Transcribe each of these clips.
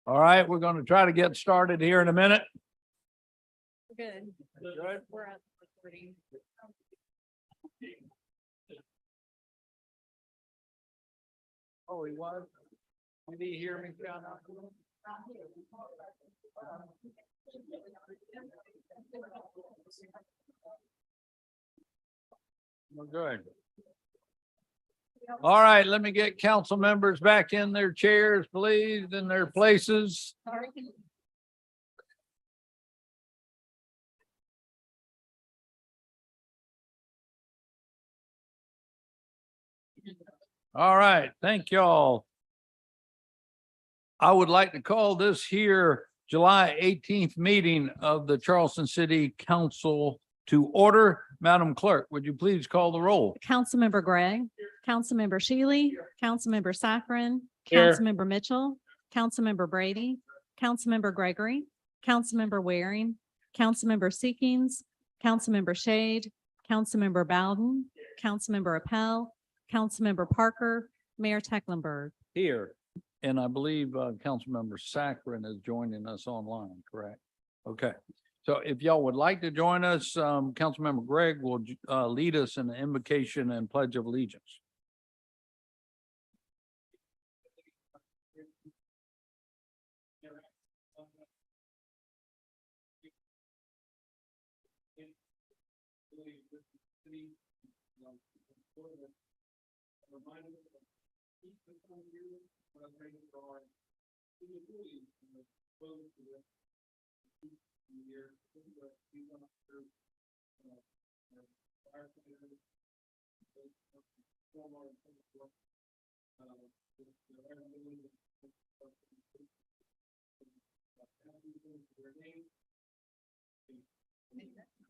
All right, we're going to try to get started here in a minute. Good. Good. We're at recording. Oh, he was? Did he hear me? We're good. All right, let me get council members back in their chairs, please, in their places. Sorry. All right, thank y'all. I would like to call this here July 18th meeting of the Charleston City Council to order. Madam Clerk, would you please call the roll? Councilmember Gregg, Councilmember Shealy, Councilmember Saccharin, Here. Councilmember Mitchell, Councilmember Brady, Councilmember Gregory, Councilmember Waring, Councilmember Seekings, Councilmember Shade, Councilmember Bowden, Councilmember Appel, Councilmember Parker, Mayor Tecklenburg. Here. And I believe Councilmember Saccharin is joining us online, correct? Okay. So if y'all would like to join us, Councilmember Gregg will lead us in the invocation and pledge of allegiance.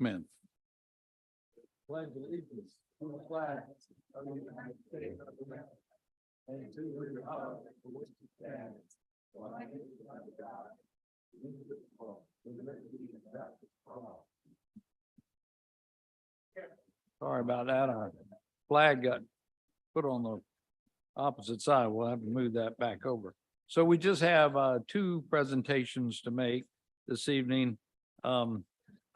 Amen. Pledge allegiance to the flag of the United States of America and to the republic for which it stands, one nation under God, indivisible, with liberty and justice for all. Sorry about that. Our flag got put on the opposite side. We'll have to move that back over. So we just have two presentations to make this evening.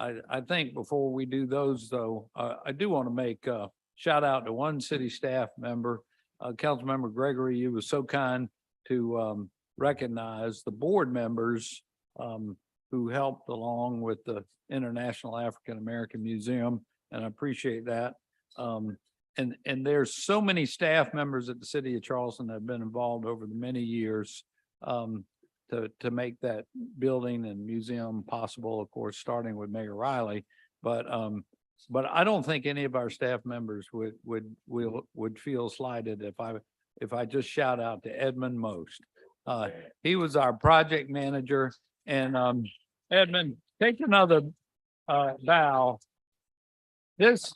I think before we do those though, I do want to make a shout out to one city staff member, Councilmember Gregory. You was so kind to recognize the board members who helped along with the International African American Museum, and I appreciate that. And there's so many staff members at the city of Charleston that have been involved over the many years to make that building and museum possible, of course, starting with Mayor Riley. But I don't think any of our staff members would feel slighted if I just shout out to Edmund Most. He was our project manager, and Edmund, take another bow. This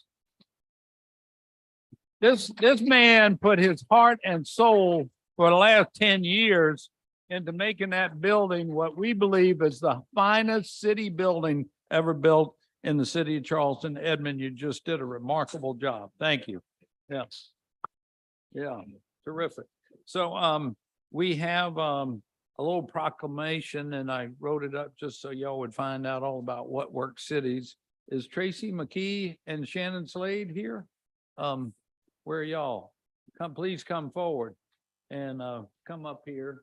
man put his heart and soul for the last 10 years into making that building what we believe is the finest city building ever built in the city of Charleston. Edmund, you just did a remarkable job. Thank you. Yes. Yeah, terrific. So we have a little proclamation, and I wrote it up just so y'all would find out all about what work cities. Is Tracy McKee and Shannon Slade here? Where are y'all? Please come forward and come up here.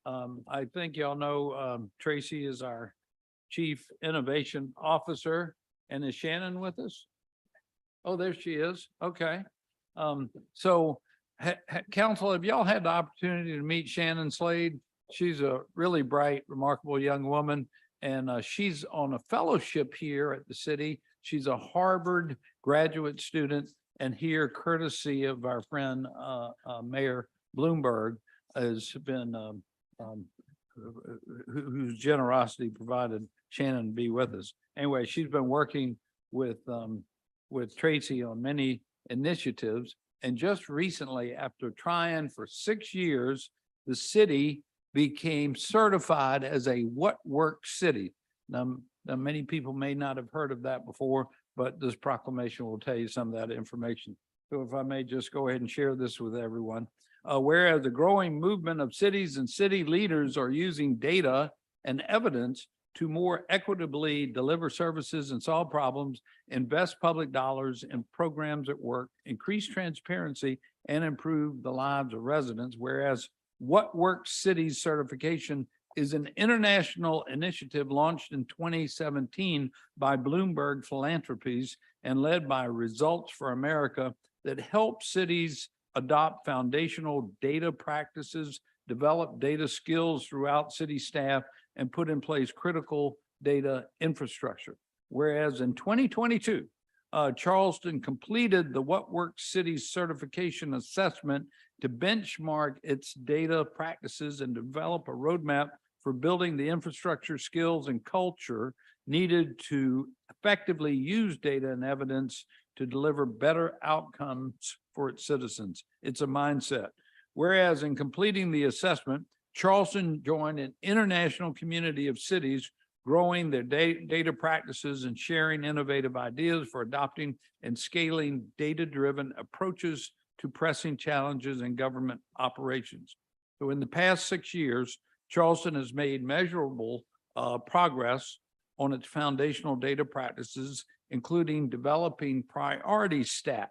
I think y'all know Tracy is our Chief Innovation Officer. And is Shannon with us? Oh, there she is. Okay. So council, have y'all had the opportunity to meet Shannon Slade? She's a really bright, remarkable young woman, and she's on a fellowship here at the city. She's a Harvard graduate student, and here, courtesy of our friend Mayor Bloomberg, has been whose generosity provided Shannon to be with us. Anyway, she's been working with Tracy on many initiatives, and just recently, after trying for 6 years, the city became certified as a What Works City. Now, many people may not have heard of that before, but this proclamation will tell you some of that information. So if I may just go ahead and share this with everyone. Whereas the growing movement of cities and city leaders are using data and evidence to more equitably deliver services and solve problems, invest public dollars in programs at work, increase transparency, and improve the lives of residents. Whereas What Works Cities certification is an international initiative launched in 2017 by Bloomberg Philanthropies and led by Results for America that helps cities adopt foundational data practices, develop data skills throughout city staff, and put in place critical data infrastructure. Whereas in 2022, Charleston completed the What Works Cities certification assessment to benchmark its data practices and develop a roadmap for building the infrastructure, skills, and culture needed to effectively use data and evidence to deliver better outcomes for its citizens. It's a mindset. Whereas in completing the assessment, Charleston joined an international community of cities growing their data practices and sharing innovative ideas for adopting and scaling data-driven approaches to pressing challenges in government operations. So in the past 6 years, Charleston has made measurable progress on its foundational data practices, including developing priority stat,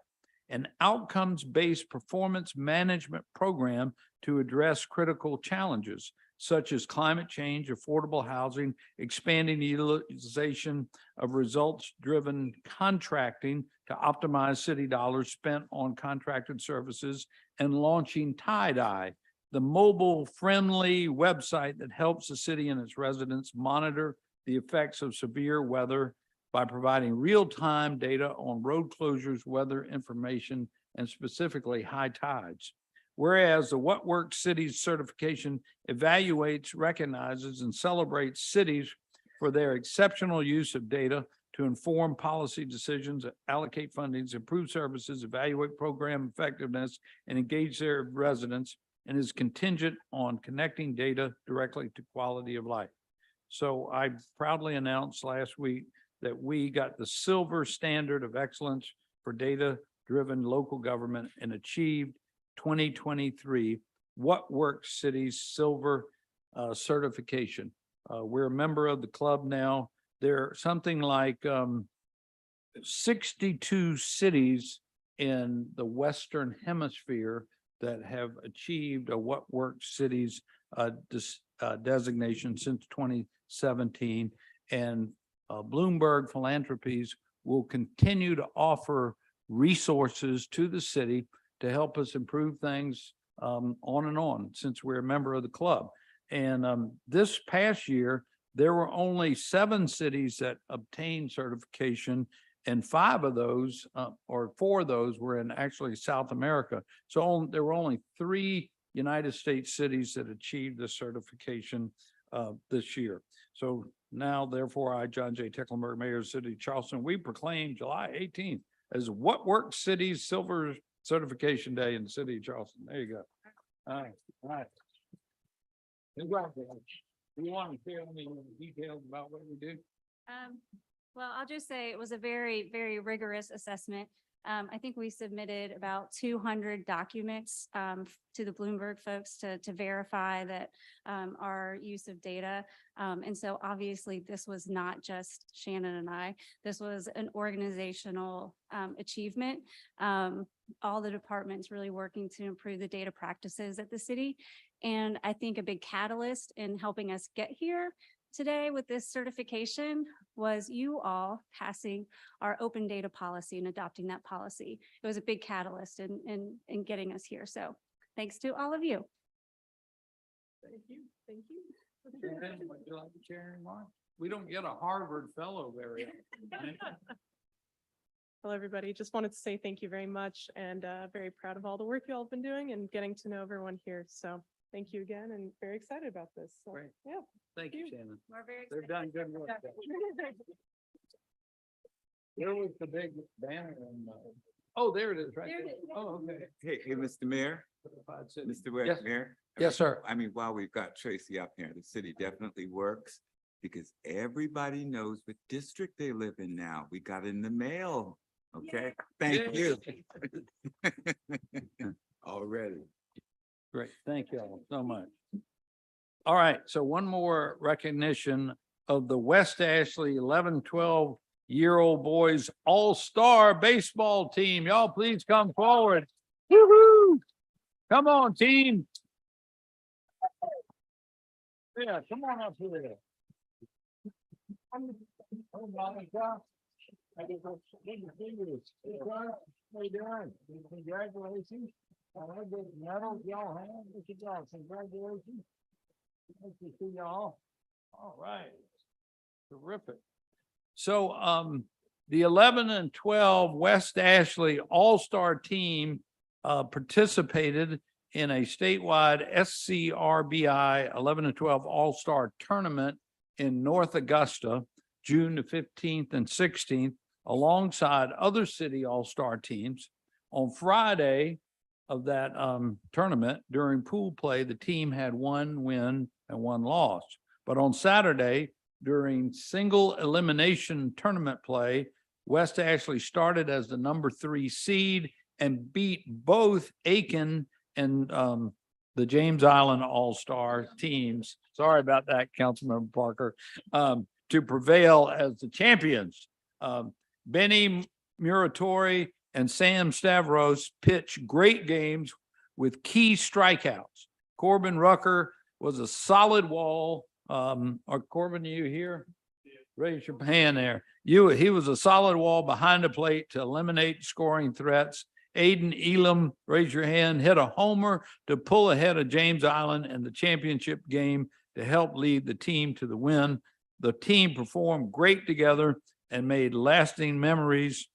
an outcomes-based performance management program to address critical challenges such as climate change, affordable housing, expanding the utilization of results-driven contracting to optimize city dollars spent on contracted services, and launching Tie-Dye, the mobile-friendly website that helps the city and its residents monitor the effects of severe weather by providing real-time data on road closures, weather information, and specifically high tides. Whereas the What Works Cities certification evaluates, recognizes, and celebrates cities for their exceptional use of data to inform policy decisions, allocate fundings, improve services, evaluate program effectiveness, and engage their residents, and is contingent on connecting data directly to quality of life. So I proudly announced last week that we got the silver standard of excellence for data-driven local government and achieved 2023 What Works Cities Silver certification. We're a member of the club now. There are something like 62 cities in the Western Hemisphere that have achieved a What Works Cities designation since 2017. And Bloomberg Philanthropies will continue to offer resources to the city to help us improve things on and on since we're a member of the club. And this past year, there were only 7 cities that obtained certification, and 5 of those or 4 of those were in actually South America. So there were only 3 United States cities that achieved this certification this year. So now, therefore, I, John J. Tecklenburg, Mayor of the City of Charleston, we proclaim July 18th as What Works Cities Silver Certification Day in the city of Charleston. There you go. All right, all right. Congratulations. You want to share any details about what we do? Well, I'll just say it was a very, very rigorous assessment. I think we submitted about 200 documents to the Bloomberg folks to verify that our use of data. And so obviously this was not just Shannon and I. This was an organizational achievement. All the departments really working to improve the data practices at the city. And I think a big catalyst in helping us get here today with this certification was you all passing our open data policy and adopting that policy. It was a big catalyst in getting us here. So thanks to all of you. Thank you. Thank you. Shannon, would you like to share any more? We don't get a Harvard fellow very often. Hello, everybody. Just wanted to say thank you very much and very proud of all the work you all have been doing and getting to know everyone here. So thank you again and very excited about this. So, Great. yeah. Thank you, Shannon. We're very They've done good work. Where was the big banner? Oh, there it is, right There it there. is. Oh, okay. Hey, Mr. Mayor, Yes. Mayor. Yes, sir. I mean, while we've got Tracy up here, the city definitely works because everybody knows what district they live in now. We got in the mail. Okay, thank you. Already. Great. Thank you all so much. All right. So one more recognition of the West Ashley 11, 12-year-old boys all-star baseball team. Y'all please come forward. Woo-hoo! Come on, team. Yeah, come on up here. Oh, Monica. I get those big fingers. How you doing? Congratulations. I had those medals y'all have. Look at y'all. Congratulations. Nice to see y'all. All right. Terrific. So, the 11 and 12 West Ashley All-Star team participated in a statewide SCRBI 11 and 12 All-Star Tournament in North Augusta, June the 15th and 16th, alongside other city All-Star teams. On Friday of that tournament, during pool play, the team had one win and one loss. But on Saturday, during single elimination tournament play, West Ashley started as the number 3 seed and beat both Aiken and the James Island All-Star teams. Sorry about that, Councilmember Parker, to prevail as the champions. Benny Muratori and Sam Stavros pitched great games with key strikeouts. Corbin Rucker was a solid wall. Or Corbin, you here? Raise your hand there. He was a solid wall behind the plate to eliminate scoring threats. Aiden Elam, raise your hand, hit a homer to pull ahead of James Island in the championship game to help lead the team to the win. The team performed great together and made lasting memories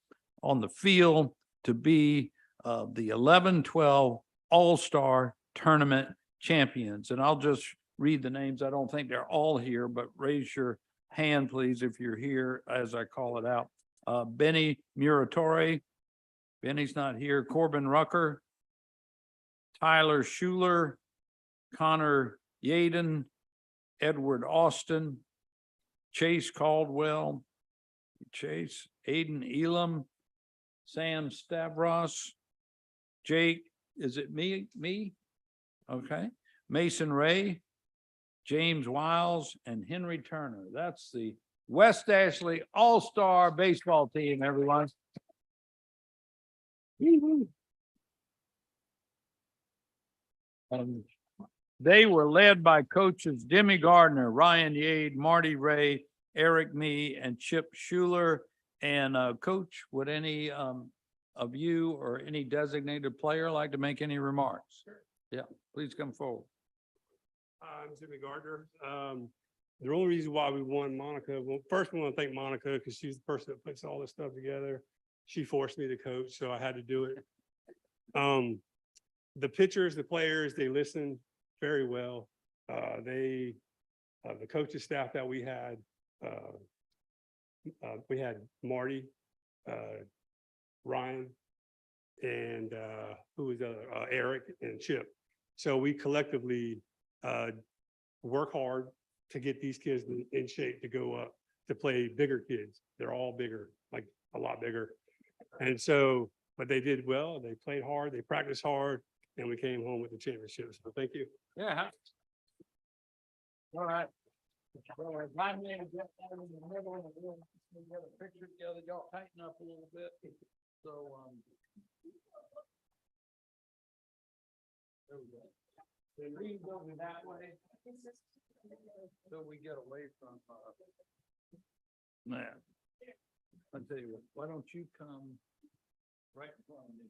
on the field to be the 11-12 All-Star Tournament champions. And I'll just read the names. I don't think they're all here, but raise your hand, please, if you're here as I call it out. Benny Muratori. Benny's not here. Corbin Rucker. Tyler Schuler. Connor Yaden. Edward Austin. Chase Caldwell. Chase. Aiden Elam. Sam Stavros. Jake, is it me? Okay. Mason Ray. James Wiles and Henry Turner. That's the West Ashley All-Star Baseball team, everyone. They were led by coaches Demi Gardner, Ryan Yade, Marty Ray, Eric Me, and Chip Schuler. And Coach, would any of you or any designated player like to make any remarks? Sure. Yeah, please come forward. I'm Jimmy Gardner. The only reason why we won Monica, well, first we want to thank Monica because she's the person that puts all this stuff together. She forced me to coach, so I had to do it. The pitchers, the players, they listened very well. The coaching staff that we had Marty, Ryan, and who was the other? Eric and Chip. So we collectively work hard to get these kids in shape to go up to play bigger kids. They're all bigger, like a lot bigger. And so, but they did well. They played hard. They practiced hard, and we came home with the championship. So thank you. Yeah. All right. Well, if my man gets down in the middle and we'll get a picture together, y'all tighten up a little bit. So, there we go. They lean over that way. So we get away from, man. I'll tell you what, why don't you come right in front of me?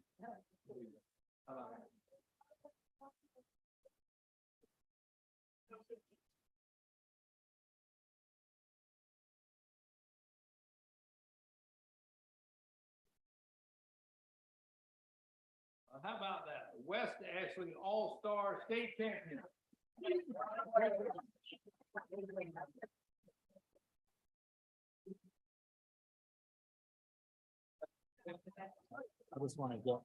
How about that? West Ashley All-Star State Champion. I just want to go.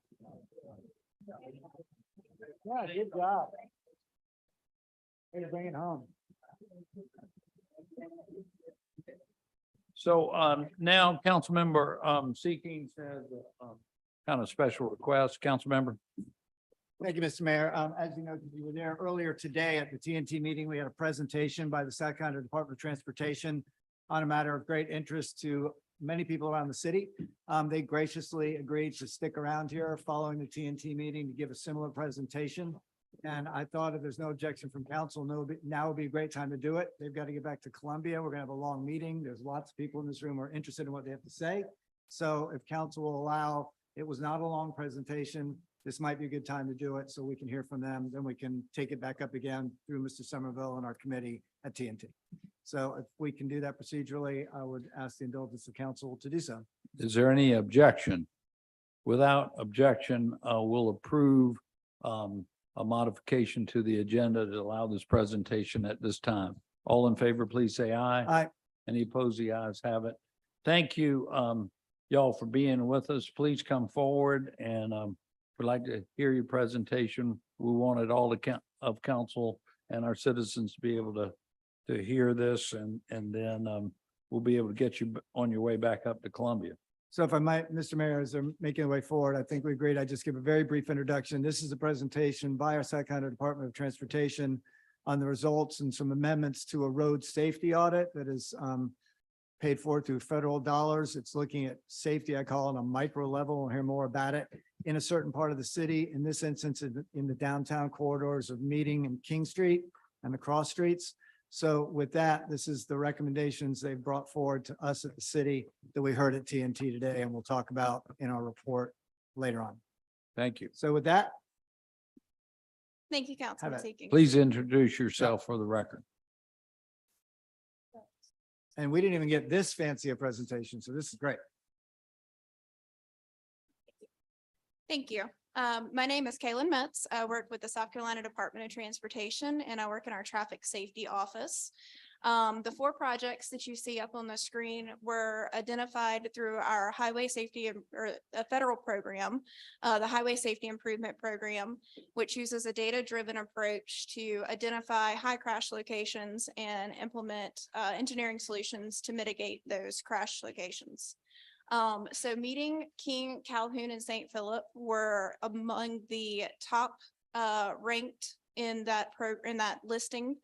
Yeah, good job. Way to bring it home. So now Councilmember Seekings has kind of special request. Councilmember. Thank you, Mr. Mayor. As you know, you were there earlier today at the TNT meeting. We had a presentation by the South Carolina Department of Transportation on a matter of great interest to many people around the city. They graciously agreed to stick around here following the TNT meeting to give a similar presentation. And I thought if there's no objection from council, now would be a great time to do it. They've got to get back to Columbia. We're gonna have a long meeting. There's lots of people in this room who are interested in what they have to say. So if council will allow, it was not a long presentation. This might be a good time to do it so we can hear from them. Then we can take it back up again through Mr. Somerville and our committee at TNT. So if we can do that procedurally, I would ask the indulgence of council to do so. Is there any objection? Without objection, we'll approve a modification to the agenda to allow this presentation at this time. All in favor, please say aye. Aye. Any opposed? The ayes have it. Thank you, y'all, for being with us. Please come forward and we'd like to hear your presentation. We wanted all the of council and our citizens to be able to hear this and then we'll be able to get you on your way back up to Columbia. So if I might, Mr. Mayor, as they're making their way forward, I think we agreed. I just give a very brief introduction. This is a presentation by our South Carolina Department of Transportation on the results and some amendments to a road safety audit that is paid for through federal dollars. It's looking at safety, I call it, on a micro level. We'll hear more about it in a certain part of the city. In this instance, in the downtown corridors of Meeting and King Street and the cross streets. So with that, this is the recommendations they've brought forward to us at the city that we heard at TNT today, and we'll talk about in our report later on. Thank you. So with that, Thank you, Councilman Have it. Seeking. Please introduce yourself for the record. and we didn't even get this fancy a presentation, so this is great. Thank you. My name is Kaylin Metz. I work with the South Carolina Department of Transportation and I work in our traffic safety office. The 4 projects that you see up on the screen were identified through our highway safety or a federal program, the Highway Safety Improvement Program, which uses a data-driven approach to identify high crash locations and implement engineering solutions to mitigate those crash locations. So Meeting, King, Calhoun, and St. Philip were among the top ranked in that listing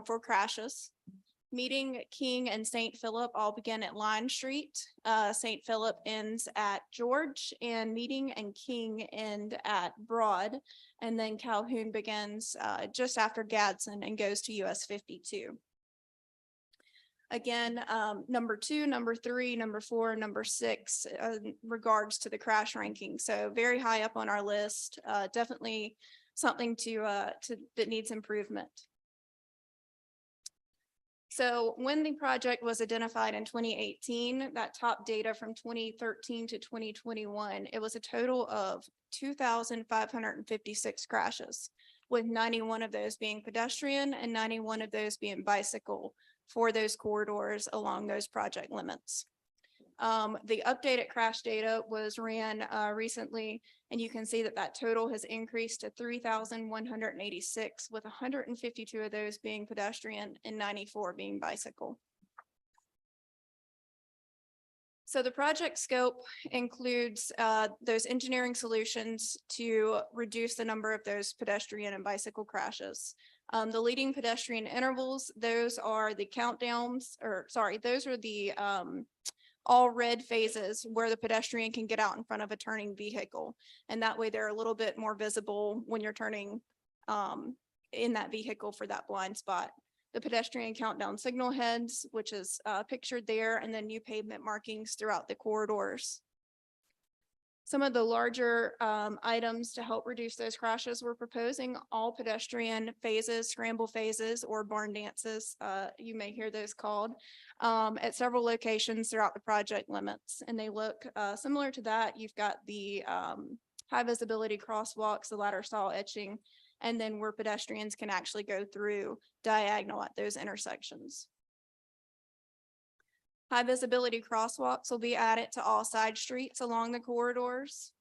for crashes. Meeting, King, and St. Philip all begin at Line Street. St. Philip ends at George, and Meeting and King end at Broad. And then Calhoun begins just after Gadsden and goes to US 52. Again, number 2, number 3, number 4, number 6, regards to the crash ranking. So very high up on our list, definitely something that needs improvement. So when the project was identified in 2018, that top data from 2013 to 2021, it was a total of 2,556 crashes, with 91 of those being pedestrian and 91 of those being bicycle for those corridors along those project limits. The updated crash data was ran recently, and you can see that that total has increased to 3,186, with 152 of those being pedestrian and 94 being bicycle. So the project scope includes those engineering solutions to reduce the number of those pedestrian and bicycle crashes. The leading pedestrian intervals, those are the countdowns, or sorry, those are the all red phases where the pedestrian can get out in front of a turning vehicle. And that way they're a little bit more visible when you're turning in that vehicle for that blind spot. The pedestrian countdown signal heads, which is pictured there, and then new pavement markings throughout the corridors. Some of the larger items to help reduce those crashes, we're proposing all pedestrian phases, scramble phases, or barn dances, you may hear those called, at several locations throughout the project limits. And they look similar to that. You've got the high visibility crosswalks, the ladder style etching, and then where pedestrians can actually go through diagonal at those intersections. High visibility crosswalks will be added to all side streets along the corridors.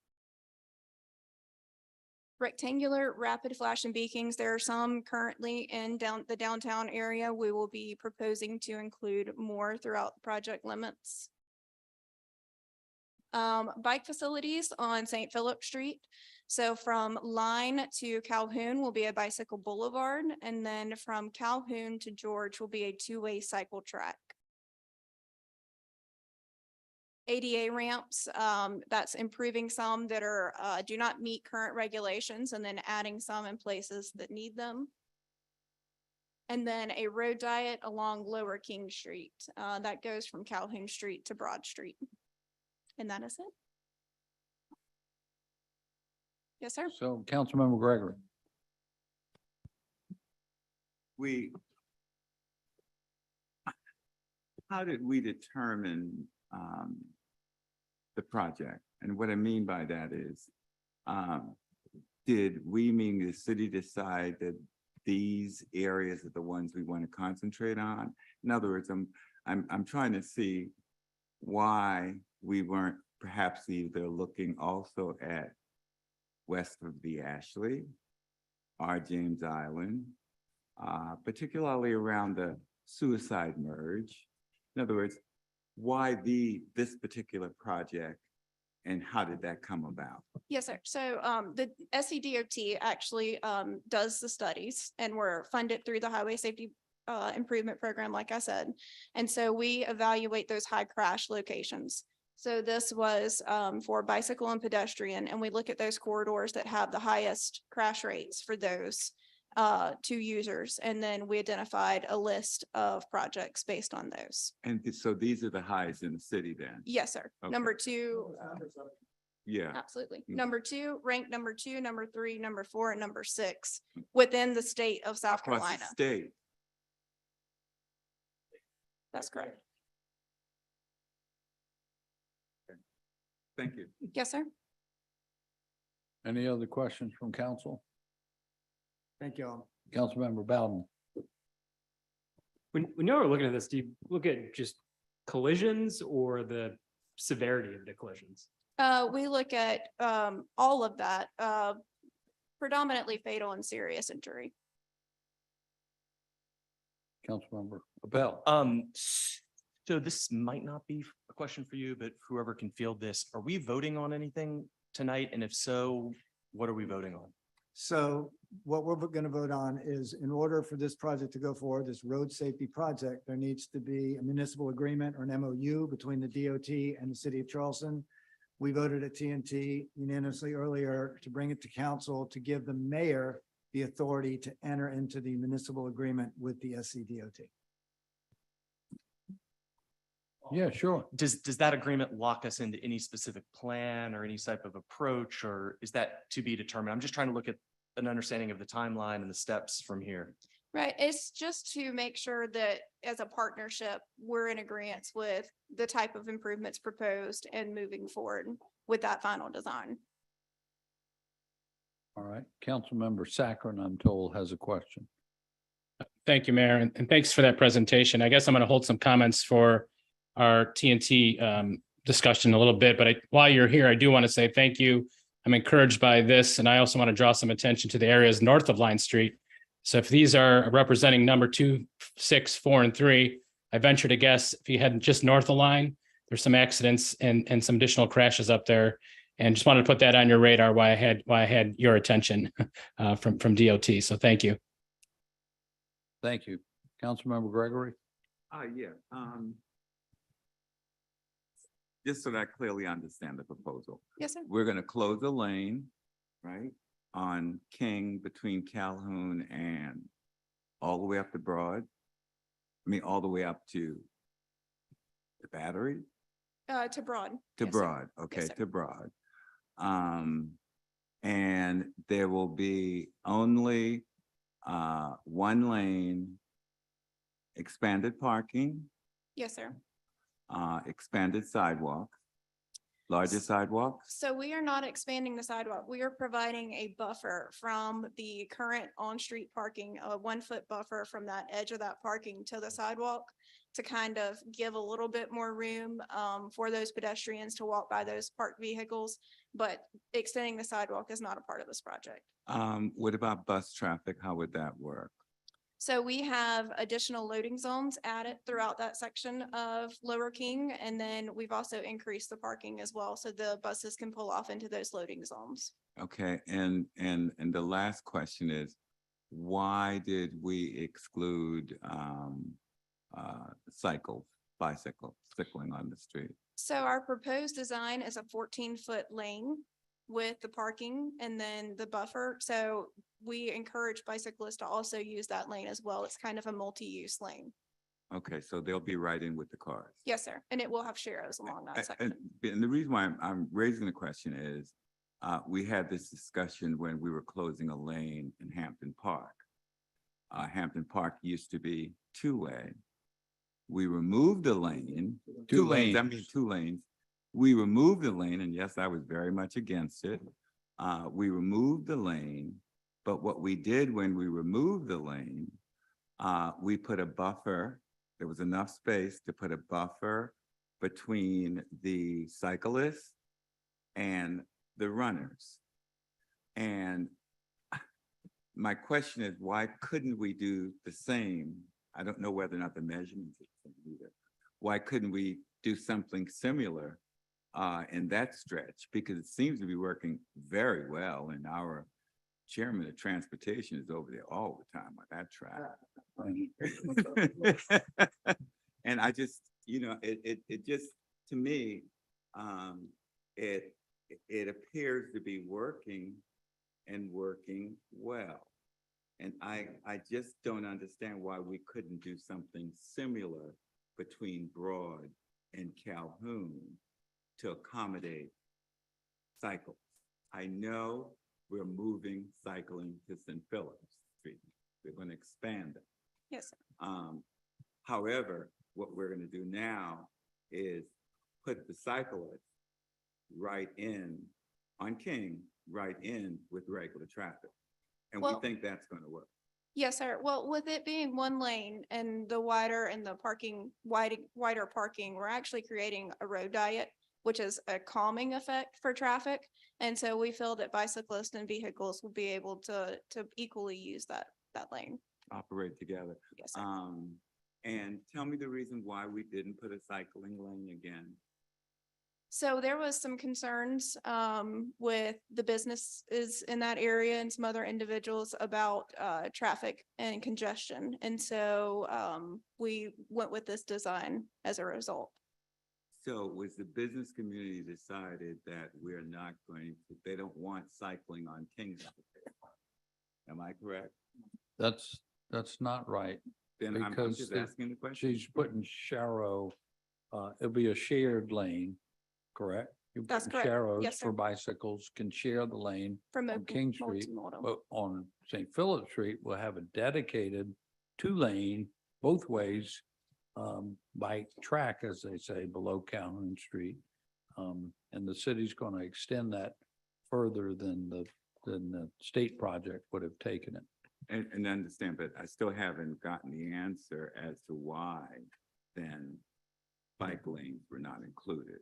Rectangular rapid flashing beacons, there are some currently in the downtown area. We will be proposing to include more throughout the project limits. Bike facilities on St. Philip Street. So from Line to Calhoun will be a bicycle boulevard, and then from Calhoun to George will be a two-way cycle track. ADA ramps, that's improving some that are, do not meet current regulations and then adding some in places that need them. And then a road diet along Lower King Street, that goes from Calhoun Street to Broad Street. And that is it. Yes, sir. So Councilmember Gregory. How did we determine the project? And what I mean by that is, did we, mean the city, decide that these areas are the ones we want to concentrate on? In other words, I'm trying to see why we weren't perhaps either looking also at west of the Ashley or James Island, particularly around the suicide merge. In other words, why this particular project and how did that come about? Yes, sir. So the SCDOT actually does the studies, and we're funded through the Highway Safety Improvement Program, like I said. And so we evaluate those high crash locations. So this was for bicycle and pedestrian, and we look at those corridors that have the highest crash rates for those two users. And then we identified a list of projects based on those. And so these are the highs in the city then? Yes, sir. Okay. Number two, Yeah. absolutely. Mm. Number two, ranked number two, number three, number four, and number six within the state of South Across the Carolina. state. That's correct. Thank you. Yes, sir. Any other questions from council? Thank you all. Councilmember Bowden. When you're looking at this, do you look at just collisions or the severity of the collisions? We look at all of that, predominantly fatal and serious injury. Councilmember Abel. So this might not be a question for you, but whoever can field this, are we voting on anything tonight? And if so, what are we voting on? So what we're going to vote on is, in order for this project to go forward, this road safety project, there needs to be a municipal agreement or an MOU between the DOT and the city of Charleston. We voted at TNT unanimously earlier to bring it to council to give the mayor the authority to enter into the municipal agreement with the SCDOT. Yeah, sure. Does that agreement lock us into any specific plan or any type of approach, or is that to be determined? I'm just trying to look at an understanding of the timeline and the steps from here. Right. It's just to make sure that as a partnership, we're in agreement with the type of improvements proposed and moving forward with that final design. All right. Councilmember Saccharin, I'm told, has a question. Thank you, Mayor, and thanks for that presentation. I guess I'm going to hold some comments for our TNT discussion a little bit, but while you're here, I do want to say thank you. I'm encouraged by this, and I also want to draw some attention to the areas north of Line Street. So if these are representing number 2, 6, 4, and 3, I venture to guess if you head just north of Line, there's some accidents and some additional crashes up there. And just wanted to put that on your radar why I had your attention from DOT. So thank you. Thank you. Councilmember Gregory. Yeah. Just so that I clearly understand the proposal. Yes, sir. We're gonna close a lane, right, on King between Calhoun and all the way up to Broad. I mean, all the way up to the Battery, To Broad. to Yes, sir. Broad, okay, sir. to Broad. And there will be only one lane, expanded parking, Yes, sir. expanded sidewalk, larger sidewalks. So we are not expanding the sidewalk. We are providing a buffer from the current on-street parking, a 1-foot buffer from that edge of that parking to the sidewalk to kind of give a little bit more room for those pedestrians to walk by those parked vehicles. But extending the sidewalk is not a part of this project. What about bus traffic? How would that work? So we have additional loading zones added throughout that section of Lower King. And then we've also increased the parking as well, so the buses can pull off into those loading zones. Okay, and the last question is, why did we exclude bicycling on the street? So our proposed design is a 14-foot lane with the parking and then the buffer. So we encourage bicyclists to also use that lane as well. It's kind of a multi-use lane. Okay, so they'll be right in with the cars. Yes, sir. And it will have sharrows along that section. And the reason why I'm raising the question is, we had this discussion when we were closing a lane in Hampton Park. Hampton Park used to be two-way. We removed the lane, two lanes. We removed the lane, and yes, I was very much against it. We removed the lane, but what we did when we removed the lane, we put a buffer. There was enough space to put a buffer between the cyclists and the runners. And my question is, why couldn't we do the same? I don't know whether or not the measurements are the same either. Why couldn't we do something similar in that stretch? Because it seems to be working very well, and our chairman of transportation is over there all the time on that track. And I just, it just, to me, it appears to be working and working well. And I just don't understand why we couldn't do something similar between Broad and Calhoun to accommodate cycles. I know we're moving cycling to St. Philip's Street. We're going to expand it. Yes, sir. However, what we're going to do now is put the cyclists right in on King, right in with regular traffic. And we Well- think that's going to work. Yes, sir. Well, with it being one lane and the wider and the parking, wider parking, we're actually creating a road diet, which is a calming effect for traffic. And so we feel that bicyclists and vehicles will be able to equally use that lane. Operate together. Yes, sir. And tell me the reason why we didn't put a cycling lane again. So there was some concerns with the businesses in that area and some other individuals about traffic and congestion. And so we went with this design as a result. So was the business community decided that we're not going to, they don't want cycling on King Street? Am I correct? That's not right. Then I'm Because just the- asking the question. She's putting Sharrow, it'll be a shared lane, correct? You're That's putting correct. Sharrows Yes, sir. for bicycles can share the lane From on King Street, multimodal. but on St. Philip Street, we'll have a dedicated two-lane both ways bike track, as they say, below Calhoun Street. And the city's going to extend that further than the state project would have taken it. And understand, but I still haven't gotten the answer as to why then bike lanes were not included.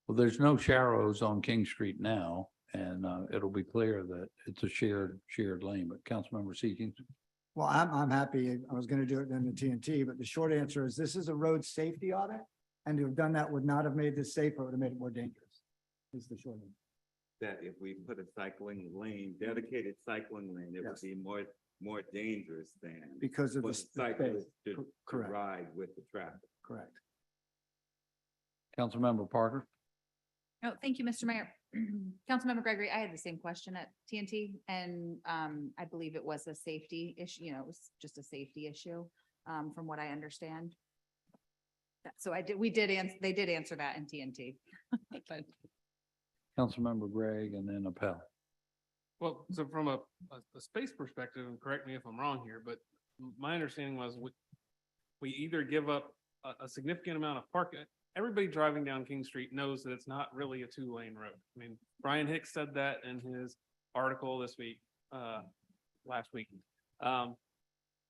Well, there's no Sharrows on King Street now, and it'll be clear that it's a shared lane, but Councilmember Seekings. Well, I'm happy. I was going to do it in the TNT, but the short answer is this is a road safety audit. And to have done that would not have made this safer, it would have made it more dangerous. Is the short answer. That if we put a cycling lane, dedicated cycling lane, it would Yes. be more dangerous than Because of for the the space. cyclists to Correct. ride with the traffic. Correct. Councilmember Parker? Oh, thank you, Mr. Mayor. Councilmember Gregory, I had the same question at TNT and I believe it was a safety issue, it was just a safety issue, from what I understand. So they did answer that in TNT. Councilmember Gregg and then Appel. Well, so from a space perspective, and correct me if I'm wrong here, but my understanding was we either give up a significant amount of parking. Everybody driving down King Street knows that it's not really a two-lane road. I mean, Brian Hicks said that in his article this week, last week.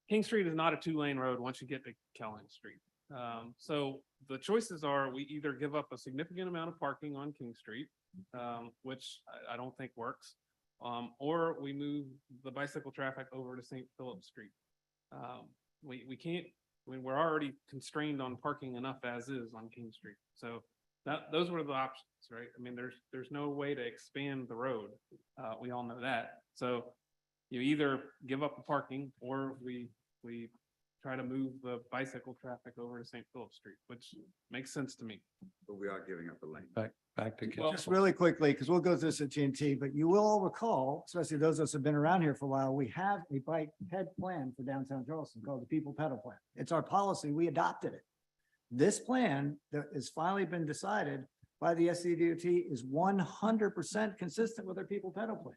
King Street is not a two-lane road once you get to Calhoun Street. So the choices are we either give up a significant amount of parking on King Street, which I don't think works, or we move the bicycle traffic over to St. Philip Street. We can't, we're already constrained on parking enough as is on King Street. So those were the options, right? I mean, there's no way to expand the road. We all know that. So you either give up the parking or we try to move the bicycle traffic over to St. Philip Street, which makes sense to me. But we are giving up a lane. Back to. Well, Just really quickly, because we'll go through this at TNT, but you will all recall, especially those of us who've been around here for a while, we have a bike head plan for downtown Charleston called the People Pedal Plan. It's our policy. We adopted it. This plan that has finally been decided by the SCDOT is 100% consistent with our People Pedal Plan.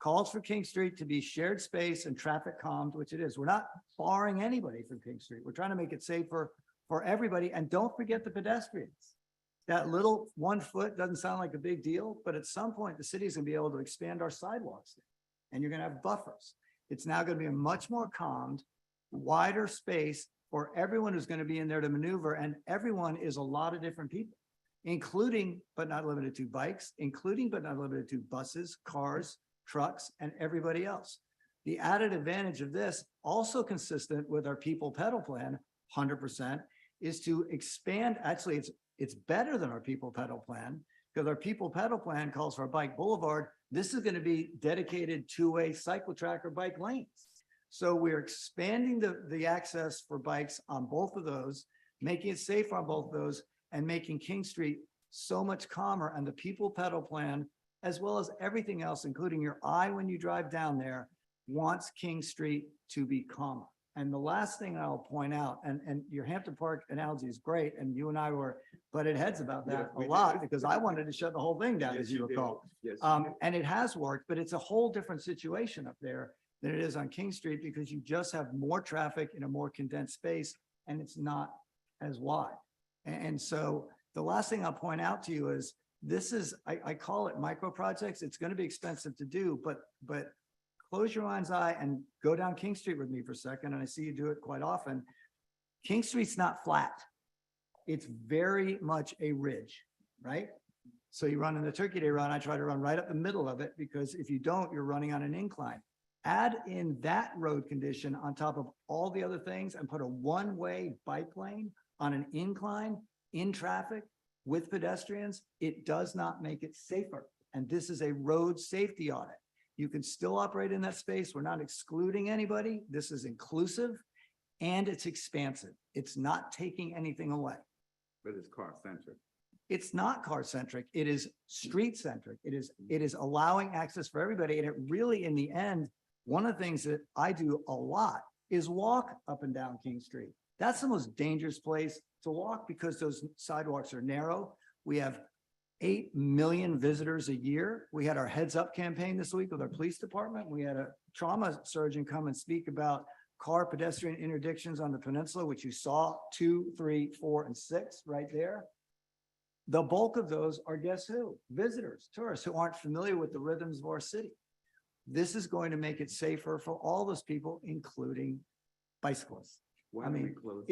Calls for King Street to be shared space and traffic calmed, which it is. We're not barring anybody from King Street. We're trying to make it safer for everybody. And don't forget the pedestrians. That little 1 foot doesn't sound like a big deal, but at some point the city's gonna be able to expand our sidewalks. And you're gonna have buffers. It's now gonna be a much more calmed, wider space for everyone who's gonna be in there to maneuver. And everyone is a lot of different people, including but not limited to bikes, including but not limited to buses, cars, trucks, and everybody else. The added advantage of this, also consistent with our People Pedal Plan, 100%, is to expand. Actually, it's better than our People Pedal Plan, because our People Pedal Plan calls for a bike boulevard. This is going to be dedicated two-way cycle track or bike lanes. So we're expanding the access for bikes on both of those, making it safer on both of those, and making King Street so much calmer. And the People Pedal Plan, as well as everything else, including your eye when you drive down there, wants King Street to be calmer. And the last thing I'll point out, and your Hampton Park analogy is great, and you and I were butted heads about Yes, that a we lot, did. because I wanted to shut the whole thing down, Yes, as you did. recall. Yes, you did. And it has worked, but it's a whole different situation up there than it is on King Street, because you just have more traffic in a more condensed space, and it's not as wide. And so the last thing I'll point out to you is, this is, I call it micro projects. It's going to be expensive to do, but close your mind's eye and go down King Street with me for a second. And I see you do it quite often. King Street's not flat. It's very much a ridge, right? So you run in the Turkey Day run, I try to run right up the middle of it, because if you don't, you're running on an incline. Add in that road condition on top of all the other things and put a one-way bike lane on an incline in traffic with pedestrians, it does not make it safer. And this is a road safety audit. You can still operate in that space. We're not excluding anybody. This is inclusive and it's expansive. It's not taking anything away. But it's car centric. It's not car centric. It is street centric. It is allowing access for everybody. And it really, in the end, one of the things that I do a lot is walk up and down King Street. That's the most dangerous place to walk, because those sidewalks are narrow. We have 8 million visitors a year. We had our Heads Up campaign this week with our police department. We had a trauma surgeon come and speak about car pedestrian interdictions on the peninsula, which you saw 2, 3, 4, and 6 right there. The bulk of those are, guess who? Visitors, tourists who aren't familiar with the rhythms of our city. This is going to make it safer for all those people, including bicyclists. Why I don't we mean, close?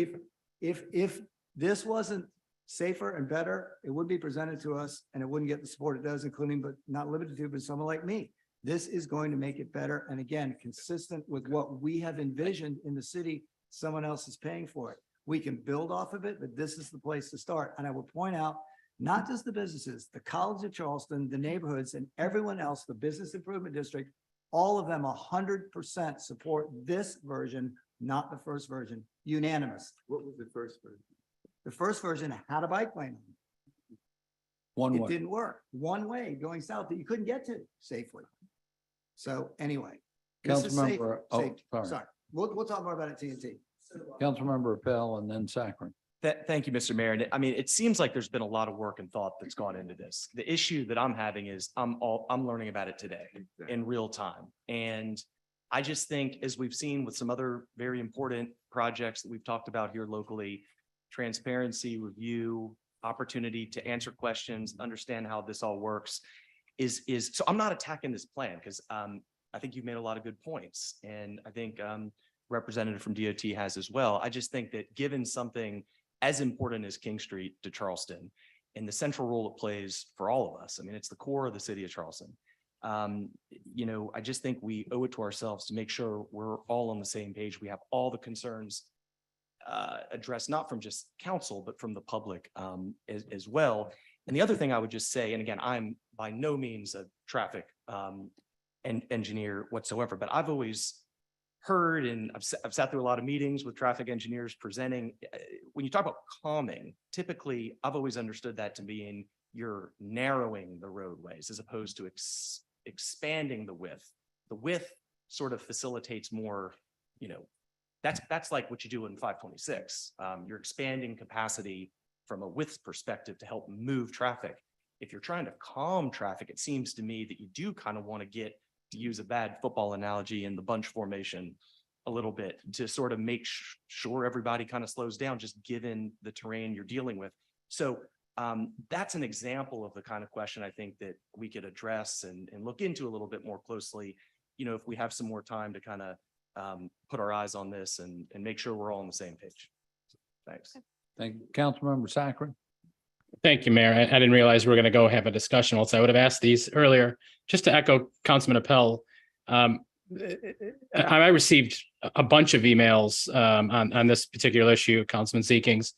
if this wasn't safer and better, it would be presented to us and it wouldn't get the support it does, including, but not limited to, but someone like me. This is going to make it better. And again, consistent with what we have envisioned in the city, someone else is paying for it. We can build off of it, but this is the place to start. And I will point out, not just the businesses, the College of Charleston, the neighborhoods, and everyone else, the Business Improvement District, all of them 100% support this version, not the first version, unanimous. What was the first version? The first version had a bike lane. One It way. didn't work. One way going south that you couldn't get to safely. So anyway. this is safe- Councilmember, oh, safe. sorry. Sorry, we'll talk more about it at TNT. Councilmember Appel and then Saccharin. Thank you, Mr. Mayor. And I mean, it seems like there's been a lot of work and thought that's gone into this. The issue that I'm having is I'm learning about it today in real time. And I just think, as we've seen with some other very important projects that we've talked about here locally, transparency, review, opportunity to answer questions, understand how this all works is, so I'm not attacking this plan, because I think you've made a lot of good points. And I think representative from DOT has as well. I just think that given something as important as King Street to Charleston and the central role it plays for all of us, I mean, it's the core of the city of Charleston. You know, I just think we owe it to ourselves to make sure we're all on the same page. We have all the concerns addressed, not from just council, but from the public as well. And the other thing I would just say, and again, I'm by no means a traffic engineer whatsoever, but I've always heard, and I've sat through a lot of meetings with traffic engineers presenting. When you talk about calming, typically I've always understood that to mean you're narrowing the roadways as opposed to expanding the width. The width sort of facilitates more, you know, that's like what you do in 526. You're expanding capacity from a width perspective to help move traffic. If you're trying to calm traffic, it seems to me that you do kind of want to get, to use a bad football analogy, in the bunch formation a little bit to sort of make sure everybody kind of slows down, just given the terrain you're dealing with. So that's an example of the kind of question I think that we could address and look into a little bit more closely, you know, if we have some more time to kind of put our eyes on this and make sure we're all on the same page. Thanks. Thank you. Councilmember Sacre. Thank you, Mayor. I didn't realize we were going to go have a discussion. Else I would have asked these earlier. Just to echo Councilman Appel, I received a bunch of emails on this particular issue, Councilman Zeekings,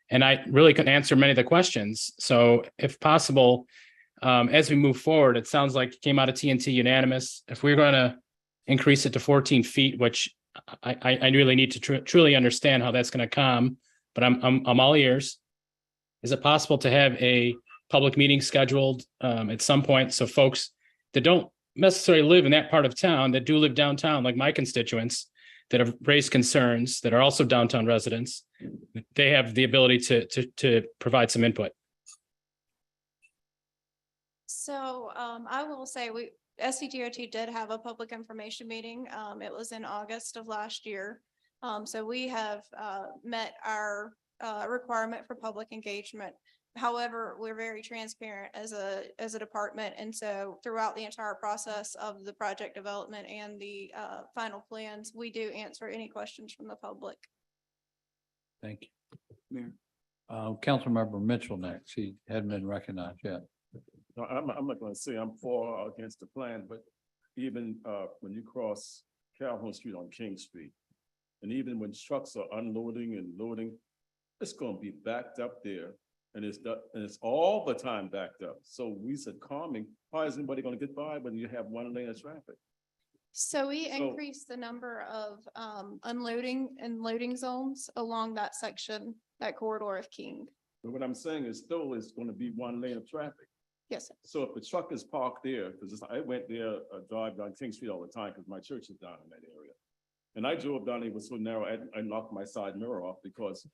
and I really couldn't answer many of the questions. So if possible, as we move forward, it sounds like it came out of TNT unanimous. If we're going to increase it to 14 feet, which I really need to truly understand how that's going to come, but I'm all ears. Is it possible to have a public meeting scheduled at some point so folks that don't necessarily live in that part of town, that do live downtown, like my constituents, that have raised concerns, that are also downtown residents, they have the ability to provide some input? So I will say SCDOT did have a public information meeting. It was in August of last year. So we have met our requirement for public engagement. However, we're very transparent as a department. And so throughout the entire process of the project development and the final plans, we do answer any questions from the public. Thank you. Mayor. Councilmember Mitchell next. He hadn't been recognized yet. No, I'm not gonna say I'm for or against the plan, but even when you cross Calhoun Street on King Street, and even when trucks are unloading and loading, it's gonna be backed up there. And it's all the time backed up. So we said calming, how is anybody gonna get by when you have one lane of traffic? So we So- increased the number of unloading and loading zones along that section, that corridor of King. But what I'm saying is still is gonna be one lane of traffic. Yes, sir. So if the truck is parked there, because I went there, drive down King Street all the time, because my church is down in that area. And I drove down, it was so narrow, I knocked my side mirror off because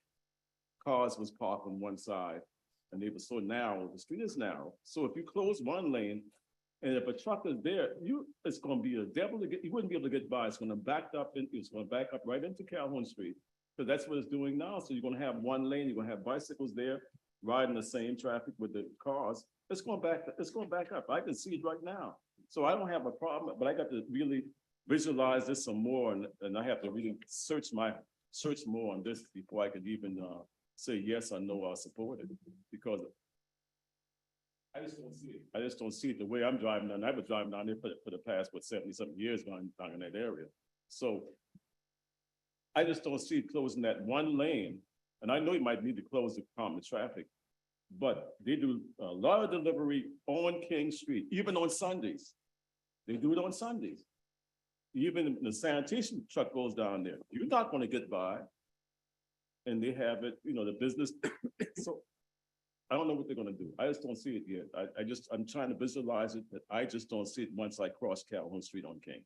cars was parked on one side and they were so narrow, the street is narrow. So if you close one lane, and if a truck is there, it's gonna be a devil to get, you wouldn't be able to get by. It's gonna back up, it's gonna back up right into Calhoun Street. Because that's what it's doing now. So you're gonna have one lane, you're gonna have bicycles there, riding the same traffic with the cars. It's going back up. I can see it right now. So I don't have a problem, but I got to really visualize this some more, and I have to really search more on this before I could even say yes or no or support it, because I just don't see it. I just don't see it the way I'm driving down. I was driving down there for the past, 70-something years down in that area. So I just don't see it closing that one lane. And I know you might need to close the common traffic, but they do a lot of delivery on King Street, even on Sundays. They do it on Sundays. Even the sanitation truck goes down there. You're not going to get by. And they have it, the business. So I don't know what they're going to do. I just don't see it yet. I'm trying to visualize it, but I just don't see it once I cross Calhoun Street on King.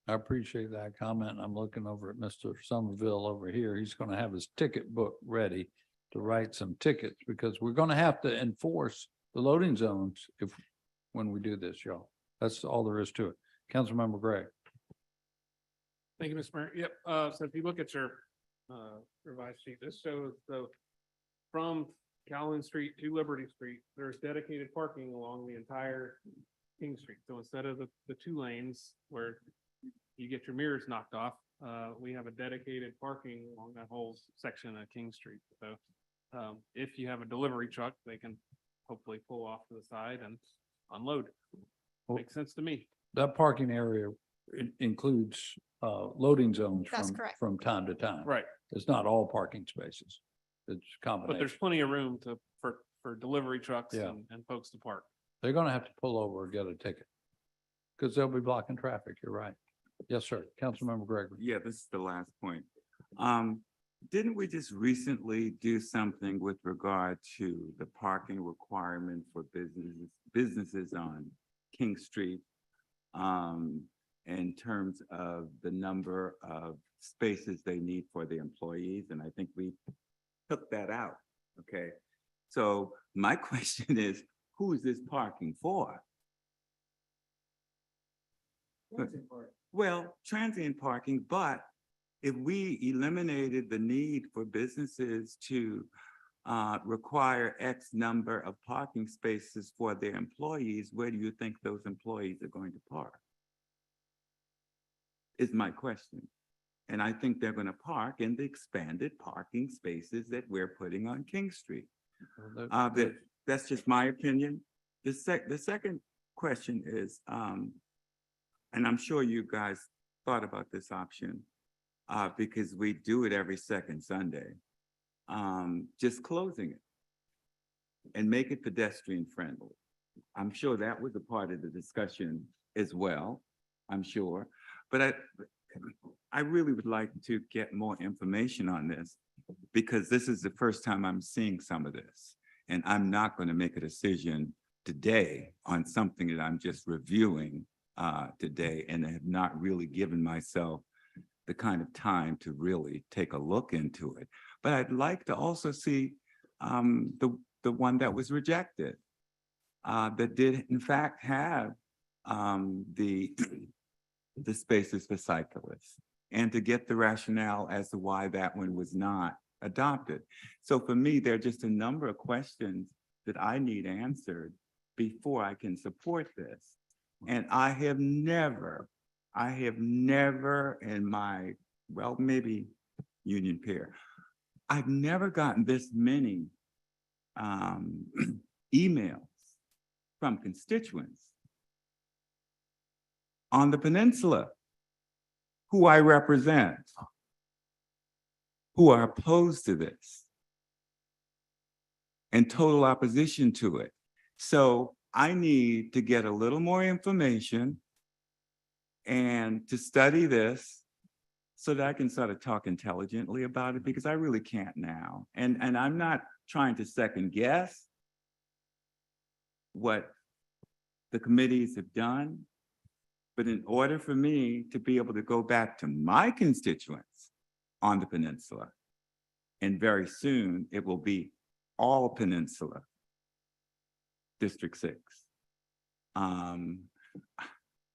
I appreciate that comment. I'm looking over at Mr. Somerville over here. He's going to have his ticket book ready to write some tickets, because we're going to have to enforce the loading zones when we do this, y'all. That's all there is to it. Councilmember Gray. Thank you, Mr. Mayor. Yep, so if you look at your revised sheet, this shows from Calhoun Street to Liberty Street, there's dedicated parking along the entire King Street. So instead of the two lanes where you get your mirrors knocked off, we have a dedicated parking along that whole section of King Street. So if you have a delivery truck, they can hopefully pull off to the side and unload. Well- Makes sense to me. That parking area includes loading zones That's from, correct. from time to time. Right. It's not all parking spaces. It's But combination. there's plenty of room for delivery trucks Yeah. and folks to park. They're gonna have to pull over or get a ticket. Because they'll be blocking traffic. You're right. Yes, sir. Councilmember Gregory. Yeah, this is the last point. Didn't we just recently do something with regard to the parking requirement for businesses on King Street? In terms of the number of spaces they need for the employees, and I think we took that out, okay? So my question is, who is this parking for? Well, transient parking, but if we eliminated the need for businesses to require X number of parking spaces for their employees, where do you think those employees are going to park? Is my question. And I think they're going to park in the expanded parking spaces that we're putting on King Street. That's just my opinion. The second question is, and I'm sure you guys thought about this option, because we do it every second Sunday, just closing it and make it pedestrian friendly. I'm sure that was a part of the discussion as well, I'm sure. But I really would like to get more information on this, because this is the first time I'm seeing some of this. And I'm not going to make a decision today on something that I'm just reviewing today, and have not really given myself the kind of time to really take a look into it. But I'd like to also see the one that was rejected, that did in fact have the spaces for cyclists, and to get the rationale as to why that one was not adopted. So for me, there are just a number of questions that I need answered before I can support this. And I have never in my, well, maybe union peer, I've never gotten this many emails from constituents on the peninsula who I represent, who are opposed to this and total opposition to it. So I need to get a little more information and to study this so that I can sort of talk intelligently about it, because I really can't now. And I'm not trying to second guess what the committees have done, but in order for me to be able to go back to my constituents on the peninsula, and very soon it will be all peninsula, District 6.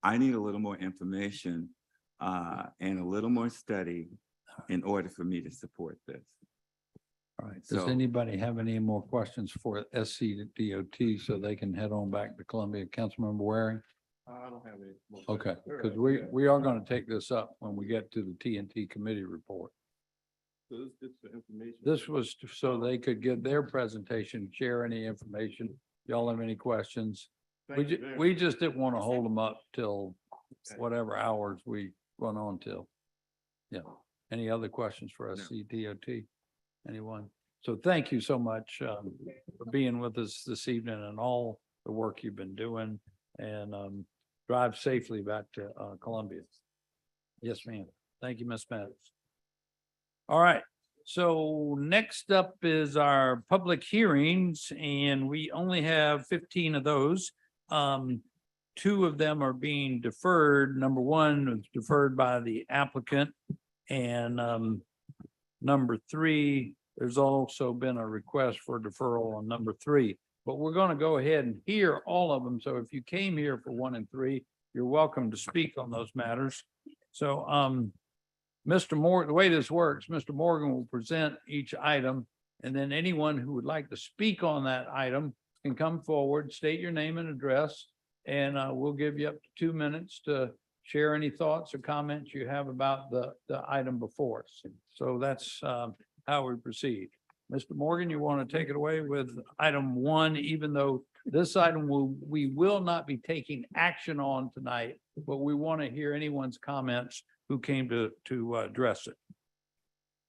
I need a little more information and a little more study in order for me to support this. All right. Does So- anybody have any more questions for SCDOT so they can head on back to Columbia? Councilmember Waring? I don't have any. more Okay, questions. because we are going to take this up when we get to the TNT committee report. So this is the information. This was so they could get their presentation, share any information. Y'all have any questions? We just didn't want to hold them up till whatever hours we run on till. Yeah. Any other questions for SCDOT? Anyone? So thank you so much for being with us this evening and all the work you've been doing, and drive safely back to Columbia. Yes, ma'am. Thank you, Ms. Mattis. All right. So next up is our public hearings, and we only have 15 of those. 2 of them are being deferred. Number 1 was deferred by the applicant, and number 3, there's also been a request for deferral on number 3. But we're going to go ahead and hear all of them. So if you came here for 1 and 3, you're welcome to speak on those matters. So Mr. Morgan, the way this works, Mr. Morgan will present each item, and then anyone who would like to speak on that item can come forward, state your name and address, and we'll give you up to 2 minutes to share any thoughts or comments you have about the item before us. So that's how we proceed. Mr. Morgan, you want to take it away with item 1, even though This item we will not be taking action on tonight, but we want to hear anyone's comments who came to address it.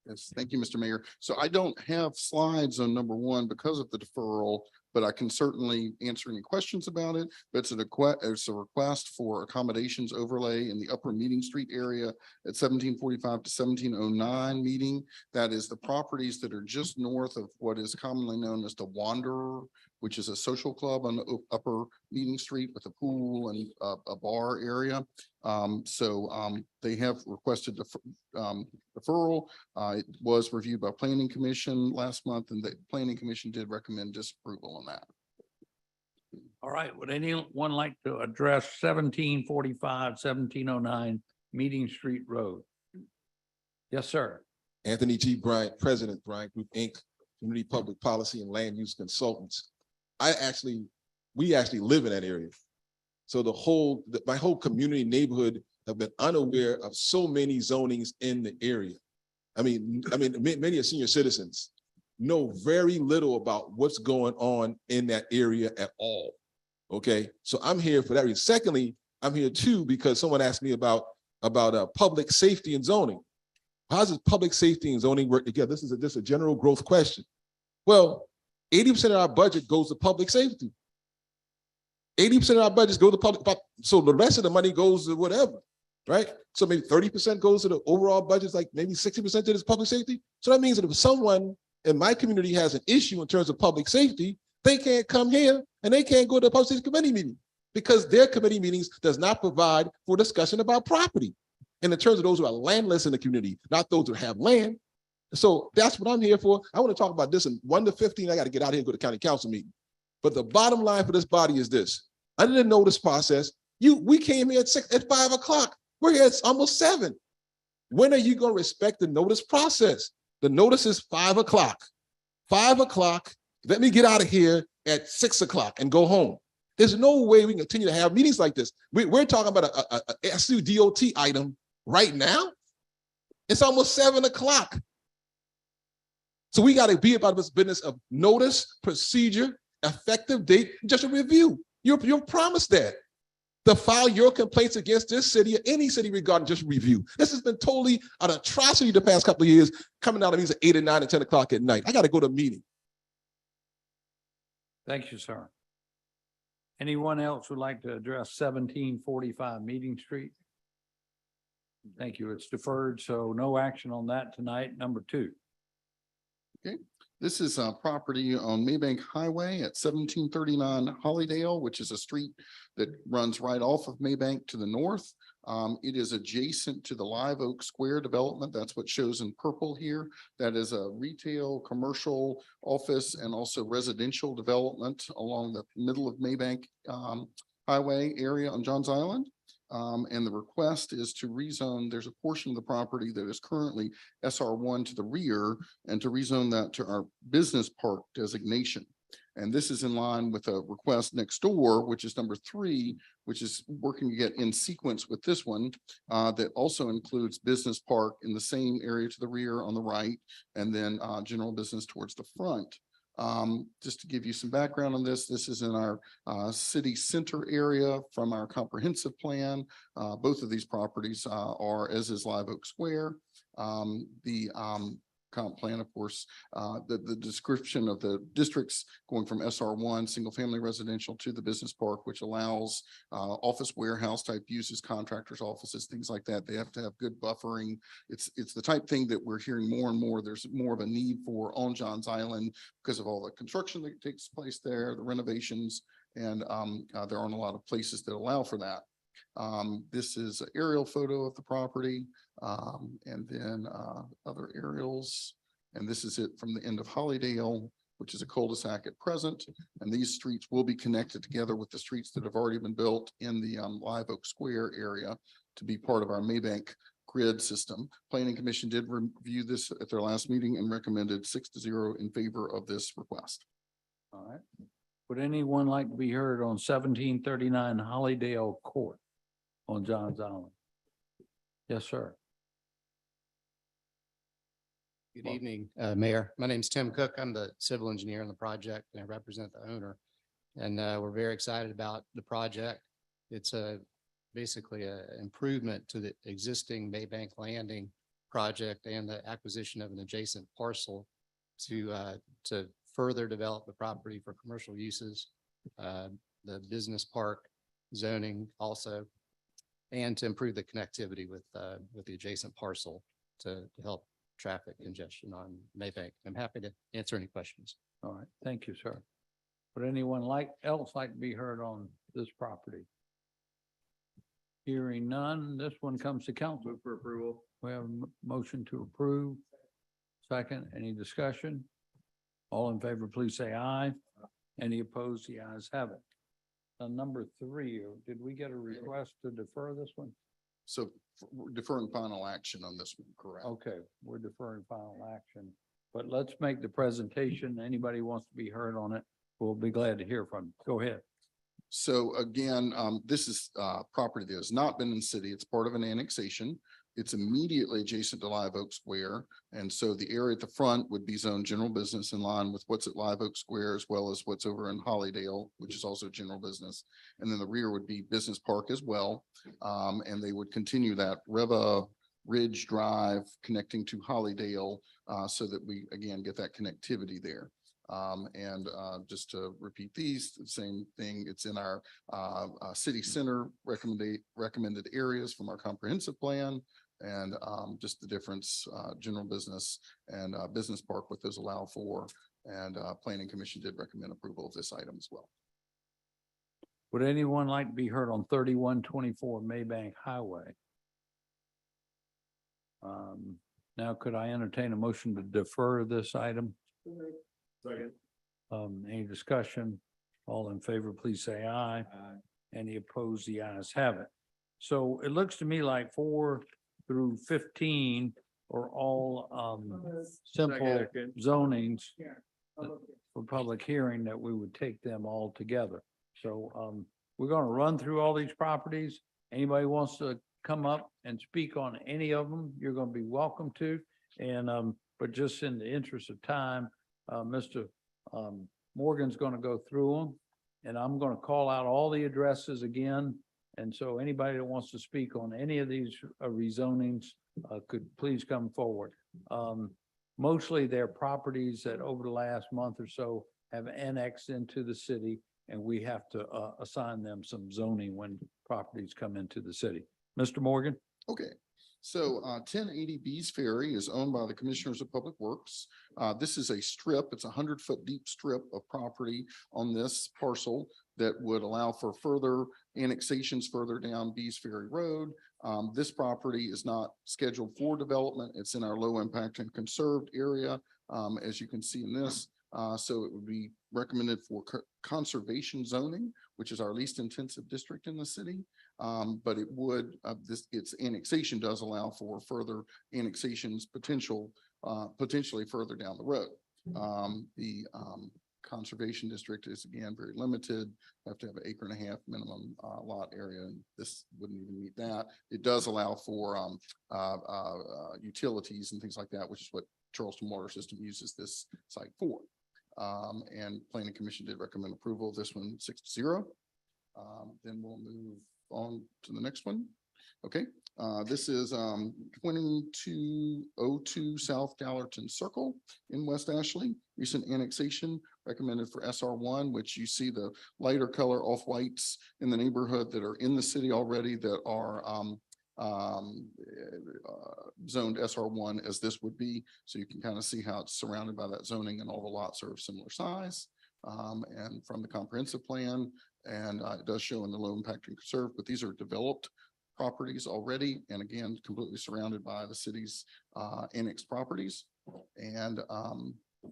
Yes, thank you, Mr. Mayor. So I don't have slides on number one because of the deferral, but I can certainly answer any questions about it. But it's a request for accommodations overlay in the Upper Meeting Street area at 1745 to 1709 meeting. That is the properties that are just north of what is commonly known as the Wanderer, which is a social club on the Upper Meeting Street with a pool and a bar area. They have requested deferral. It was reviewed by Planning Commission last month, and the Planning Commission did recommend disapproval on that. All right, would anyone like to address 1745, 1709 Meeting Street Road? Yes, sir. Anthony G. Bryant, President, Bryant Group, Inc., Community Public Policy and Land Use Consultants. We actually live in that area. So my whole community neighborhood have been unaware of so many zonings in the area. I mean, many of senior citizens know very little about what's going on in that area at all. Okay, so I'm here for that reason. Secondly, I'm here too because someone asked me about public safety and zoning. How does public safety and zoning work together? This is a general growth question. Well, 80% of our budget goes to public safety. 80% of our budgets go to public, so the rest of the money goes to whatever, right? So maybe 30% goes to the overall budget, like maybe 60% to this public safety. So that means that if someone in my community has an issue in terms of public safety, they can't come here and they can't go to the public safety committee meeting because their committee meetings does not provide for discussion about property. And in terms of those who are landless in the community, not those who have land. So that's what I'm here for. I want to talk about this in 1 to 15. I got to get out here and go to county council meeting. But the bottom line for this body is this. Under the notice process, we came here at 5 o'clock. We're here at almost 7. When are you going to respect the notice process? The notice is 5 o'clock. 5 o'clock, let me get out of here at 6 o'clock and go home. There's no way we can continue to have meetings like this. We're talking about a SUDOT item right now. It's almost 7 o'clock. So we got to be about this business of notice, procedure, effective date, just a review. You're promised that. To file your complaints against this city or any city regarding just review. This has been totally an atrocity the past couple of years, coming out of meetings at 8 and 9 and 10 o'clock at night. I got to go to a meeting. Thank you, sir. Anyone else would like to address 1745 Meeting Street? Thank you. It's deferred, so no action on that tonight. Number 2. Okay, this is a property on Maybank Highway at 1739 Hollydale, which is a street that runs right off of Maybank to the north. It is adjacent to the Live Oak Square development. That's what shows in purple here. That is a retail, commercial, office, and also residential development along the middle of Maybank Highway area on Johns Island. And the request is to rezone. There's a portion of the property that is currently SR1 to the rear and to rezone that to our business park designation. And this is in line with a request next door, which is number 3, which is working to get in sequence with this one, that also includes business park in the same area to the rear on the right, and then general business towards the front. Just to give you some background on this, this is in our city center area from our comprehensive plan. Both of these properties are, as is Live Oak Square. The comp plan, of course, the description of the districts going from SR1, single family residential, to the business park, which allows office warehouse type uses, contractors' offices, things like that. They have to have good buffering. It's the type thing that we're hearing more and more. There's more of a need for on Johns Island because of all the construction that takes place there, the renovations, and there aren't a lot of places that allow for that. This is an aerial photo of the property, and then other aerials. And this is it from the end of Hollydale, which is a cul-de-sac at present. And these streets will be connected together with the streets that have already been built in the Live Oak Square area to be part of our Maybank grid system. Planning Commission did review this at their last meeting and recommended 6-0 in favor of this request. All right. Would anyone like to be heard on 1739 Hollydale Court on Johns Island? Yes, sir. Good evening, Mayor. My name is Tim Cook. I'm the civil engineer on the project and I represent the owner. And we're very excited about the project. It's basically a improvement to the existing Maybank Landing project and the acquisition of an adjacent parcel to further develop the property for commercial uses, the business park zoning also, and to improve the connectivity with the adjacent parcel to help traffic congestion on Maybank. I'm happy to answer any questions. All right, thank you, sir. Would anyone else like to be heard on this property? Hearing none, this one comes to council. Move for approval. We have a motion to approve. Second, any discussion? All in favor, please say aye. Any opposed? The ayes have it. Number 3, did we get a request to defer this one? So we're deferring final action on this one, correct? Okay, we're deferring final action, but let's make the presentation. Anybody wants to be heard on it, we'll be glad to hear from you. Go ahead. So again, this is property that has not been in the city. It's part of an annexation. It's immediately adjacent to Live Oak Square. And so the area at the front would be zoned general business in line with what's at Live Oak Square, as well as what's over in Hollydale, which is also general business. And then the rear would be business park as well. And they would continue that Reva Ridge Drive connecting to Hollydale so that we, again, get that connectivity there. Just to repeat these, the same thing, it's in our city center recommended areas from our comprehensive plan. And just the difference, general business and business park, what those allow for. And planning commission did recommend approval of this item as well. Would anyone like to be heard on 3124 Maybank Highway? Now could I entertain a motion to defer this item? Second. Any discussion? All in favor, please say aye. Aye. Any opposed? The ayes have it. So it looks to me like 4 through 15 are all simple zonings for public hearing that we would take them all together. So we're going to run through all these properties. Anybody wants to come up and speak on any of them, you're going to be welcome to. And but just in the interest of time, Mr. Morgan's going to go through them, and I'm going to call out all the addresses again. And so anybody that wants to speak on any of these rezonings could please come forward. Mostly they're properties that over the last month or so have annexed into the city, and we have to assign them some zoning when properties come into the city. Mr. Morgan? Okay. So 1080 Bees Ferry is owned by the Commissioners of Public Works. This is a strip. It's a 100-foot deep strip of property on this parcel that would allow for further annexations further down Bees Ferry Road. This property is not scheduled for development. It's in our low impact and conserved area, as you can see in this. So it would be recommended for conservation zoning, which is our least intensive district in the city. But it would, its annexation does allow for further annexations potentially further down the road. The conservation district is again very limited. Have to have an 1.5 acre minimum lot area, and this wouldn't even meet that. It does allow for utilities and things like that, which is what Charleston Water System uses this site for. And Planning Commission did recommend approval of this one 6-0. Then we'll move on to the next one. Okay, this is 2202 South Gallerton Circle in West Ashley. Recent annexation recommended for SR1, which you see the lighter color off whites in the neighborhood that are in the city already that are zoned SR1 as this would be. So you can kind of see how it's surrounded by that zoning, and all the lots are of similar size. And from the comprehensive plan, and it does show in the low impact and conserved, but these are developed properties already, and again, completely surrounded by the city's annexed properties. And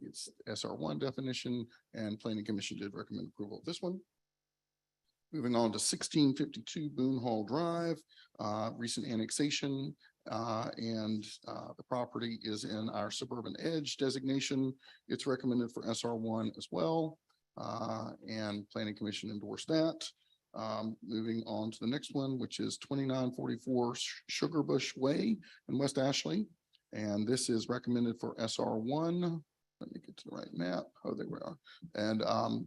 it's SR1 definition, and Planning Commission did recommend approval of this one. Moving on to 1652 Boone Hall Drive, recent annexation, and the property is in our suburban edge designation. It's recommended for SR1 as well, and Planning Commission endorsed that. Moving on to the next one, which is 2944 Sugar Bush Way in West Ashley. And this is recommended for SR1 let me get to the right map. Oh, there we are. And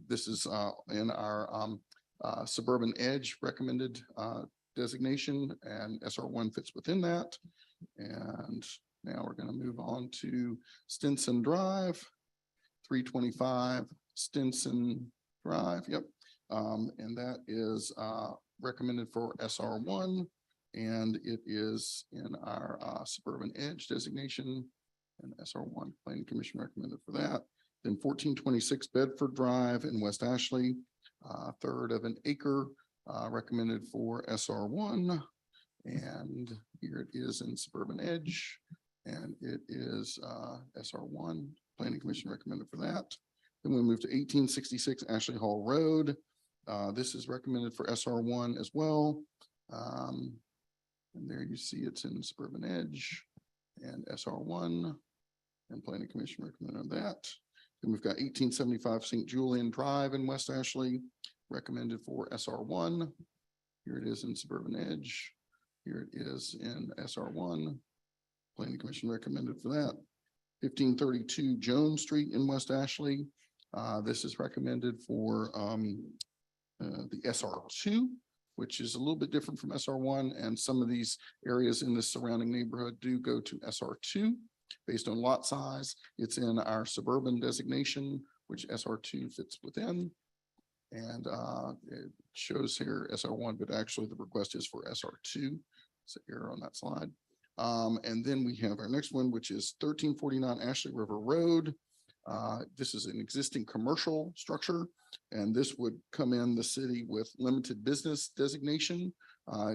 this is in our suburban edge recommended designation, and SR1 fits within that. And now we're going to move on to Stinson Drive, 325 Stinson Drive. Yep. And that is recommended for SR1, and it is in our suburban edge designation, and SR1 Planning Commission recommended for that. Then 1426 Bedford Drive in West Ashley, third of an acre, recommended for SR1. And here it is in suburban edge, and it is SR1 Planning Commission recommended for that. Then we move to 1866 Ashley Hall Road. This is recommended for SR1 as well. And there you see it's in suburban edge and SR1, and Planning Commission recommended that. Then we've got 1875 St. Julian Drive in West Ashley, recommended for SR1. Here it is in suburban edge. Here it is in SR1. Planning Commission recommended for that. 1532 Jones Street in West Ashley. This is recommended for the SR2, which is a little bit different from SR1. And some of these areas in the surrounding neighborhood do go to SR2 based on lot size. It's in our suburban designation, which SR2 fits within. And it shows here SR1, but actually the request is for SR2. It's an error on that slide. And then we have our next one, which is 1349 Ashley River Road. This is an existing commercial structure, and this would come in the city with limited business designation.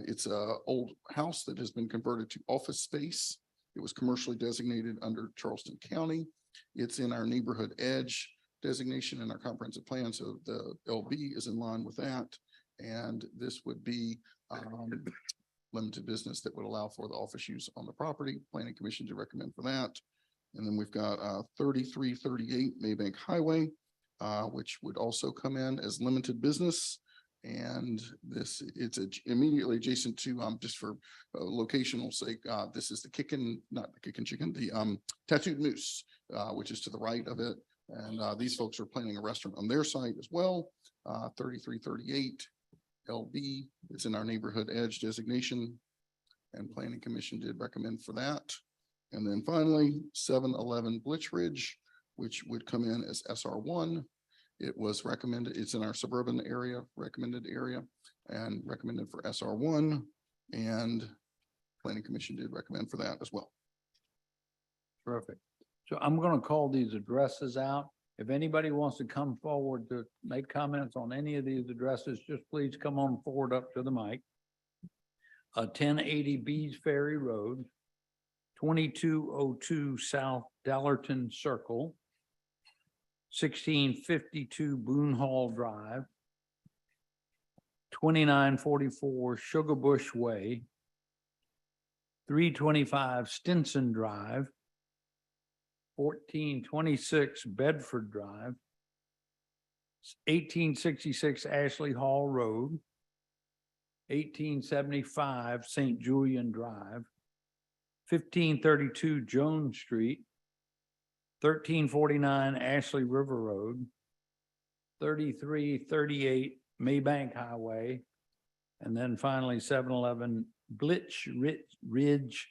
It's an old house that has been converted to office space. It was commercially designated under Charleston County. It's in our neighborhood edge designation in our comprehensive plan, so the LB is in line with that. And this would be limited business that would allow for the office use on the property. Planning Commission to recommend for that. And then we've got 3338 Maybank Highway, which would also come in as limited business. And it's immediately adjacent to, just for locational sake, this is the not the Kickin' Chicken, the Tattooed Moose, which is to the right of it. And these folks are planning a restaurant on their site as well. 3338 LB, it's in our neighborhood edge designation, and Planning Commission did recommend for that. And then finally, 711 Blitch Ridge, which would come in as SR1. It was recommended, it's in our suburban area, recommended area, and recommended for SR1. And Planning Commission did recommend for that as well. Terrific. So I'm going to call these addresses out. If anybody wants to come forward to make comments on any of these addresses, just please come on forward up to the mic. 1080 Bees Ferry Road, 2202 South Dallerton Circle, 1652 Boone Hall Drive, 2944 Sugar Bush Way, 325 Stinson Drive, 1426 Bedford Drive, 1866 Ashley Hall Road, 1875 St. Julian Drive, 1532 Jones Street, 1349 Ashley River Road, 3338 Maybank Highway, and then finally 711 Blitch Ridge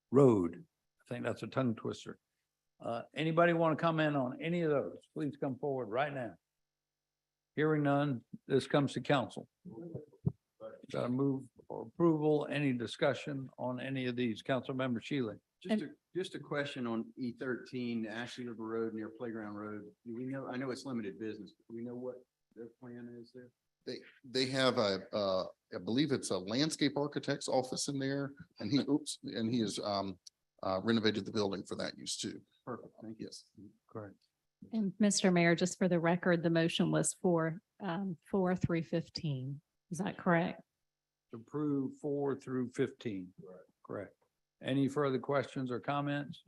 Road. I think that's a tongue twister. Anybody want to comment on any of those? Please come forward right now. Hearing none, this comes to council. Got to move for approval. Any discussion on any of these? Councilmember Shealy. Just a question on E13, Ashley River Road near Playground Road. Do we know, I know it's limited business, but do we know what their plan is there? They have I believe it's a landscape architect's office in there, and he has renovated the building for that use too. Perfect, thank you. Yes. Correct. And Mr. Mayor, just for the record, the motion was for 315. Is that correct? Approve 4 through 15. Correct. Any further questions or comments?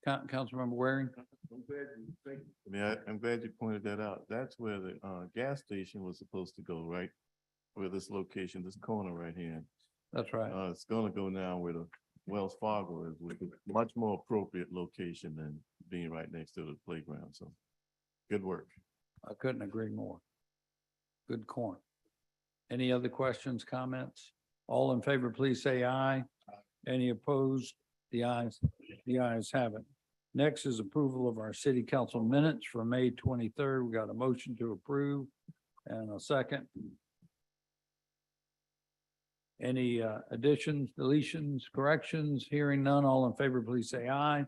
Councilmember Waring? I'm glad you pointed that out. That's where the gas station was supposed to go, right? Where this location, this corner right here. That's right. It's gonna go now where the Wells Fargo is, which is much more appropriate location than being right next to the playground. So good work. I couldn't agree more. Good corn. Any other questions, comments? All in favor, please say aye. Any opposed? The ayes have it. Next is approval of our city council minutes for May 23rd. We got a motion to approve and a second. Any additions, deletions, corrections? Hearing none, all in favor, please say aye.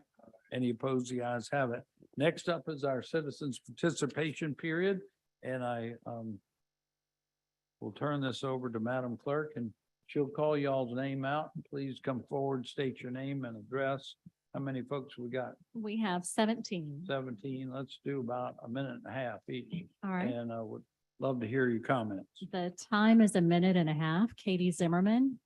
Any opposed? The ayes have it. Next up is our citizens' participation period, and I will turn this over to Madam Clerk, and she'll call y'all's name out. Please come forward, state your name and address. How many folks we got? We have 17. 17. Let's do about a minute and a half each. All right. And I would love to hear your comments. The time is a minute and a half. Katie Zimmerman.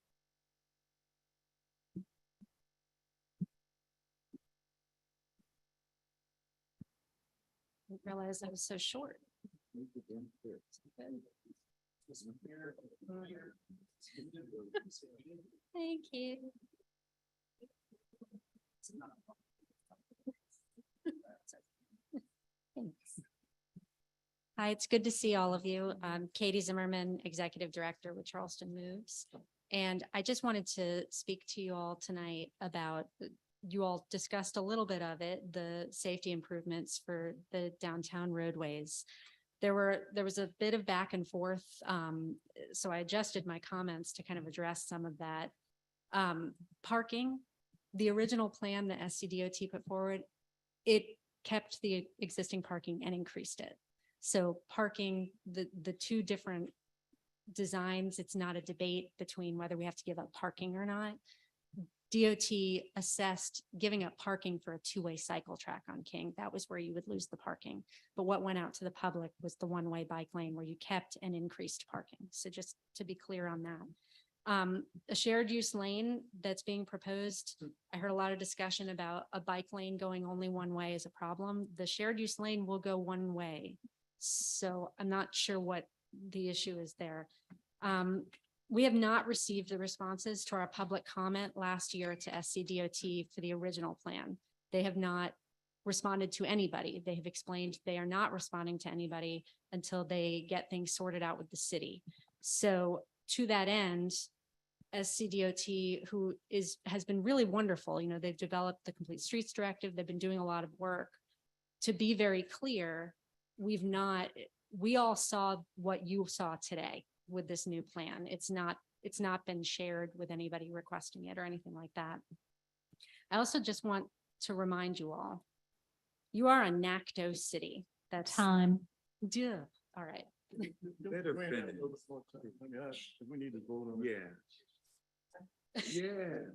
Didn't realize I was so short. Thank you. Thanks. Hi, it's good to see all of you. I'm Katie Zimmerman, Executive Director with Charleston Moves. And I just wanted to speak to you all tonight about, you all discussed a little bit of it, the safety improvements for the downtown roadways. There was a bit of back and forth, so I adjusted my comments to kind of address some of that. Parking, the original plan that SCDOT put forward, it kept the existing parking and increased it. So parking, the two different designs, it's not a debate between whether we have to give up parking or not. DOT assessed giving up parking for a two-way cycle track on King. That was where you would lose the parking. But what went out to the public was the one-way bike lane where you kept and increased parking. So just to be clear on that. A shared use lane that's being proposed, I heard a lot of discussion about a bike lane going only one way is a problem. The shared use lane will go one way. So I'm not sure what the issue is there. We have not received the responses to our public comment last year to SCDOT for the original plan. They have not responded to anybody. They have explained they are not responding to anybody until they get things sorted out with the city. So to that end, SCDOT, who has been really wonderful, you know, they've developed the Complete Streets Directive. They've been doing a lot of work. To be very clear, we all saw what you saw today with this new plan. It's not been shared with anybody requesting it or anything like that. I also just want to remind you all, you are a NACDO city. That's Time. Duh. All right. Better finish. We need to vote on Yeah. Yeah.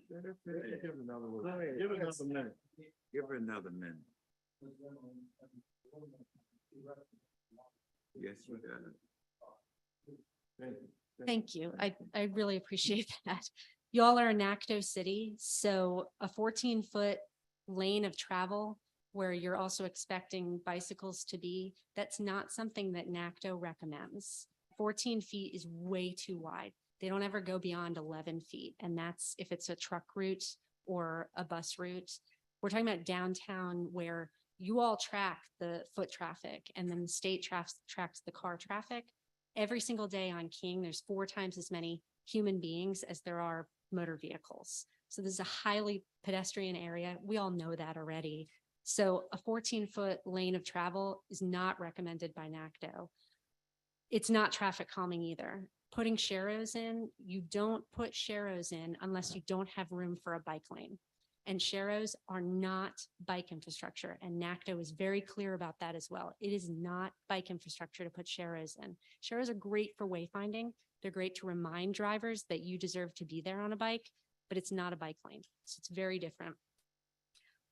Better finish. Give it another one. Go ahead. Give it another minute. Give her another minute. Yes, you got it. Thank you. I really appreciate that. Y'all are a NACDO city, so a 14-foot lane of travel where you're also expecting bicycles to be, that's not something that NACDO recommends. 14 feet is way too wide. They don't ever go beyond 11 feet, and that's if it's a truck route or a bus route. We're talking about downtown where you all track the foot traffic and then the state tracks the car traffic. Every single day on King, there's 4 times as many human beings as there are motor vehicles. So this is a highly pedestrian area. We all know that already. So a 14-foot lane of travel is not recommended by NACDO. It's not traffic calming either. Putting sharrows in, you don't put sharrows in unless you don't have room for a bike lane. And sharrows are not bike infrastructure. And NACDO is very clear about that as well. It is not bike infrastructure to put sharrows in. Sharrows are great for wayfinding. They're great to remind drivers that you deserve to be there on a bike, but it's not a bike lane. So it's very different.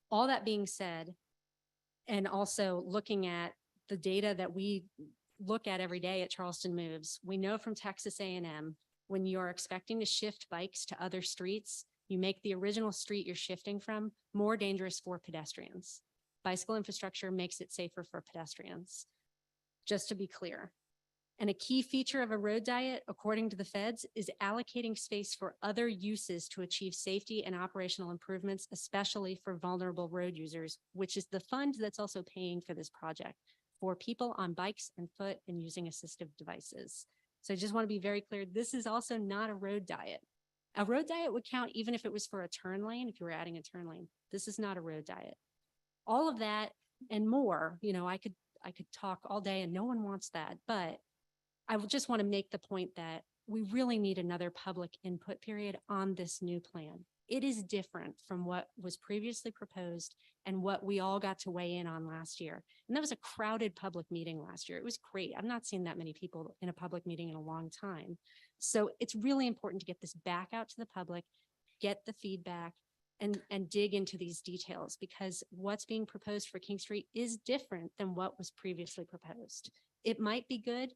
All that being said, and also looking at the data that we look at every day at Charleston Moves, we know from Texas A&M, when you're expecting to shift bikes to other streets, you make the original street you're shifting from more dangerous for pedestrians. Bicycle infrastructure makes it safer for pedestrians. Just to be clear, And a key feature of a road diet, according to the feds, is allocating space for other uses to achieve safety and operational improvements, especially for vulnerable road users, which is the fund that's also paying for this project for people on bikes and foot and using assistive devices. So I just want to be very clear, this is also not a road diet. A road diet would count even if it was for a turn lane, if you were adding a turn lane. This is not a road diet. All of that and more, I could talk all day and no one wants that, but I would just want to make the point that we really need another public input period on this new plan. It is different from what was previously proposed and what we all got to weigh in on last year. And that was a crowded public meeting last year. It was great. I've not seen that many people in a public meeting in a long time. So it's really important to get this back out to the public, get the feedback, and dig into these details, because what's being proposed for King Street is different than what was previously proposed. It might be good.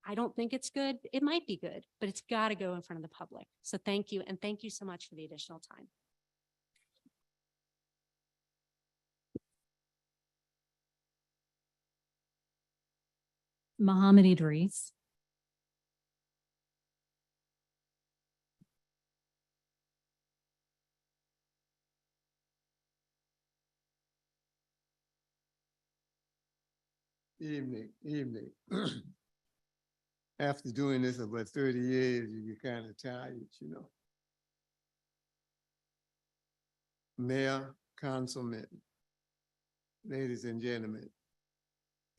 I don't think it's good. It might be good, but it's got to go in front of the public. So thank you. And thank you so much for the additional time. Mohammed Idris. Evening. After doing this about 30 years, you get kind of tired, Mayor, councilmen, ladies and gentlemen,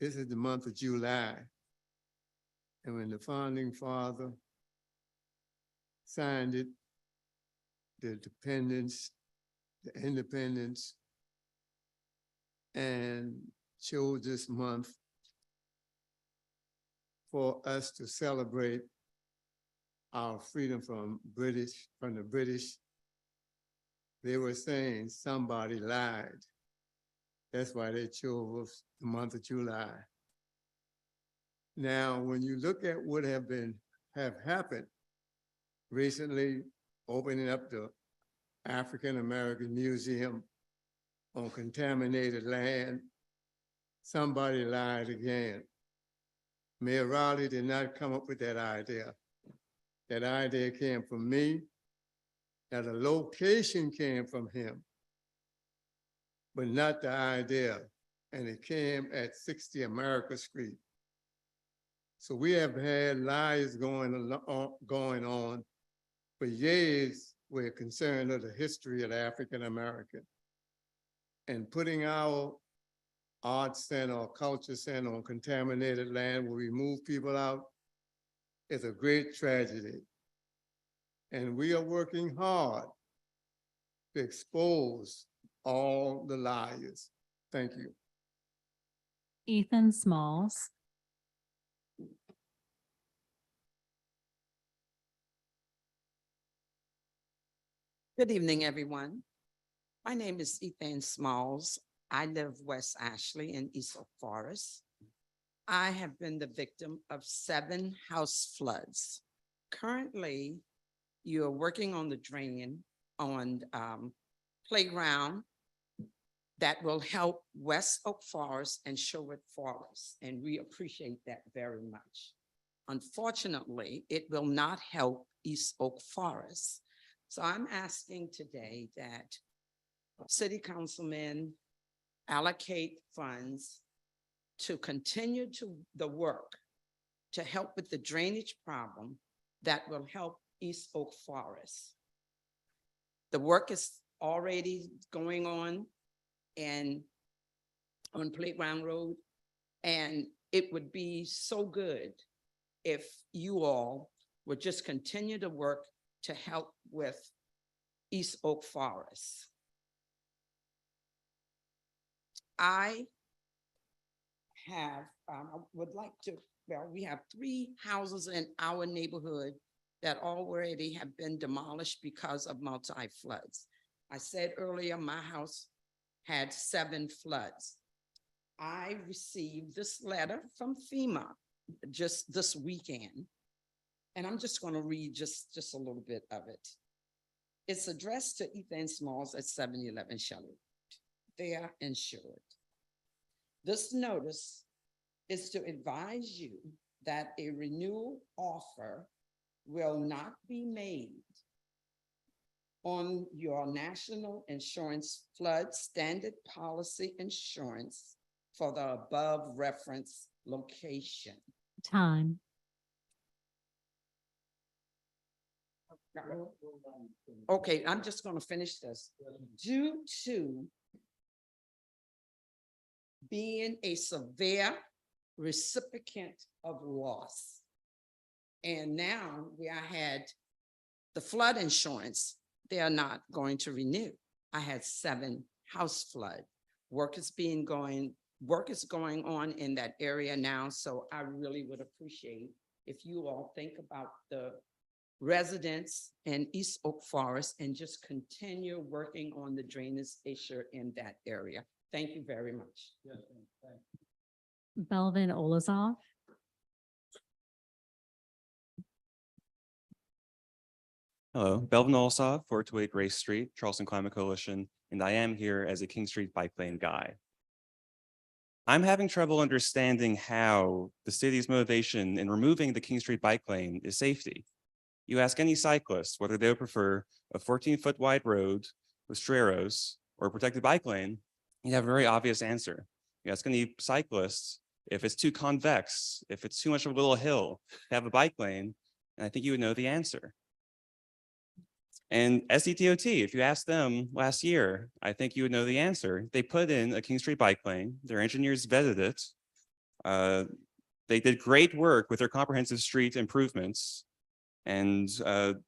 this is the month of July. And when the founding father signed it, the independence, and chose this month for us to celebrate our freedom from the British. They were saying somebody lied. That's why they chose the month of July. Now, when you look at what have happened recently, opening up the African American Museum on contaminated land, somebody lied again. Mayor Rowley did not come up with that idea. That idea came from me. Now the location came from him, but not the idea. And it came at 60 America Street. So we have had lies going on for years. We're concerned of the history of the African American. And putting our art center or culture center on contaminated land where we move people out is a great tragedy. And we are working hard to expose all the liars. Thank you. Ethan Smalls. Good evening, everyone. My name is Ethan Smalls. I live West Ashley in East Oak Forest. I have been the victim of 7 house floods. Currently, you're working on the drain on playground that will help West Oak Forest and Sherwood Forest, and we appreciate that very much. Unfortunately, it will not help East Oak Forest. So I'm asking today that city councilmen allocate funds to continue the work to help with the drainage problem that will help East Oak Forest. The work is already going on Playground Road, and it would be so good if you all would just continue to work to help with East Oak Forest. I would like to, we have 3 houses in our neighborhood that already have been demolished because of multi-floods. I said earlier, my house had 7 floods. I received this letter from FEMA just this weekend, and I'm just going to read just a little bit of it. It's addressed to Ethan Smalls at 711 Shelley. They are insured. This notice is to advise you that a renewal offer will not be made on your national insurance flood standard policy insurance for the above reference location. Time. Okay, I'm just gonna finish this. Due to being a severe recipient of loss. And now we I had the flood insurance, they are not going to renew. I had 7 house flood. Work is going on in that area now, so I really would appreciate if you all think about the residents in East Oak Forest and just continue working on the drainage issue in that area. Thank you very much. Belvin Olazov. Hello, Belvin Olsov, 428 Grace Street, Charleston Climate Coalition, and I am here as a King Street bike lane guy. I'm having trouble understanding how the city's motivation in removing the King Street bike lane is safety. You ask any cyclist whether they would prefer a 14-foot wide road with straros or a protected bike lane, you have a very obvious answer. You ask any cyclists if it's too convex, if it's too much of a little hill to have a bike lane, and I think you would know the answer. And SDTOT, if you asked them last year, I think you would know the answer. They put in a King Street bike lane. Their engineers vetted it. They did great work with their comprehensive street improvements, and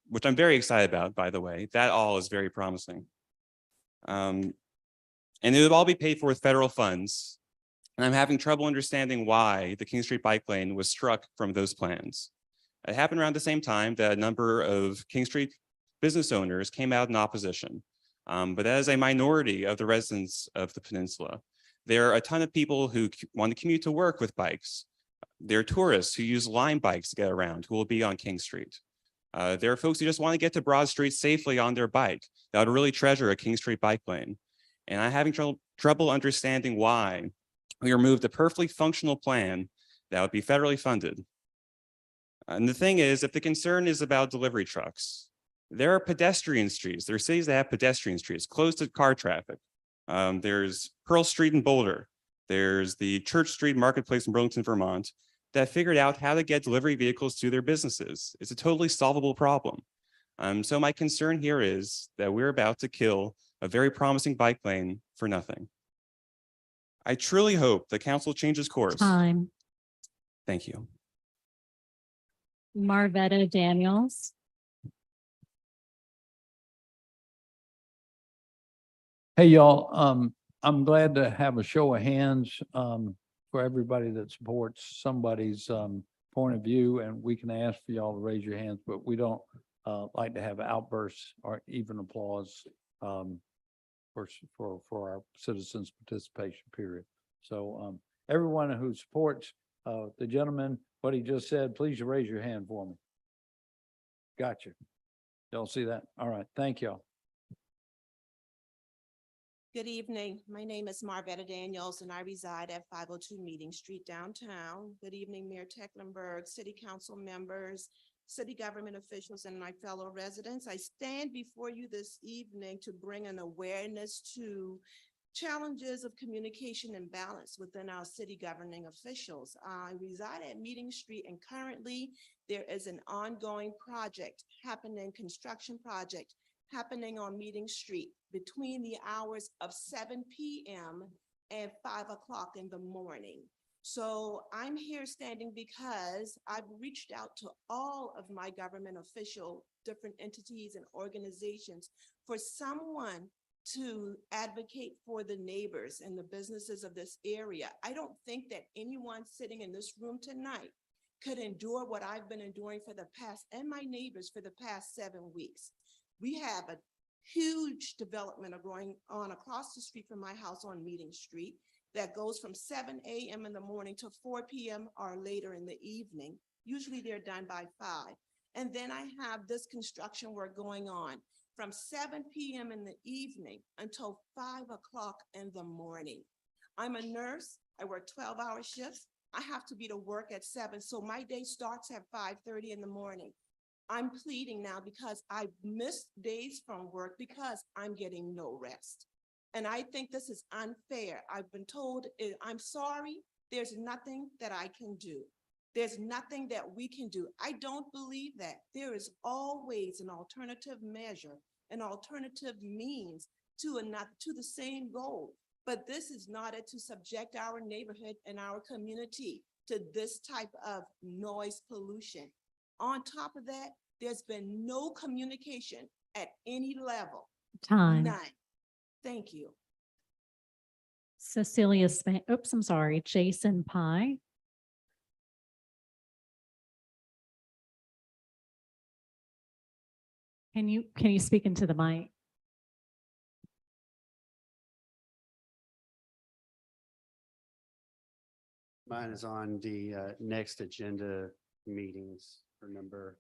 which I'm very excited about, by the way. That all is very promising. And it would all be paid for with federal funds. And I'm having trouble understanding why the King Street bike lane was struck from those plans. It happened around the same time that a number of King Street business owners came out in opposition. But as a minority of the residents of the peninsula, there are a ton of people who want to commute to work with bikes. There are tourists who use Lime bikes to get around who will be on King Street. There are folks who just want to get to Broad Street safely on their bike that would really treasure a King Street bike lane. And I'm having trouble understanding why we removed a perfectly functional plan that would be federally funded. And the thing is, if the concern is about delivery trucks, there are pedestrian streets. There are cities that have pedestrian streets closed to car traffic. There's Pearl Street in Boulder. There's the Church Street Marketplace in Burlington, Vermont, that figured out how to get delivery vehicles to their businesses. It's a totally solvable problem. So my concern here is that we're about to kill a very promising bike lane for nothing. I truly hope the council changes course. Time. Thank you. Marvetta Daniels. Hey, y'all, I'm glad to have a show of hands for everybody that supports somebody's point of view, and we can ask for y'all to raise your hands, but we don't like to have outbursts or even applause for our citizens' participation period. So everyone who supports the gentleman, what he just said, please raise your hand for me. Gotcha. Y'all see that? All right, thank y'all. Good evening. My name is Marvetta Daniels and I reside at 502 Meeting Street downtown. Good evening, Mayor Tecklenburg, City Council members, city government officials, and my fellow residents. I stand before you this evening to bring an awareness to challenges of communication and balance within our city governing officials. I reside at Meeting Street and currently there is an ongoing project happening, construction project happening on Meeting Street between the hours of 7 p.m. and 5 o'clock in the morning. So I'm here standing because I've reached out to all of my government official, different entities and organizations for someone to advocate for the neighbors and the businesses of this area. I don't think that anyone sitting in this room tonight could endure what I've been enduring for the past, and my neighbors for the past 7 weeks. We have a huge development going on across the street from my house on Meeting Street that goes from 7 a.m. in the morning to 4 p.m. or later in the evening. Usually they're done by 5. And then I have this construction work going on from 7 p.m. in the evening until 5 o'clock in the morning. I'm a nurse. I work 12-hour shifts. I have to be to work at 7, so my day starts at 5:30 in the morning. I'm pleading now because I've missed days from work because I'm getting no rest. And I think this is unfair. I've been told, I'm sorry, there's nothing that I can do. There's nothing that we can do. I don't believe that. There is always an alternative measure, an alternative means to the same goal. But this is not it, to subject our neighborhood and our community to this type of noise pollution. On top of that, there's been no communication at any level. Time. None. Thank you. Cecilia oops, I'm sorry, Jason Pye. Can you speak into the mic? Mine is on the next agenda meetings for number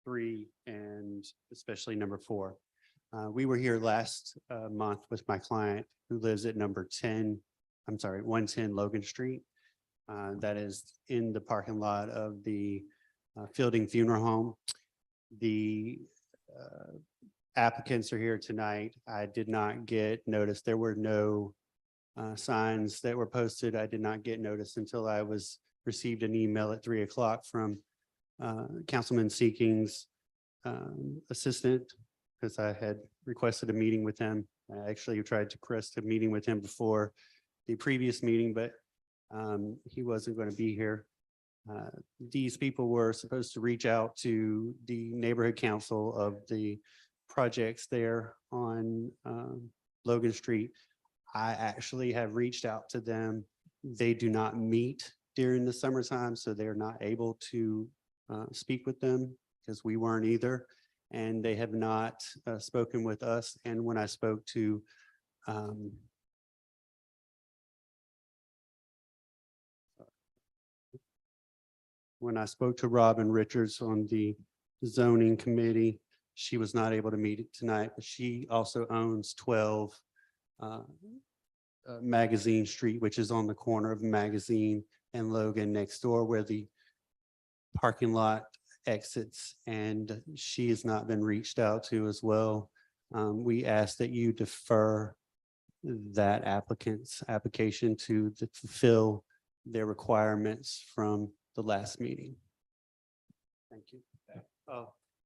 three and especially number 4. We were here last month with my client who lives at 110 Logan Street. That is in the parking lot of the Fielding Funeral Home. The applicants are here tonight. I did not get notice. There were no signs that were posted. I did not get notice until I received an email at 3 o'clock from Councilman Seeking's assistant, because I had requested a meeting with him. I actually tried to request a meeting with him before the previous meeting, but he wasn't going to be here. These people were supposed to reach out to the neighborhood council of the projects there on Logan Street. I actually have reached out to them. They do not meet during the summertime, so they're not able to speak with them because we weren't either. And they have not spoken with us. And when I spoke to Robin Richards on the zoning committee, she was not able to meet it tonight, but she also owns 12 Magazine Street, which is on the corner of Magazine and Logan next door where the parking lot exits, and she has not been reached out to as well. We ask that you defer that applicant's application to fulfill their requirements from the last meeting. Thank you.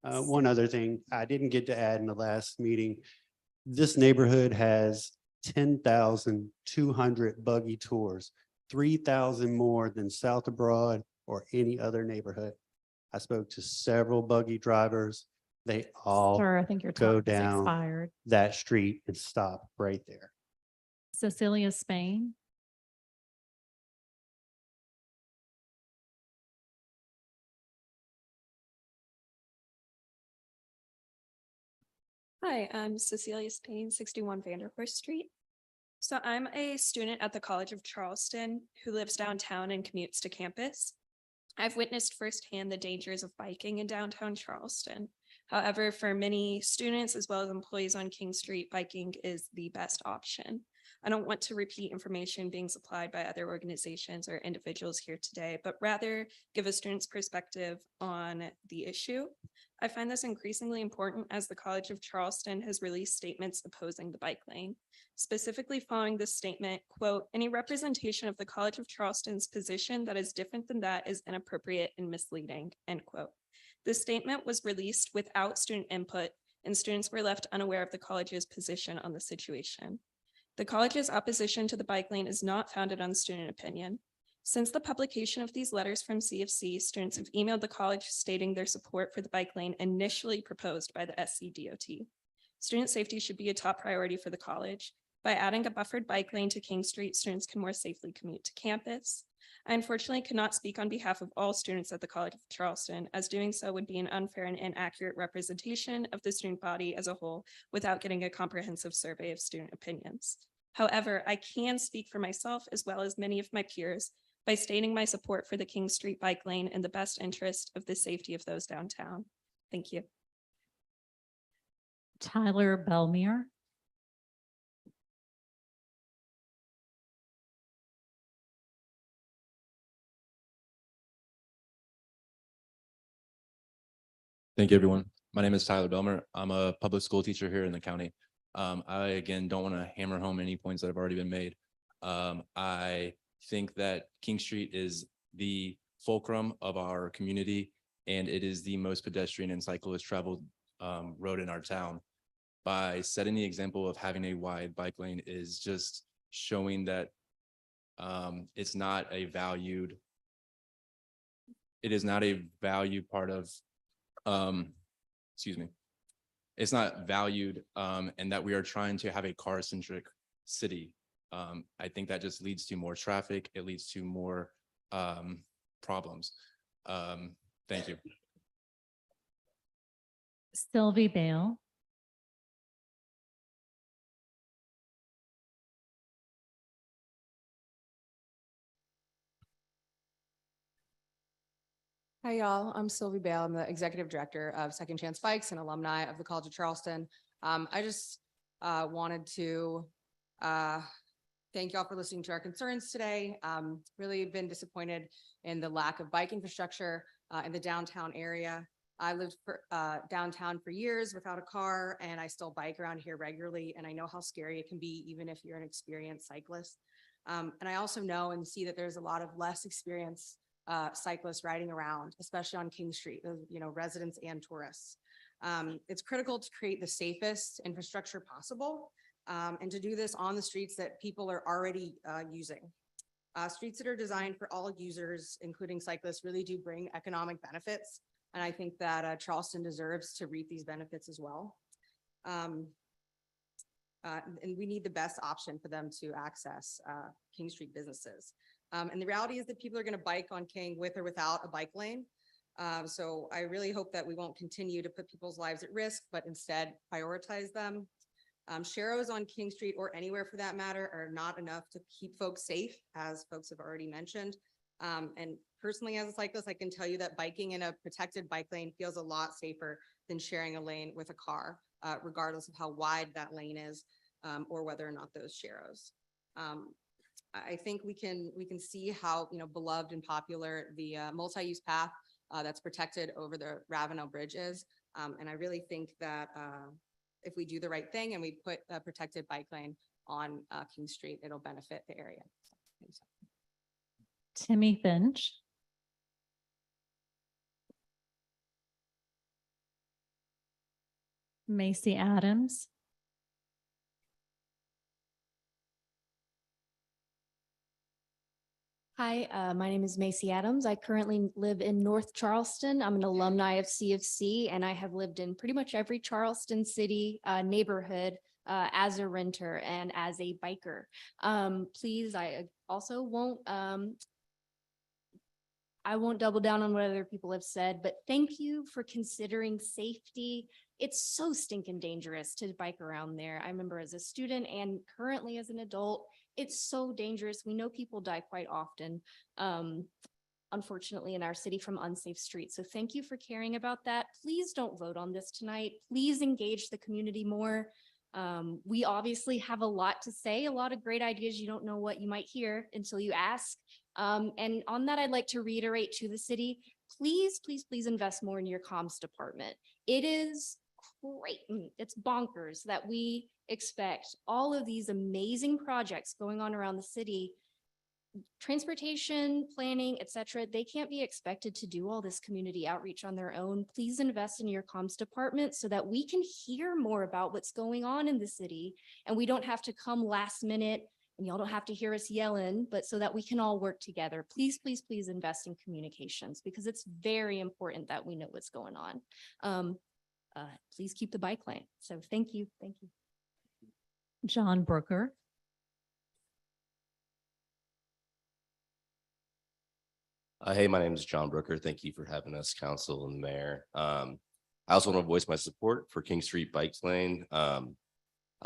One other thing I didn't get to add in the last meeting. This neighborhood has 10,200 buggy tours, 3,000 more than South Abroad or any other neighborhood. I spoke to several buggy drivers. They all Sir, I think your go time has down expired. that street and stop right there. Cecilia Spain. Hi, I'm Cecilia Spain, 61 Vanderhorst Street. So I'm a student at the College of Charleston who lives downtown and commutes to campus. I've witnessed firsthand the dangers of biking in downtown Charleston. However, for many students as well as employees on King Street, biking is the best option. I don't want to repeat information being supplied by other organizations or individuals here today, but rather give a student's perspective on the issue. I find this increasingly important as the College of Charleston has released statements opposing the bike lane. Specifically following this statement, quote, "Any representation of the College of Charleston's position that is different than that is inappropriate and misleading," end quote. This statement was released without student input, and students were left unaware of the college's position on the situation. The college's opposition to the bike lane is not founded on student opinion. Since the publication of these letters from CFC, students have emailed the college stating their support for the bike lane initially proposed by the SCDOT. Student safety should be a top priority for the college. By adding a buffered bike lane to King Street, students can more safely commute to campus. I unfortunately cannot speak on behalf of all students at the College of Charleston, as doing so would be an unfair and inaccurate representation of the student body as a whole without getting a comprehensive survey of student opinions. However, I can speak for myself as well as many of my peers by stating my support for the King Street bike lane in the best interest of the safety of those downtown. Thank you. Tyler Belmere. Thank you, everyone. My name is Tyler Belmer. I'm a public school teacher here in the county. I, again, don't want to hammer home any points that have already been made. I think that King Street is the fulcrum of our community, and it is the most pedestrian and cyclist traveled road in our town. By setting the example of having a wide bike lane is just showing that it's not a valued, it is not a valued part of excuse me, it's not valued, and that we are trying to have a car-centric city. I think that just leads to more traffic. It leads to more problems. Thank you. Sylvie Bale. Hi, y'all. I'm Sylvie Bale. I'm the Executive Director of Second Chance Bikes and alumni of the College of Charleston. I just wanted to thank y'all for listening to our concerns today. Really been disappointed in the lack of bike infrastructure in the downtown area. I lived downtown for years without a car, and I still bike around here regularly, and I know how scary it can be, even if you're an experienced cyclist. And I also know and see that there's a lot of less experienced cyclists riding around, especially on King Street, residents and tourists. It's critical to create the safest infrastructure possible, and to do this on the streets that people are already using. Streets that are designed for all users, including cyclists, really do bring economic benefits. And I think that Charleston deserves to reap these benefits as well. And we need the best option for them to access King Street businesses. And the reality is that people are going to bike on King with or without a bike lane. So I really hope that we won't continue to put people's lives at risk, but instead prioritize them. Sharrows on King Street, or anywhere for that matter, are not enough to keep folks safe, as folks have already mentioned. And personally, as a cyclist, I can tell you that biking in a protected bike lane feels a lot safer than sharing a lane with a car, regardless of how wide that lane is, or whether or not those sharrows. I think we can see how beloved and popular the multi-use path that's protected over the Ravenel Bridge is. And I really think that if we do the right thing and we put a protected bike lane on King Street, it'll benefit the area. So, thanks. Timmy Finch. Macy Adams. Hi, my name is Macy Adams. I currently live in North Charleston. I'm an alumni of CFC, and I have lived in pretty much every Charleston city neighborhood as a renter and as a biker. Please, I also won't double down on what other people have said, but thank you for considering safety. It's so stinking dangerous to bike around there. I remember as a student and currently as an adult, it's so dangerous. We know people die quite often, unfortunately, in our city from unsafe streets. So thank you for caring about that. Please don't vote on this tonight. Please engage the community more. We obviously have a lot to say, a lot of great ideas. You don't know what you might hear until you ask. And on that, I'd like to reiterate to the city, please, please, please invest more in your comms department. It is great. It's bonkers that we expect all of these amazing projects going on around the city, transportation, planning, etc. They can't be expected to do all this community outreach on their own. Please invest in your comms department so that we can hear more about what's going on in the city, and we don't have to come last minute and y'all don't have to hear us yelling, but so that we can all work together. Please, please, please invest in communications, because it's very important that we know what's going on. Please keep the bike lane. So thank you. Thank you. John Brooker. Hey, my name is John Brooker. Thank you for having us, council and mayor. I also want to voice my support for King Street Bike Lane. I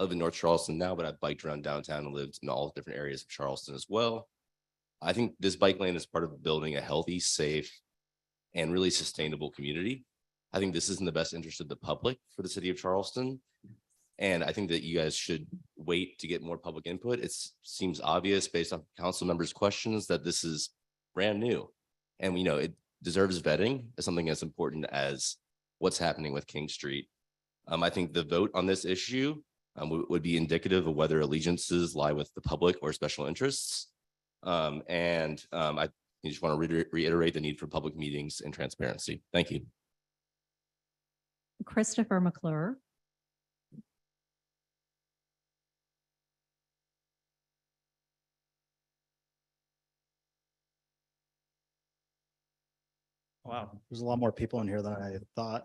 live in North Charleston now, but I've biked around downtown and lived in all different areas of Charleston as well. I think this bike lane is part of building a healthy, safe, and really sustainable community. I think this is in the best interest of the public for the city of Charleston. And I think that you guys should wait to get more public input. It seems obvious based on council members' questions that this is brand new. And we know it deserves vetting as something as important as what's happening with King Street. I think the vote on this issue would be indicative of whether allegiances lie with the public or special interests. I just want to reiterate the need for public meetings and transparency. Thank you. Christopher McClure. Wow, there's a lot more people in here than I thought.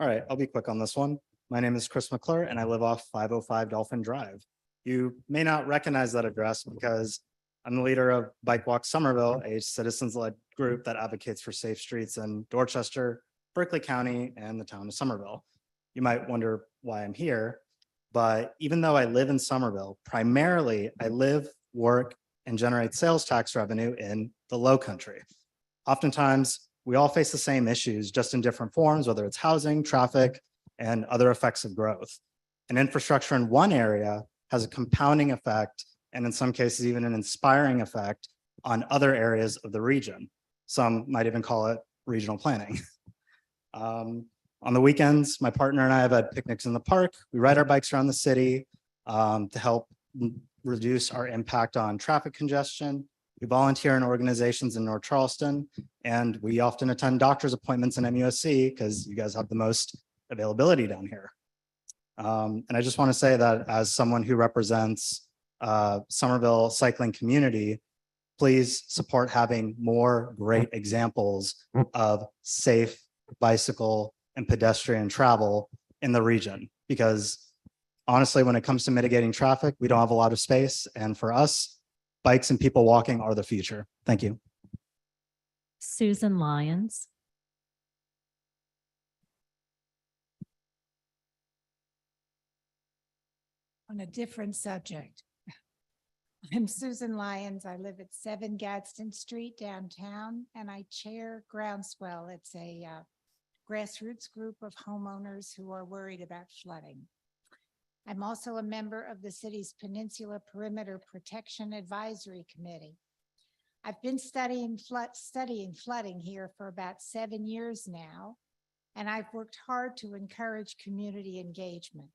All right, I'll be quick on this one. My name is Chris McClure and I live off 505 Dolphin Drive. You may not recognize that address because I'm the leader of Bike Walk Somerville, a citizens-led group that advocates for safe streets in Dorchester, Berkeley County, and the town of Somerville. You might wonder why I'm here, but even though I live in Somerville, primarily I live, work, and generate sales tax revenue in the Low Country. Oftentimes, we all face the same issues, just in different forms, whether it's housing, traffic, and other effects of growth. And infrastructure in one area has a compounding effect, and in some cases, even an inspiring effect on other areas of the region. Some might even call it regional planning. On the weekends, my partner and I have had picnics in the park. We ride our bikes around the city to help reduce our impact on traffic congestion. We volunteer in organizations in North Charleston, and we often attend doctor's appointments in MUSC because you guys have the most availability down here. And I just want to say that as someone who represents Somerville cycling community, please support having more great examples of safe bicycle and pedestrian travel in the region. Because honestly, when it comes to mitigating traffic, we don't have a lot of space. And for us, bikes and people walking are the future. Thank you. Susan Lyons. On a different subject. I'm Susan Lyons. I live at 7 Gadsden Street downtown, and I chair Groundswell. It's a grassroots group of homeowners who are worried about flooding. I'm also a member of the city's Peninsula Perimeter Protection Advisory Committee. I've been studying flooding here for about 7 years now, and I've worked hard to encourage community engagement.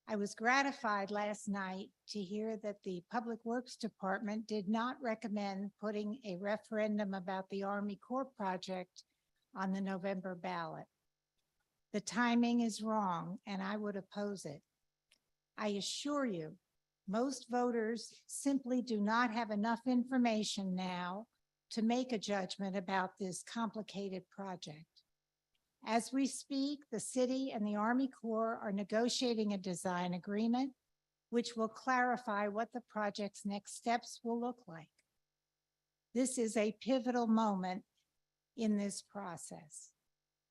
I was gratified last night to hear that the Public Works Department did not recommend putting a referendum about the Army Corps project on the November ballot. The timing is wrong, and I would oppose it. I assure you, most voters simply do not have enough information now to make a judgment about this complicated project. As we speak, the city and the Army Corps are negotiating a design agreement, which will clarify what the project's next steps will look like. This is a pivotal moment in this process.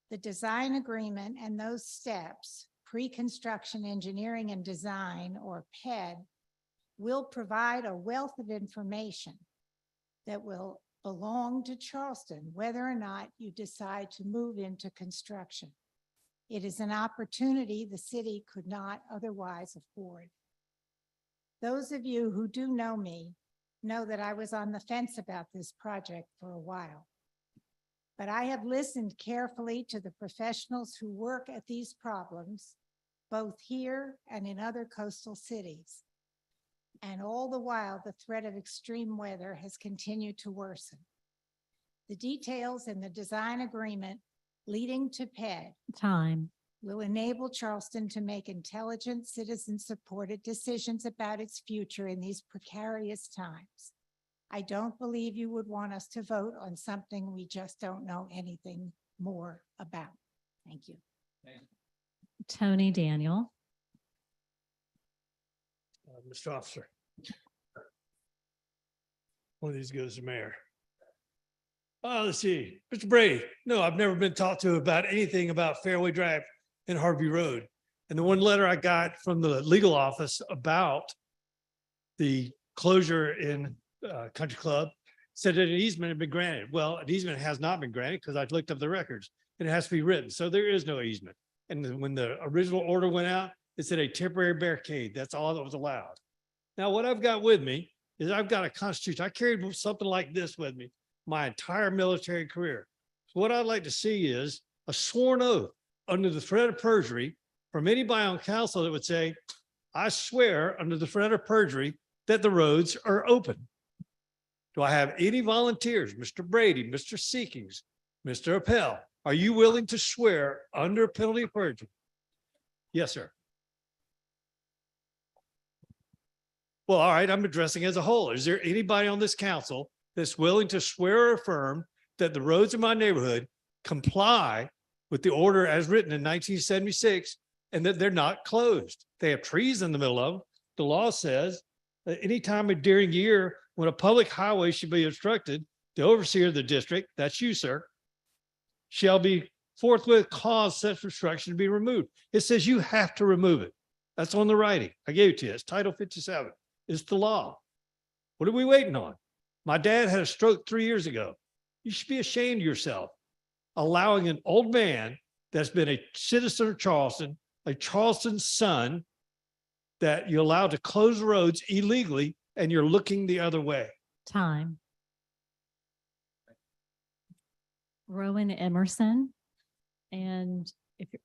The design agreement and those steps, pre-construction engineering and design, or PED, will provide a wealth of information that will belong to Charleston, whether or not you decide to move into construction. It is an opportunity the city could not otherwise afford. Those of you who do know me know that I was on the fence about this project for a while. But I have listened carefully to the professionals who work at these problems, both here and in other coastal cities. And all the while, the threat of extreme weather has continued to worsen. The details in the design agreement leading to PED Time. will enable Charleston to make intelligent, citizen-supported decisions about its future in these precarious times. I don't believe you would want us to vote on something we just don't know anything more about. Thank you. Tony Daniel. Mr. Officer. One of these goes to mayor. Let's see, Mr. Brady. No, I've never been talked to about anything about Fairway Drive and Harvey Road. And the one letter I got from the legal office about the closure in Country Club said that an easement had been granted. Well, an easement has not been granted because I looked up the records. and it has to be written. So there is no easement. And then when the original order went out, it said a temporary barricade. That's all that was allowed. Now, what I've got with me is I've got a constitution. I carried something like this with me my entire military career. So what I'd like to see is a sworn oath under the threat of perjury from anybody on council that would say, I swear under the threat of perjury that the roads are open. Do I have any volunteers? Mr. Brady, Mr. Seekings, Mr. Appel, are you willing to swear under penalty of perjury? Yes, sir. Well, all right, I'm addressing as a whole. Is there anybody on this council that's willing to swear or affirm that the roads in my neighborhood comply with the order as written in 1976 and that they're not closed? They have trees in the middle of them. The law says that any time during year when a public highway should be obstructed, the overseer of the district, that's you, sir, shall be forthwith cause such obstruction to be removed. It says you have to remove it. That's on the writing. I gave it to you. It's Title 57. It's the law. What are we waiting on? My dad had a stroke 3 years ago. You should be ashamed of yourself, allowing an old man that's been a citizen of Charleston, a Charleston son, that you allow to close roads illegally and you're looking the other way. Time. Rowan Emerson. And if you're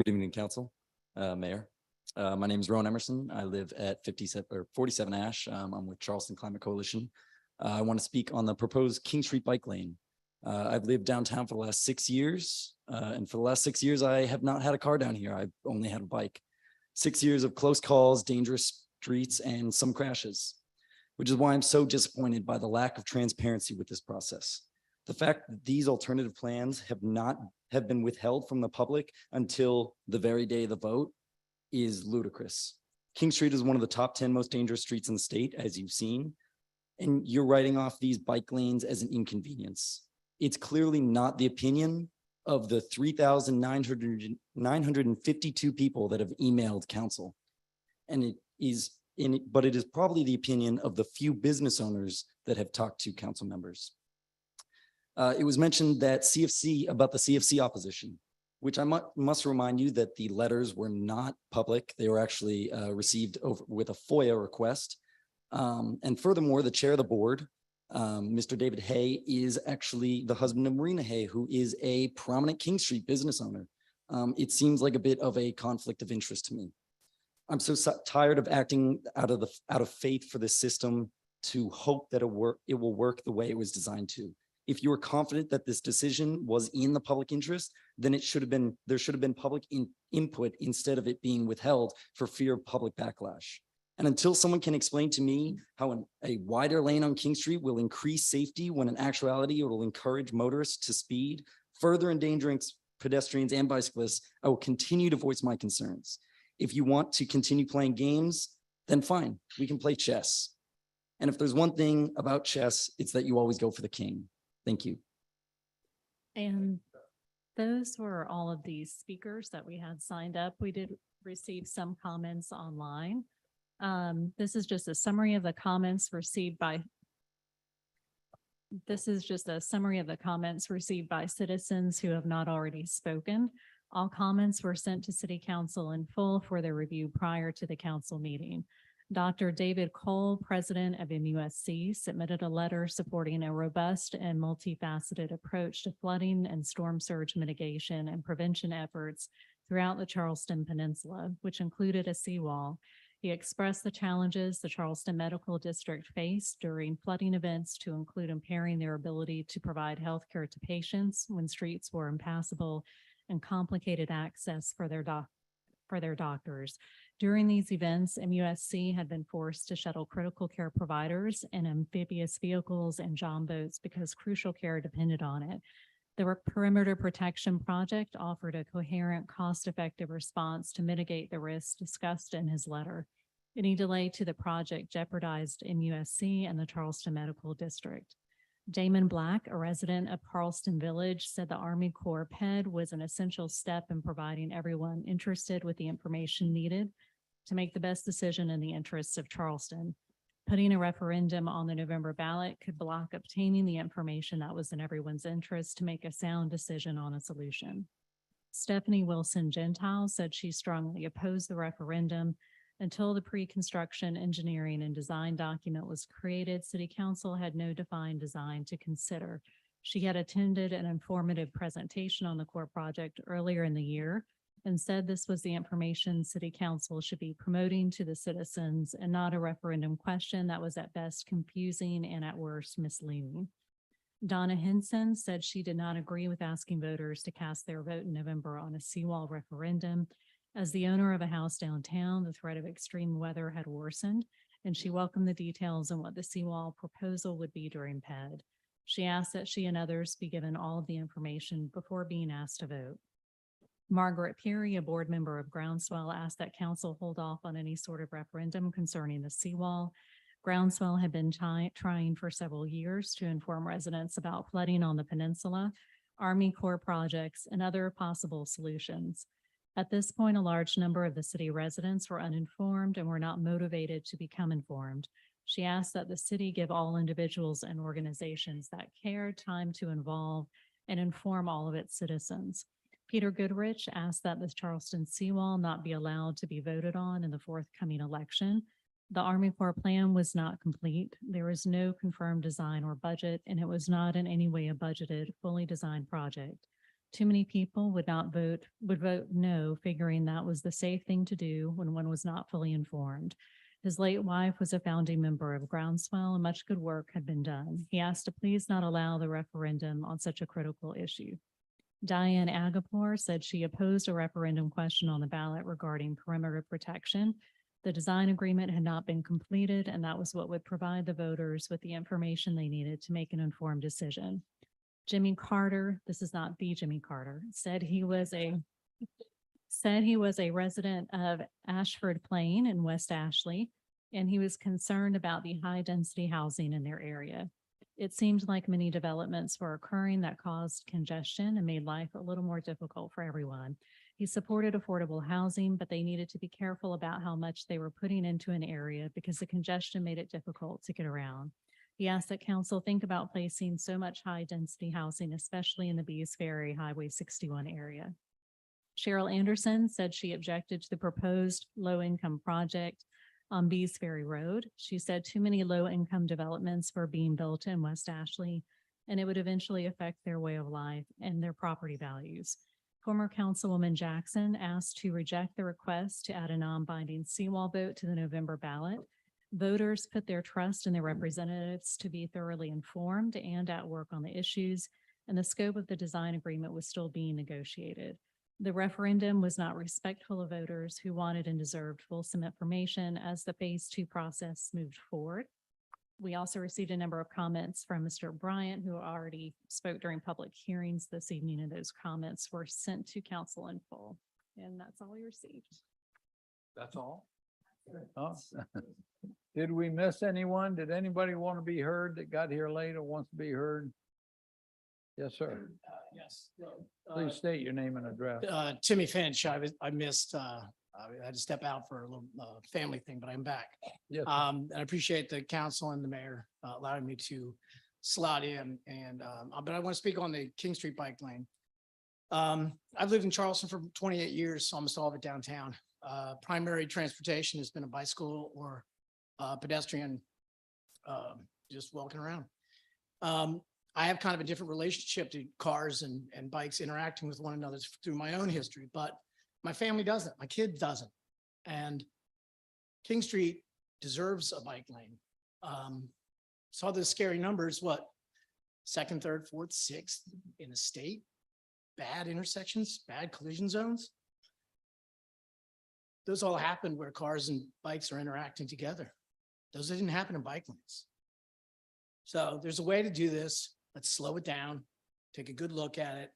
Good evening, council, mayor. My name is Rowan Emerson. I live at 47 Ash. I'm with Charleston Climate Coalition. I want to speak on the proposed King Street bike lane. I've lived downtown for the last 6 years. And for the last 6 years, I have not had a car down here. I've only had a bike. 6 years of close calls, dangerous streets, and some crashes, which is why I'm so disappointed by the lack of transparency with this process. The fact that these alternative plans have been withheld from the public until the very day of the vote is ludicrous. King Street is one of the top 10 most dangerous streets in the state, as you've seen, and you're writing off these bike lanes as an inconvenience. It's clearly not the opinion of the 3,952 people that have emailed council. And but it is probably the opinion of the few business owners that have talked to council members. It was mentioned that about the CFC opposition, which I must remind you that the letters were not public. They were actually received with a FOIA request. And furthermore, the chair of the board, Mr. David Hay, is actually the husband of Marina Hay, who is a prominent King Street business owner. It seems like a bit of a conflict of interest to me. I'm so tired of acting out of faith for this system to hope that it will work the way it was designed to. If you are confident that this decision was in the public interest, then there should have been public input instead of it being withheld for fear of public backlash. And until someone can explain to me how a wider lane on King Street will increase safety when in actuality it will encourage motorists to speed, further endangering pedestrians and bicyclists, I will continue to voice my concerns. If you want to continue playing games, then fine, we can play chess. And if there's one thing about chess, it's that you always go for the king. Thank you. And those were all of these speakers that we had signed up. We did receive some comments online. This is just a summary of the comments received by citizens who have not already spoken. All comments were sent to City Council in full for their review prior to the council meeting. Dr. David Cole, president of MUSC, submitted a letter supporting a robust and multifaceted approach to flooding and storm surge mitigation and prevention efforts throughout the Charleston Peninsula, which included a seawall. He expressed the challenges the Charleston Medical District faced during flooding events to include impairing their ability to provide health care to patients when streets were impassable and complicated access for their doctors. During these events, MUSC had been forced to shuttle critical care providers in amphibious vehicles and john boats because crucial care depended on it. The Perimeter Protection Project offered a coherent, cost-effective response to mitigate the risks discussed in his letter. Any delay to the project jeopardized MUSC and the Charleston Medical District. Damon Black, a resident of Charleston Village, said the Army Corps PED was an essential step in providing everyone interested with the information needed. to make the best decision in the interests of Charleston. Putting a referendum on the November ballot could block obtaining the information that was in everyone's interest to make a sound decision on a solution. Stephanie Wilson Gentile said she strongly opposed the referendum. Until the pre-construction engineering and design document was created, City Council had no defined design to consider. She had attended an informative presentation on the core project earlier in the year and said this was the information City Council should be promoting to the citizens and not a referendum question that was at best confusing and at worst misleading. Donna Henson said she did not agree with asking voters to cast their vote in November on a seawall referendum. As the owner of a house downtown, the threat of extreme weather had worsened, and she welcomed the details on what the seawall proposal would be during PED. She asked that she and others be given all of the information before being asked to vote. Margaret Peary, a board member of Groundswell, asked that council hold off on any sort of referendum concerning the seawall. Groundswell had been trying for several years to inform residents about flooding on the peninsula, Army Corps projects, and other possible solutions. At this point, a large number of the city residents were uninformed and were not motivated to become informed. She asked that the city give all individuals and organizations that care time to involve and inform all of its citizens. Peter Goodrich asked that the Charleston seawall not be allowed to be voted on in the forthcoming election. The Army Corps plan was not complete. There was no confirmed design or budget, and it was not in any way a budgeted, fully designed project. Too many people would vote no, figuring that was the safe thing to do when one was not fully informed. His late wife was a founding member of Groundswell, and much good work had been done. He asked to please not allow the referendum on such a critical issue. Diane Agapor said she opposed a referendum question on the ballot regarding perimeter protection. The design agreement had not been completed, and that was what would provide the voters with the information they needed to make an informed decision. Jimmy Carter, this is not the Jimmy Carter, said he was a resident of Ashford Plain in West Ashley, and he was concerned about the high density housing in their area. It seemed like many developments were occurring that caused congestion and made life a little more difficult for everyone. He supported affordable housing, but they needed to be careful about how much they were putting into an area because the congestion made it difficult to get around. He asked that council think about placing so much high density housing, especially in the Bees Ferry Highway 61 area. Cheryl Anderson said she objected to the proposed low-income project on Bees Ferry Road. She said too many low-income developments were being built in West Ashley, and it would eventually affect their way of life and their property values. Former Councilwoman Jackson asked to reject the request to add a non-binding seawall vote to the November ballot. Voters put their trust in their representatives to be thoroughly informed and at work on the issues, and the scope of the design agreement was still being negotiated. The referendum was not respectful of voters who wanted and deserved fulsome information as the phase 2 process moved forward. We also received a number of comments from Mr. Bryant, who already spoke during public hearings this evening, and those comments were sent to council in full. And that's all we received. That's all? Oh. Did we miss anyone? Did anybody want to be heard that got here late or wants to be heard? Yes, sir. Yes. Please state your name and address. Timmy Finch, I missed, I had to step out for a little family thing, but I'm back. Yes, sir. And I appreciate the council and the mayor allowing me to slot in but I want to speak on the King Street bike lane. I've lived in Charleston for 28 years, almost all of it downtown. Primary transportation has been a bicycle or pedestrian, just walking around. I have kind of a different relationship to cars and bikes interacting with one another through my own history, but my family doesn't, my kid doesn't. And King Street deserves a bike lane. Saw the scary numbers, what, 2nd, 3rd, 4th, 6th in the state, bad intersections, bad collision zones. Those all happen where cars and bikes are interacting together. Those didn't happen in bike lanes. So there's a way to do this. Let's slow it down, take a good look at it.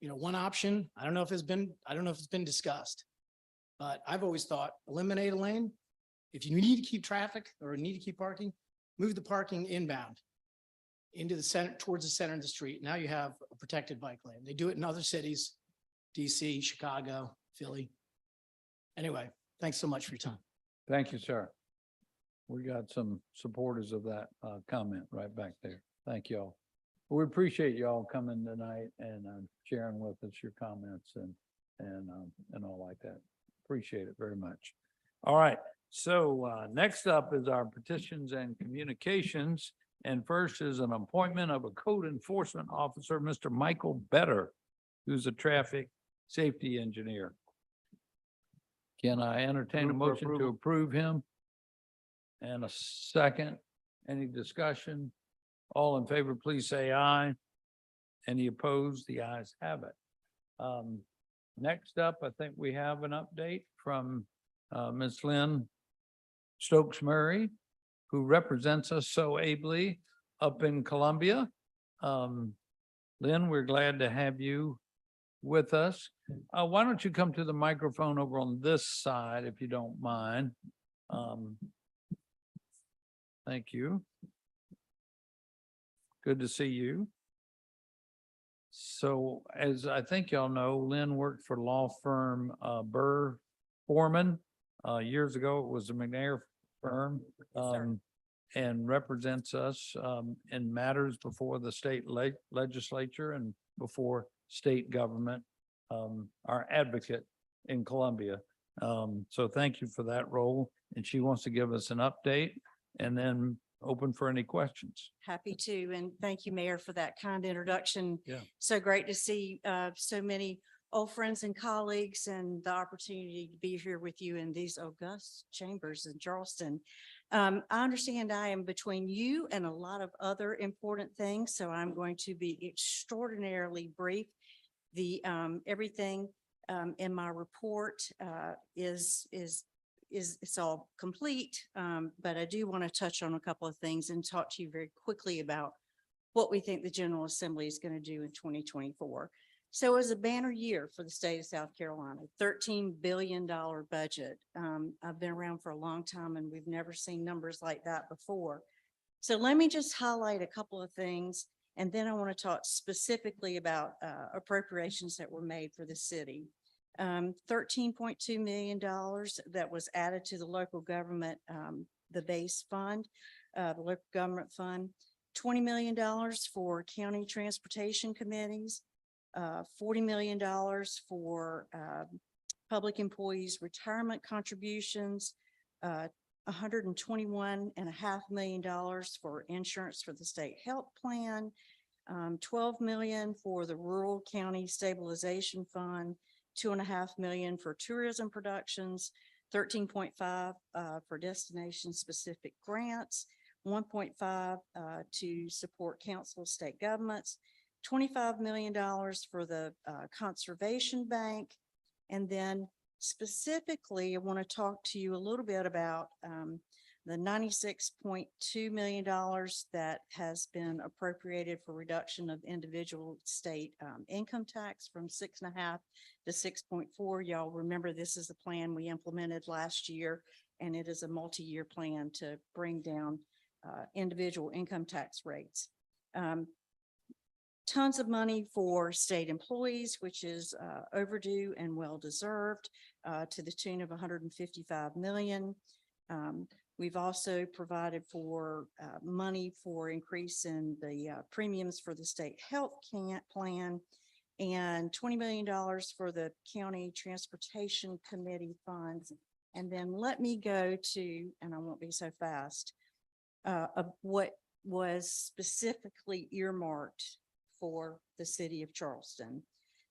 One option, I don't know if it's been discussed, but I've always thought eliminate a lane. If you need to keep traffic or need to keep parking, move the parking inbound into the center, towards the center of the street. Now you have a protected bike lane. They do it in other cities, DC, Chicago, Philly. Anyway, Thanks so much for your time. Thank you, sir. We got some supporters of that comment right back there. Thank y'all. We appreciate y'all coming tonight and sharing with us your comments and all like that. Appreciate it very much. All right, so next up is our petitions and communications. And first is an appointment of a code enforcement officer, Mr. Michael Better, who's a traffic safety engineer. Can I entertain a Move for motion to approve him? And a second, any discussion? All in favor, please say aye. Any opposed? The ayes have it. Next up, I think we have an update from Ms. Lynn Stokes Murray, who represents us so ably up in Columbia. Lynn, we're glad to have you with us. Why don't you come to the microphone over on this side, if you don't mind? Thank you. Good to see you. So as I think y'all know, Lynn worked for law firm Burr Foreman. Years ago, it was a McNair firm. And represents us in matters before the state legislature and before state government, our advocate in Columbia. So thank you for that role. And she wants to give us an update and then open for any questions. Happy to, and thank you, Mayor, for that kind introduction. Yeah. So great to see so many old friends and colleagues and the opportunity to be here with you in these august chambers in Charleston. I understand I am between you and a lot of other important things, so I'm going to be extraordinarily brief. The everything in my report is it's all complete, but I do want to touch on a couple of things and talk to you very quickly about what we think the General Assembly is going to do in 2024. So it was a banner year for the state of South Carolina, $13 billion budget. I've been around for a long time and we've never seen numbers like that before. So let me just highlight a couple of things. And then I want to talk specifically about appropriations that were made for the city. $13.2 million that was added to the local government, the base fund, the local government fund, $20 million for county transportation committees, $40 million for public employees retirement contributions, $121.5 million for insurance for the state health plan, $12 million for the rural county stabilization fund, $2.5 million for tourism productions, 13.5 for destination specific grants, 1.5 to support council of state governments, $25 million for the conservation bank. And then specifically, I want to talk to you a little bit about the $96.2 million that has been appropriated for reduction of individual state income tax from 6.5 to 6.4. Y'all remember this is a plan we implemented last year, and it is a multi-year plan to bring down individual income tax rates. Tons of money for state employees, which is overdue and well-deserved, to the tune of $155 million. We've also provided for money for increase in the premiums for the state health plan and $20 million for the county transportation committee funds. And then let me go to, and I won't be so fast, of what was specifically earmarked for the city of Charleston.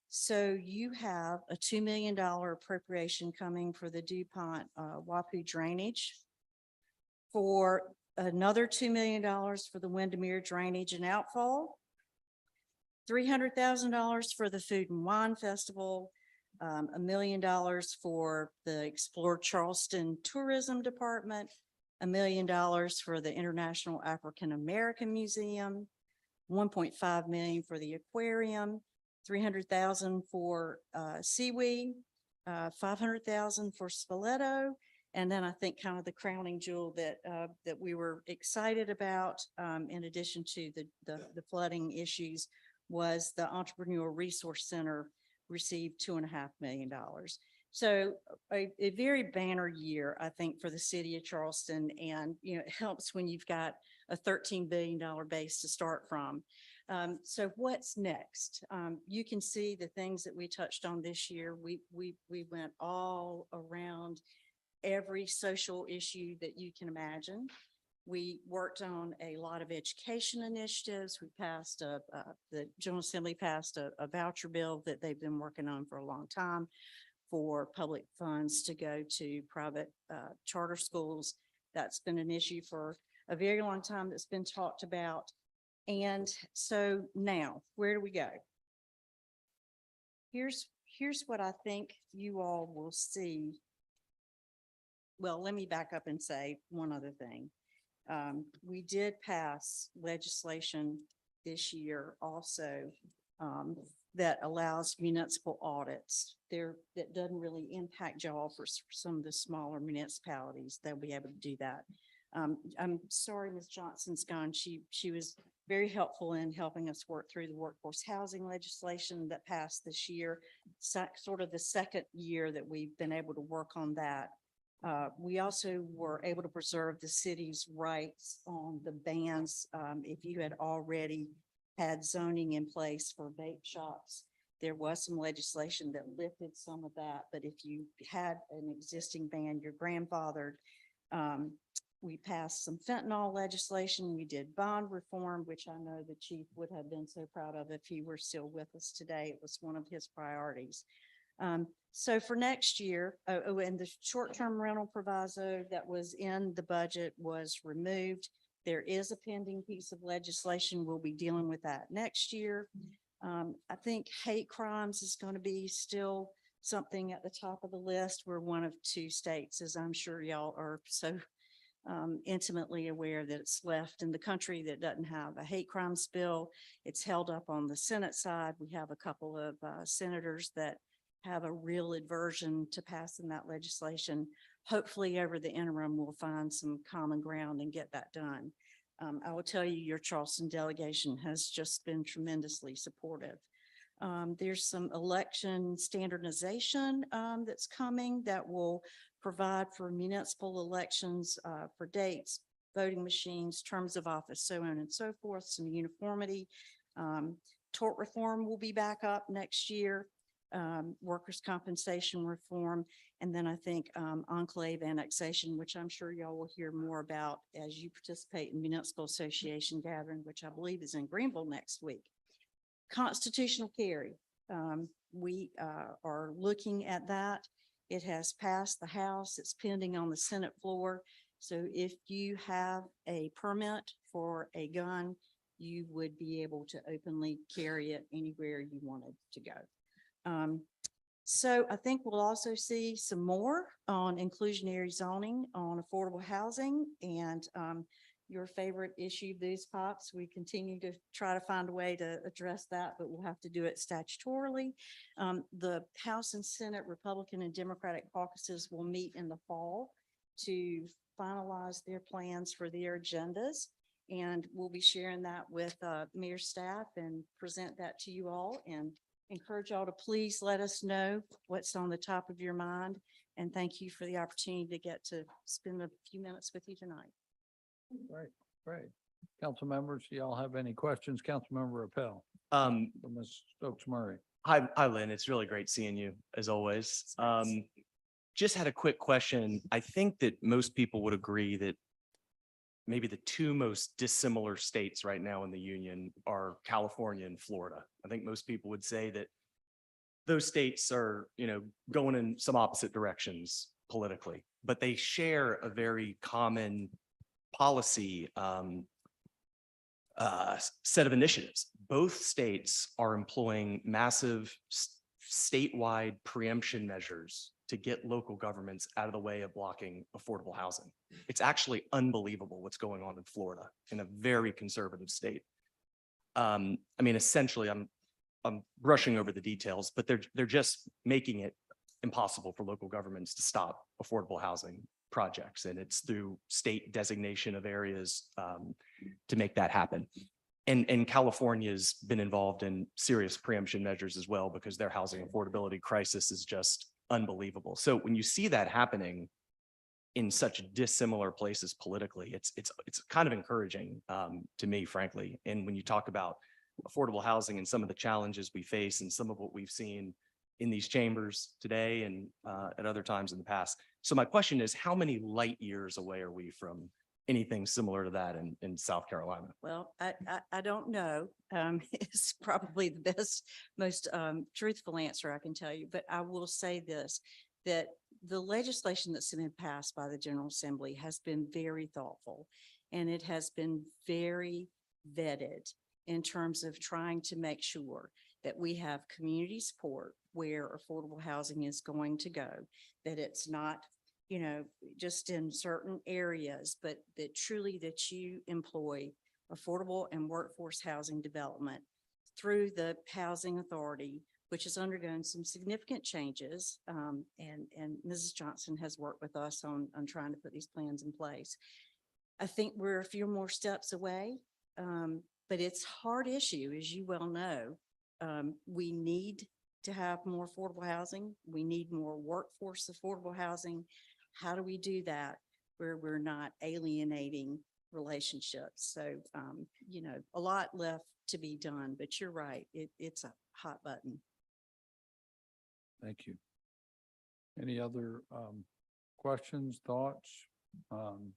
So you have a $2 million appropriation coming for the DuPont Wapu drainage, for another $2 million for the Windermere drainage and outfall, $300,000 for the Food and Wine Festival, $1 million for the Explore Charleston Tourism Department, $1 million for the International African American Museum, $1.5 million for the aquarium, $300,000 for seaweed, $500,000 for Spoleto. And then I think kind of the crowning jewel that that we were excited about, in addition to the flooding issues, was the Entrepreneur Resource Center received $2.5 million. So a very banner year, I think, for the city of Charleston. And, it helps when you've got a $13 billion base to start from. So what's next? You can see the things that we touched on this year. We went all around every social issue that you can imagine. We worked on a lot of education initiatives. We passed the General Assembly passed a voucher bill that they've been working on for a long time for public funds to go to private charter schools. That's been an issue for a very long time that's been talked about. And so now, where do we go? Here's what I think you all will see. Well, let me back up and say one other thing. We did pass legislation this year also that allows municipal audits there that doesn't really impact y'all for some of the smaller municipalities. They'll be able to do that. I'm sorry, Ms. Johnson's gone. She was very helpful in helping us work through the workforce housing legislation that passed this year. Sort of the second year that we've been able to work on that. We also were able to preserve the city's rights on the bans. If you had already had zoning in place for vape shops, there was some legislation that lifted some of that. But if you had an existing ban, you're grandfathered. We passed some fentanyl legislation. We did bond reform, which I know the chief would have been so proud of if he were still with us today. It was one of his priorities. So for next year, and the short-term rental proviso that was in the budget was removed. There is a pending piece of legislation. We'll be dealing with that next year. I think hate crimes is going to be still something at the top of the list. We're one of 2 states, as I'm sure y'all are so intimately aware, that it's left in the country that doesn't have a hate crimes bill. It's held up on the Senate side. We have a couple of senators that have a real aversion to passing that legislation. Hopefully over the interim, we'll find some common ground and get that done. I will tell you, your Charleston delegation has just been tremendously supportive. There's some election standardization that's coming that will provide for municipal elections for dates, voting machines, terms of office, so on and so forth, some uniformity. Tort reform will be back up next year. Workers' compensation reform, and then I think enclave annexation, which I'm sure y'all will hear more about as you participate in municipal association gathering, which I believe is in Greenville next week. Constitutional carry. We are looking at that. It has passed the House. It's pending on the Senate floor. So if you have a permit for a gun, you would be able to openly carry it anywhere you wanted to go. So I think we'll also see some more on inclusionary zoning, on affordable housing, and your favorite issue, booze pops. We continue to try to find a way to address that, but we'll have to do it statutorily. The House and Senate Republican and Democratic caucuses will meet in the fall to finalize their plans for their agendas. And we'll be sharing that with mayor staff and present that to you all, and encourage y'all to please let us know what's on the top of your mind. And thank you for the opportunity to get to spend a few minutes with you tonight. Great. Council members, do y'all have any questions? Councilmember Rappel. Ms. Stokes Murray. Hi, Lynn. It's really great seeing you as always. Just had a quick question. I think that most people would agree that maybe the 2 most dissimilar states right now in the union are California and Florida. I think most people would say that those states are, going in some opposite directions politically, but they share a very common policy set of initiatives. Both states are employing massive statewide preemption measures to get local governments out of the way of blocking affordable housing. It's actually unbelievable what's going on in Florida, in a very conservative state. Essentially, I'm brushing over the details, but they're just making it impossible for local governments to stop affordable housing projects, and it's through state designation of areas to make that happen. And California's been involved in serious preemption measures as well, because their housing affordability crisis is just unbelievable. So when you see that happening in such dissimilar places politically, it's kind of encouraging to me, frankly. And when you talk about affordable housing and some of the challenges we face and some of what we've seen in these chambers today and at other times in the past. So my question is, how many light years away are we from anything similar to that in South Carolina? Well, I don't know. It's probably the best, most truthful answer I can tell you, but I will say this, that the legislation that's been passed by the General Assembly has been very thoughtful, and it has been very vetted in terms of trying to make sure that we have community support where affordable housing is going to go, that it's not, you know, just in certain areas, but that truly that you employ affordable and workforce housing development through the Housing Authority, which has undergone some significant changes. And Mrs. Johnson has worked with us on trying to put these plans in place. I think we're a few more steps away, but it's a hard issue, as you well know. We need to have more affordable housing. We need more workforce affordable housing. How do we do that where we're not alienating relationships? So, you know, a lot left to be done, but you're right. It's a hot button. Thank you. Any other questions, thoughts,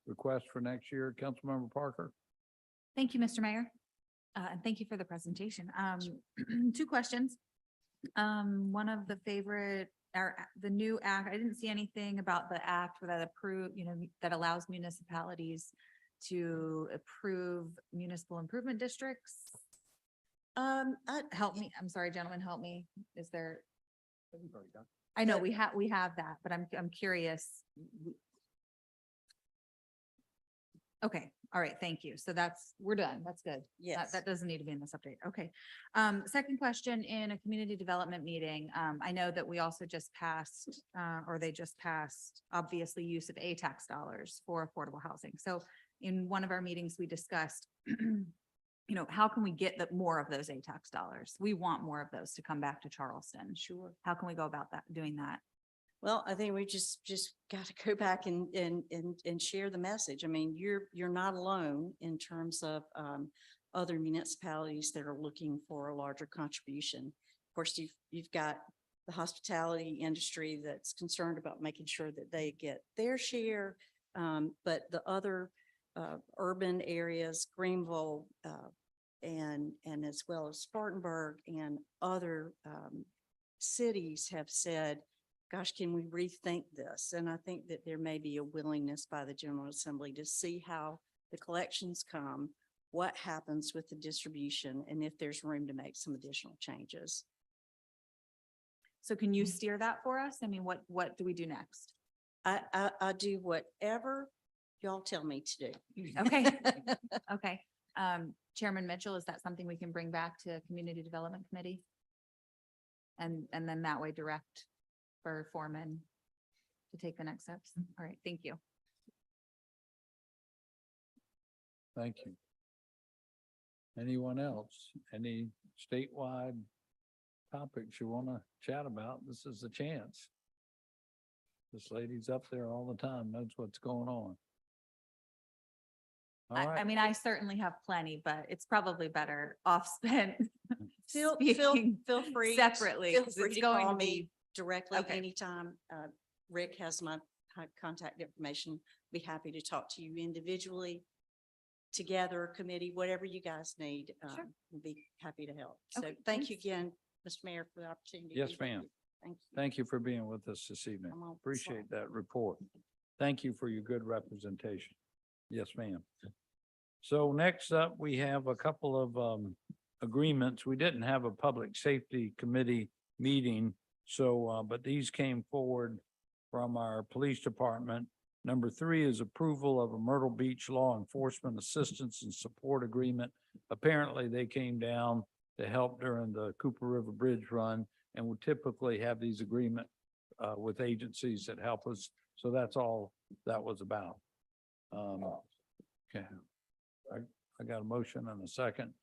requests for next year? Councilmember Parker? Thank you, Mr. Mayor. And thank you for the presentation. 2 questions. One of the favorite, the new act, I didn't see anything about the act that that allows municipalities to approve municipal improvement districts. Help me. I'm sorry, gentlemen, help me. Is there? I know we have that, but I'm curious. Okay. All right. Thank you. So we're done. That's good. Yes. That doesn't need to be in this update. Okay. Second question, in a community development meeting, I know that we also just passed, or they just passed, obviously, use of tax dollars for affordable housing. So in one of our meetings, we discussed, how can we get more of those tax dollars? We want more of those to come back to Charleston. Sure. How can we go about doing that? Well, I think we just got to go back and share the message. I mean, you're not alone in terms of other municipalities that are looking for a larger contribution. Of course, you've got the hospitality industry that's concerned about making sure that they get their share, but the other urban areas, Greenville, and as well as Spartanburg and other cities have said, gosh, can we rethink this? And I think that there may be a willingness by the General Assembly to see how the collections come, what happens with the distribution, and if there's room to make some additional changes. So can you steer that for us? I mean, what do we do next? I do whatever y'all tell me to do. Okay. Okay. Chairman Mitchell, is that something we can bring back to Community Development Committee? And then that way direct for Foreman to take the next steps? All right. Thank you. Thank you. Anyone else? Any statewide topics you want to chat about? This is the chance. This lady's up there all the time, knows what's going on. All I right. mean, I certainly have plenty, but it's probably better off spent Feel free. separately. Feel 'cause free it's to going call to me be directly Okay. anytime. Rick has my contact information. Be happy to talk to you individually, together, committee, whatever you guys need. Sure. We'll be happy to help. So Okay, thank you thanks. again, Mr. Mayor, for the opportunity. to Yes, be with ma'am. you. Thank you. Thank you for being with us this evening. I'm on the Appreciate slide. that report. Thank you for your good representation. Yes, ma'am. So next up, we have a couple of agreements. We didn't have a public safety committee meeting. So, but these came forward from our police department. Number 3 is approval of a Myrtle Beach Law Enforcement Assistance and Support Agreement. Apparently, they came down to help during the Cooper River Bridge run, and we typically have these agreements with agencies that help us. So that's all that was about. Okay. I got a motion and a second.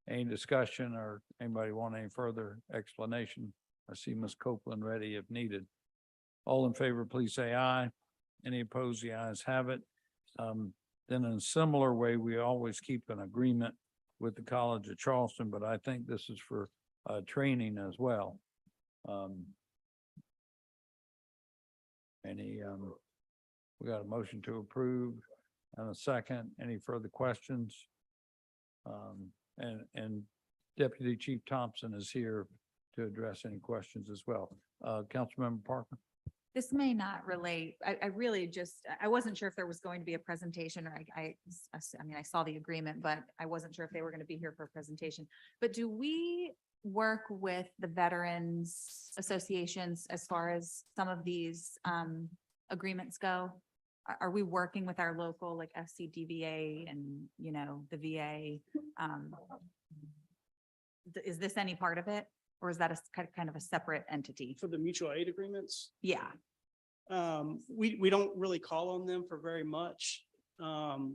Any discussion or anybody want any further explanation? I see Ms. Copeland ready if needed. All in favor, please say aye. Any opposed, the ayes have it. Then in a similar way, we always keep an agreement with the College of Charleston, but I think this is for training as well. We got a motion to approve and a second. Any further questions? And Deputy Chief Thompson is here to address any questions as well. Councilmember Parker? This may not relate. I really just, I wasn't sure if there was going to be a presentation or I mean, I saw the agreement, but I wasn't sure if they were going to be here for a presentation. But do we work with the veterans associations as far as some of these agreements go? Are we working with our local like FCDVA and, you know, the VA? Is this any part of it? Or is that a kind of a separate entity? For the mutual aid agreements, Yeah. we don't really call on them for very much. To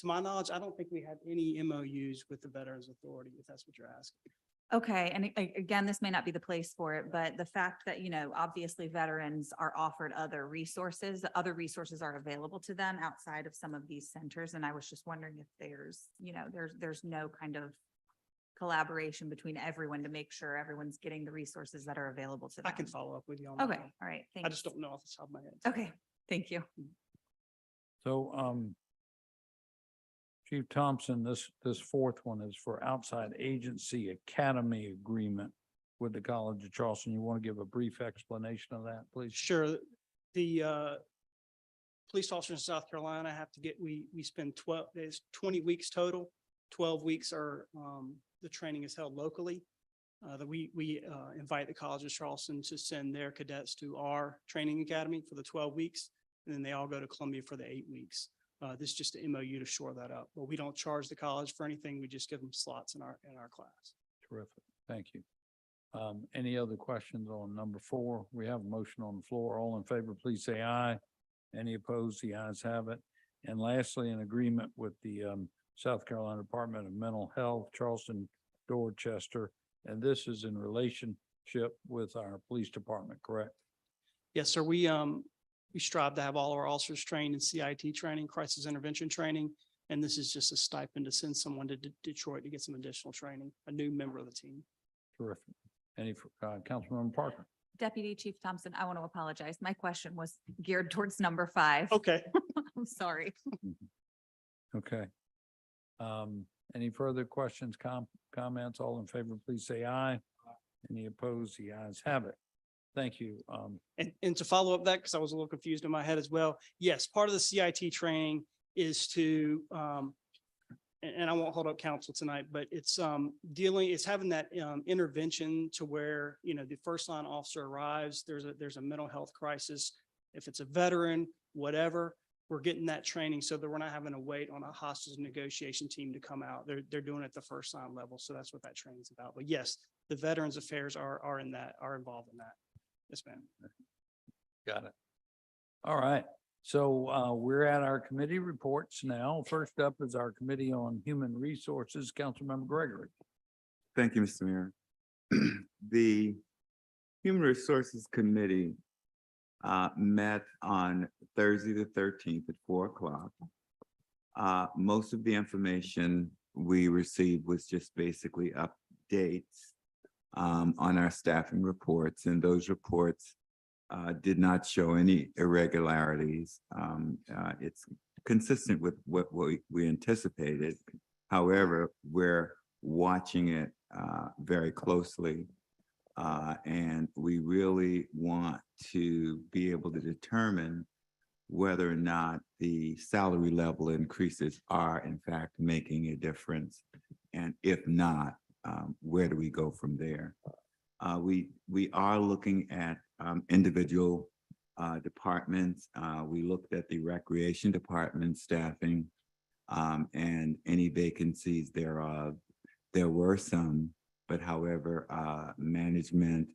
my knowledge, I don't think we have any MOUs with the Veterans Authority, if that's what you're asking. Okay, and again, this may not be the place for it, but the fact that, you know, obviously veterans are offered other resources are available to them outside of some of these centers. And I was just wondering if there's, you know, there's no kind of collaboration between everyone to make sure everyone's getting the resources that are available to them. I can follow up with you on that. Okay, all right, I thanks. just don't know off the top of my head. Okay, thank you. So, Chief Thompson, this fourth one is for outside agency academy agreement with the College of Charleston. You want to give a brief explanation of that, please? Sure. The police officers in South Carolina have to get, we spend 20 weeks total. 12 weeks are, the training is held locally. That we invite the College of Charleston to send their cadets to our training academy for the 12 weeks. And then they all go to Columbia for the 8 weeks. This is just an MOU to shore that up, but we don't charge the college for anything. We just give them slots in our class. Terrific. Thank you. Any other questions on number 4? We have a motion on the floor. All in favor, please say aye. Any opposed? The ayes have it. And lastly, in agreement with the South Carolina Department of Mental Health, Charleston, Dorchester, and this is in relationship with our police department, correct? Yes, sir. We strive to have all of our officers trained in CIT training, crisis intervention training, and this is just a stipend to send someone to Detroit to get some additional training, a new member of the team. Terrific. Any, Councilmember Parker? Deputy Chief Thompson, I want to apologize. My question was geared towards number 5. Okay. I'm sorry. Okay. Any further questions, comments? All in favor, please say aye. Any opposed? The ayes have it. Thank you. And to follow up that, because I was a little confused in my head as well. Yes, part of the CIT training is to, and I won't hold up counsel tonight, but it's it's having that intervention to where, you know, the first line officer arrives, there's a mental health crisis. If it's a veteran, whatever, we're getting that training so that we're not having to wait on a hostage negotiation team to come out. They're doing it at the first line level. So that's what that training is about. But yes, the Veterans Affairs are involved in that. Yes, ma'am. Got it. All right. So we're at our committee reports now. First up is our Committee on Human Resources, Councilmember Gregory. Thank you, Mr. Mayor. The Human Resources Committee met on Thursday the 13th at 4 o'clock. Most of the information we received was just basically updates on our staffing reports, and those reports did not show any irregularities. It's consistent with what we anticipated. However, we're watching it very closely, and we really want to be able to determine whether or not the salary level increases are in fact making a difference, and if not, where do we go from there? We are looking at individual departments. We looked at the recreation department staffing and any vacancies thereof. There were some, but however, management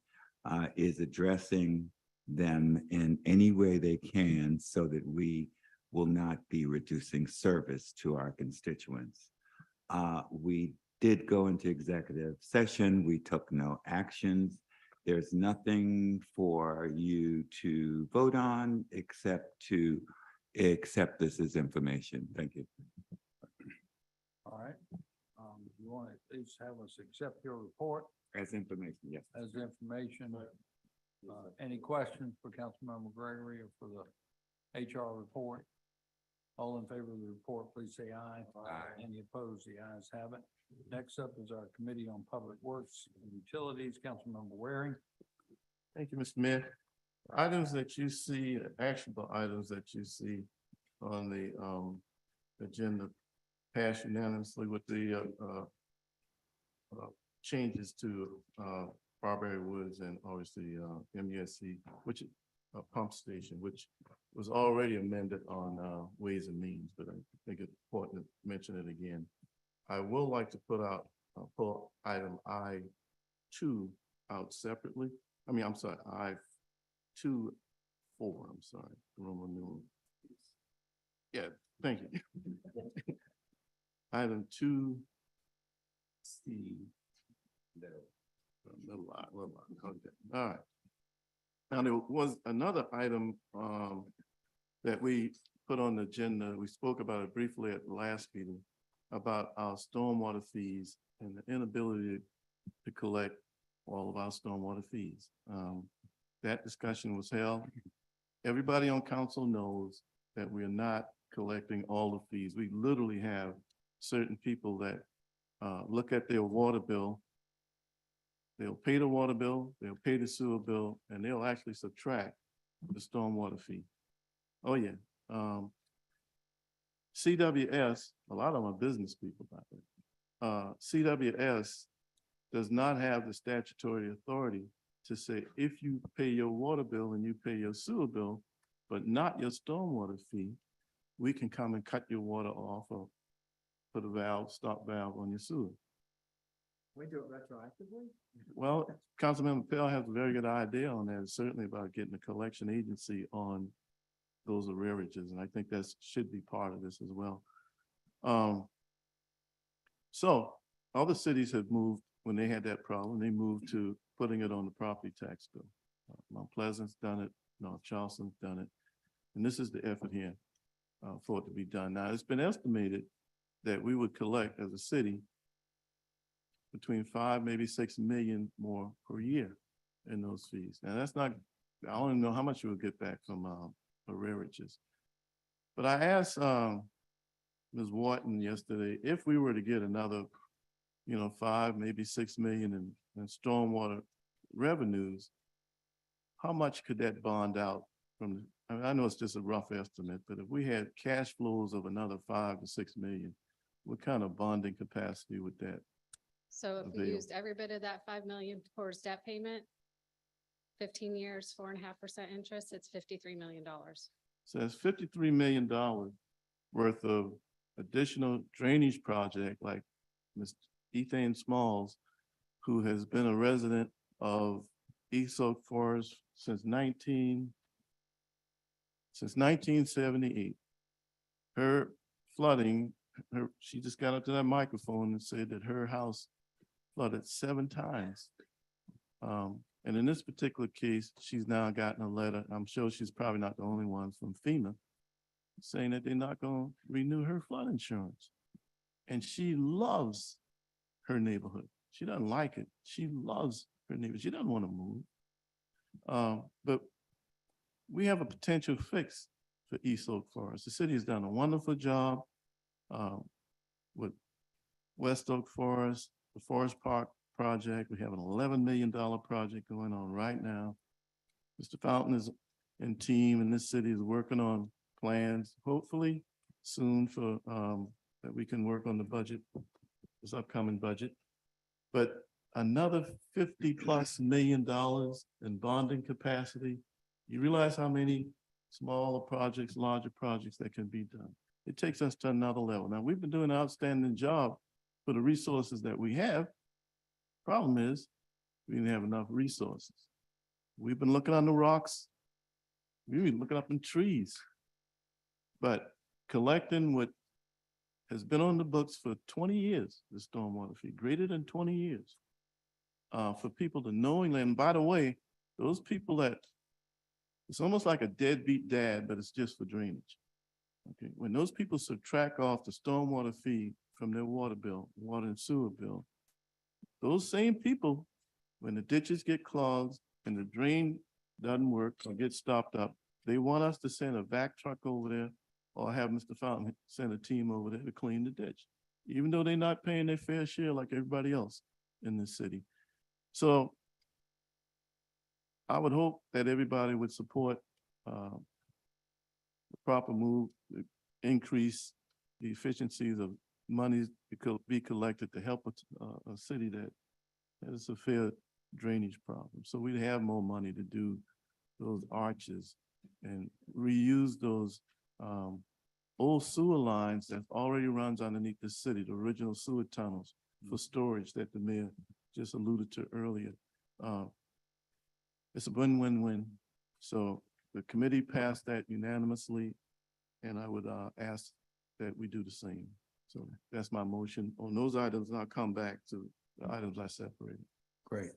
is addressing them in any way they can so that we will not be reducing service to our constituents. We did go into executive session. We took no actions. There's nothing for you to vote on except to accept this as information. Thank you. All right. You want to at least have us accept your report As information, yes. as information. Any questions for Councilmember Gregory or for the HR report? All in favor of the report, please say aye. Aye. Any opposed? The ayes have it. Next up is our Committee on Public Works and Utilities, Councilmember Waring. Thank you, Mr. Mayor. Items that you see, actionable items that you see on the agenda passed unanimously with the changes to Barberry Woods and obviously MUSC, which pump station, which was already amended on Ways and Means, but I think it's important to mention it again. I will like to pull item I-2 out separately. I mean, I'm sorry, I-2-4, I'm sorry, Roman numeral. Yeah, thank you. Item 2C. Little lot, okay, all right. Now, there was another item that we put on the agenda. We spoke about it briefly at the last meeting about our stormwater fees and the inability to collect all of our stormwater fees. That discussion was held. Everybody on council knows that we are not collecting all the fees. We literally have certain people that look at their water bill. They'll pay the water bill, they'll pay the sewer bill, and they'll actually subtract the stormwater fee. Oh, yeah. CWS, a lot of them are business people, by the way. CWS does not have the statutory authority to say, if you pay your water bill and you pay your sewer bill, but not your stormwater fee, we can come and cut your water off or put a valve, stop valve on your sewer. We do it retroactively? Well, Councilmember Pell has a very good idea on that, certainly about getting a collection agency on those arrearages, and I think that should be part of this as well. So other cities have moved, when they had that problem, they moved to putting it on the property tax bill. Mount Pleasant's done it, North Charleston's done it, and this is the effort here for it to be done. Now, it's been estimated that we would collect as a city between 5, maybe 6 million more per year in those fees. Now, that's not, I don't even know how much you will get back from arrearages. But I asked Ms. Wharton yesterday, if we were to get another, 5, maybe 6 million in stormwater revenues, how much could that bond out from, I mean, I know it's just a rough estimate, but if we had cash flows of another 5 to 6 million, what kind of bonding capacity would that? So if we used every bit of that 5 million towards debt payment, 15 years, 4.5% interest, it's $53 million. So that's $53 million worth of additional drainage project, like Ms. Ethane Smalls, who has been a resident of East Oak Forest since 1978. Her flooding, she just got up to that microphone and said that her house flooded 7 times. And in this particular case, she's now gotten a letter, I'm sure she's probably not the only one, from FEMA, saying that they're not going to renew her flood insurance. And she loves her neighborhood. She doesn't like it. She loves her neighborhood. She doesn't want to move. But we have a potential fix for East Oak Forest. The city has done a wonderful job with West Oak Forest, the Forest Park project. We have an $11 million project going on right now. Mr. Fountain is and team in this city is working on plans, hopefully soon for that we can work on the budget, this upcoming budget. But another $50+ million in bonding capacity. You realize how many smaller projects, larger projects that can be done. It takes us to another level. Now, we've been doing an outstanding job for the resources that we have. Problem is, we didn't have enough resources. We've been looking on the rocks. We've been looking up in trees. But collecting what has been on the books for 20 years, the stormwater fee, greater than 20 years. for people to knowingly, and by the way, those people that, it's almost like a deadbeat dad, but it's just for drainage. Okay, when those people subtract off the stormwater fee from their water bill, water and sewer bill, those same people, when the ditches get clogged and the drain doesn't work or gets stopped up, they want us to send a vac truck over there or have Mr. Fountain send a team over there to clean the ditch, even though they're not paying their fair share like everybody else in this city. So I would hope that everybody would support the proper move, to increase the efficiencies of monies to be collected to help a city that has a fair drainage problem. So we'd have more money to do those arches and reuse those old sewer lines that already runs underneath the city, the original sewer tunnels for storage that the mayor just alluded to earlier. It's a win-win-win. So the committee passed that unanimously, and I would ask that we do the same. So that's my motion on those items, and I'll come back to the items I separated. Great.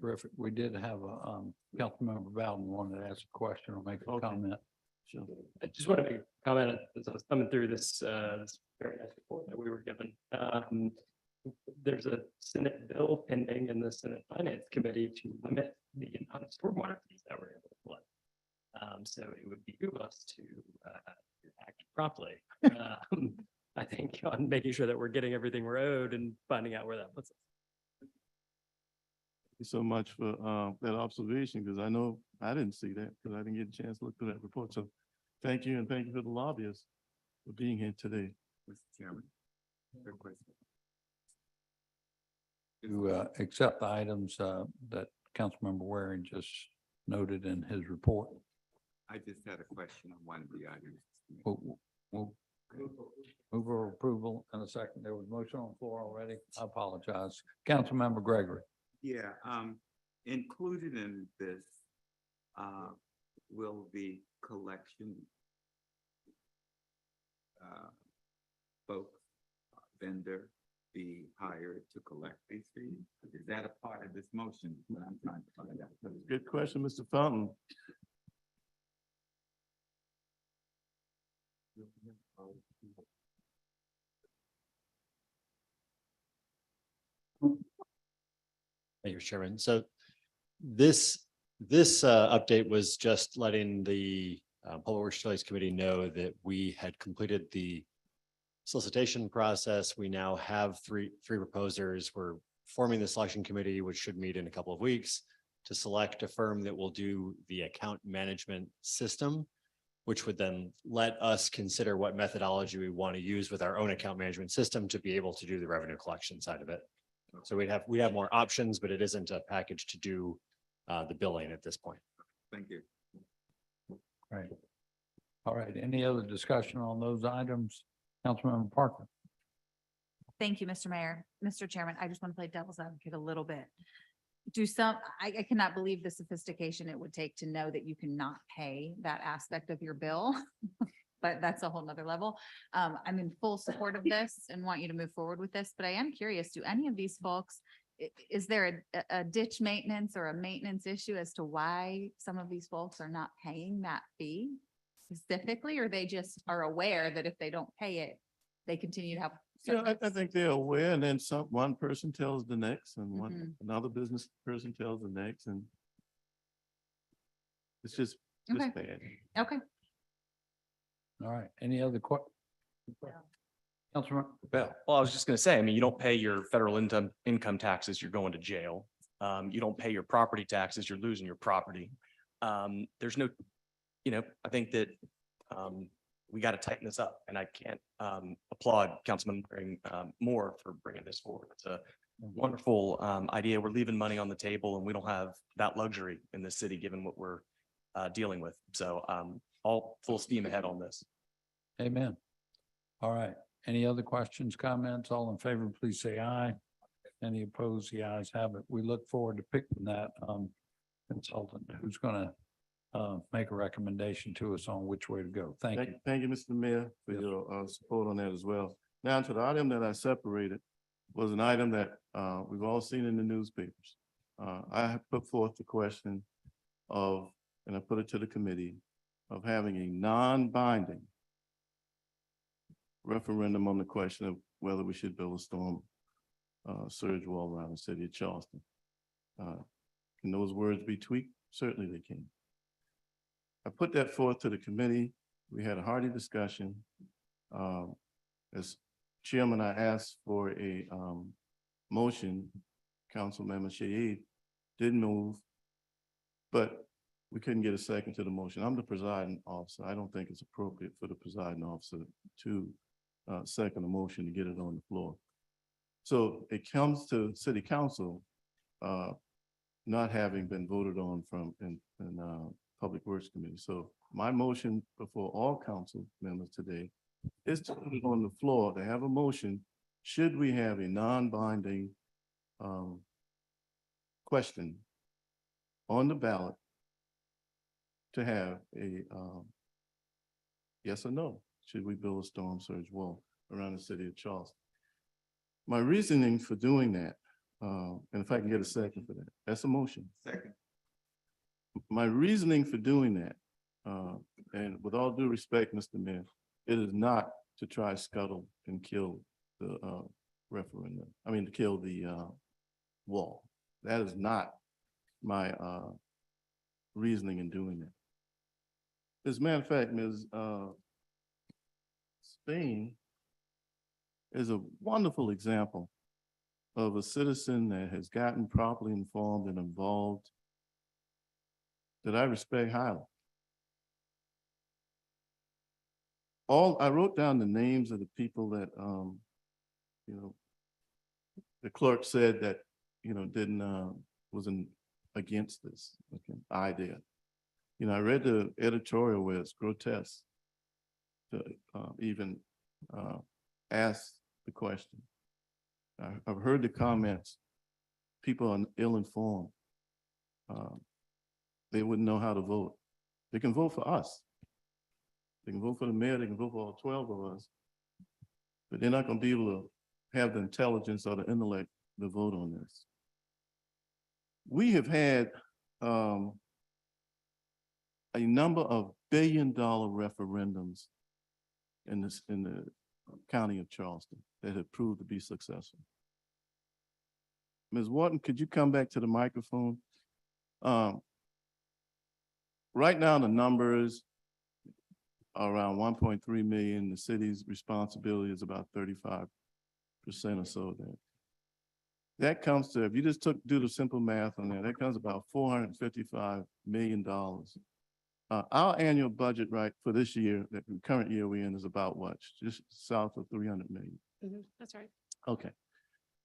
Terrific. We did have a, Councilmember Bowden wanted to ask a question or make a Okay. comment. Sure. I just want to make a comment as I was coming through this very nice report that we were given. There's a Senate bill pending in the Senate Finance Committee to limit the amount of stormwater fees that we're able to collect. So it would behoove us to act promptly. I think on making sure that we're getting everything we're owed and finding out where that puts us. Thank you so much for that observation, because I know I didn't see that, because I didn't get a chance to look through that report. So thank you, and thank you for the lobbyists for being here today. Mr. Chairman. Quick question. To accept the items that Councilmember Waring just noted in his report. I just had a question on one of the items. We'll move for approval in a second. There was motion on the floor already. I apologize. Councilmember Gregory. Yeah, included in this, will the collection folks, vendor be hired to collect these fees? Is that a part of this motion? What I'm trying to find out. Good question, Mr. Fountain. Thank you, Chairman. So this update was just letting the Public Works Utilities Committee know that we had completed the solicitation process. We now have three proposers. We're forming the selection committee, which should meet in a couple of weeks, to select a firm that will do the account management system, which would then let us consider what methodology we want to use with our own account management system to be able to do the revenue collection side of it. So we have more options, but it isn't a package to do the billing at this point. Thank you. Right. All right. Any other discussion on those items? Councilmember Parker. Thank you, Mr. Mayor. Mr. Chairman, I just want to play devil's advocate a little bit. I cannot believe the sophistication it would take to know that you cannot pay that aspect of your bill. But that's a whole nother level. I'm in full support of this and want you to move forward with this, but I am curious, do any of these folks, is there a ditch maintenance or a maintenance issue as to why some of these folks are not paying that fee specifically, or they just are aware that if they don't pay it, they continue to have? Yeah, I think they're aware, and then one person tells the next, and another business person tells the next, and it's just Okay. bad. Okay. All right. Any other Councilmember Bell. Well, I was just gonna say, I mean, you don't pay your federal income taxes, you're going to jail. You don't pay your property taxes, you're losing your property. There's no, I think that we got to tighten this up, and I can't applaud Councilman Waring more for bringing this forward. It's a wonderful idea. We're leaving money on the table, and we don't have that luxury in this city, given what we're dealing with. So all full steam ahead on this. Amen. All right. Any other questions, comments? All in favor, please say aye. Any opposed? The ayes have it. We look forward to picking that consultant who's going to make a recommendation to us on which way to go. Thank you. Thank you, Mr. Mayor, for your support on that as well. Now to the item that I separated was an item that we've all seen in the newspapers. I have put forth the question of, and I put it to the committee, of having a non-binding referendum on the question of whether we should build a storm surge wall around the city of Charleston. Can those words be tweaked? Certainly they can. I put that forth to the committee. We had a hearty discussion. As chairman, I asked for a motion. Councilmember Shahid did move, but we couldn't get a second to the motion. I'm the presiding officer. I don't think it's appropriate for the presiding officer to second a motion to get it on the floor. So it comes to city council not having been voted on from in Public Works Committee. So my motion before all council members today is to put it on the floor to have a motion. Should we have a non-binding question on the ballot to have a yes or no? Should we build a storm surge wall around the city of Charleston? My reasoning for doing that, and if I can get a second for that, that's a motion. Second. My reasoning for doing that, and with all due respect, Mr. Mayor, it is not to try scuttle and kill the referendum. I mean, to kill the wall. That is not my reasoning in doing that. As a matter of fact, Ms. Spain is a wonderful example of a citizen that has gotten properly informed and involved that I respect highly. I wrote down the names of the people that, you know, the clerk said that, you know, wasn't against this idea. You know, I read the editorial where it's grotesque to even ask the question. I've heard the comments. People are ill-informed. They wouldn't know how to vote. They can vote for us. They can vote for the mayor. They can vote for all 12 of us. But they're not going to be able to have the intelligence or the intellect to vote on this. We have had a number of billion-dollar referendums in the county of Charleston that have proved to be successful. Ms. Wharton, could you come back to the microphone? Right now, the numbers are around 1.3 million. The city's responsibility is about 35% or so of that. That comes to, if you just do the simple math on that comes about $455 million. Our annual budget for this year, the current year we're in, is about what? Just south of 300 million. That's right. Okay.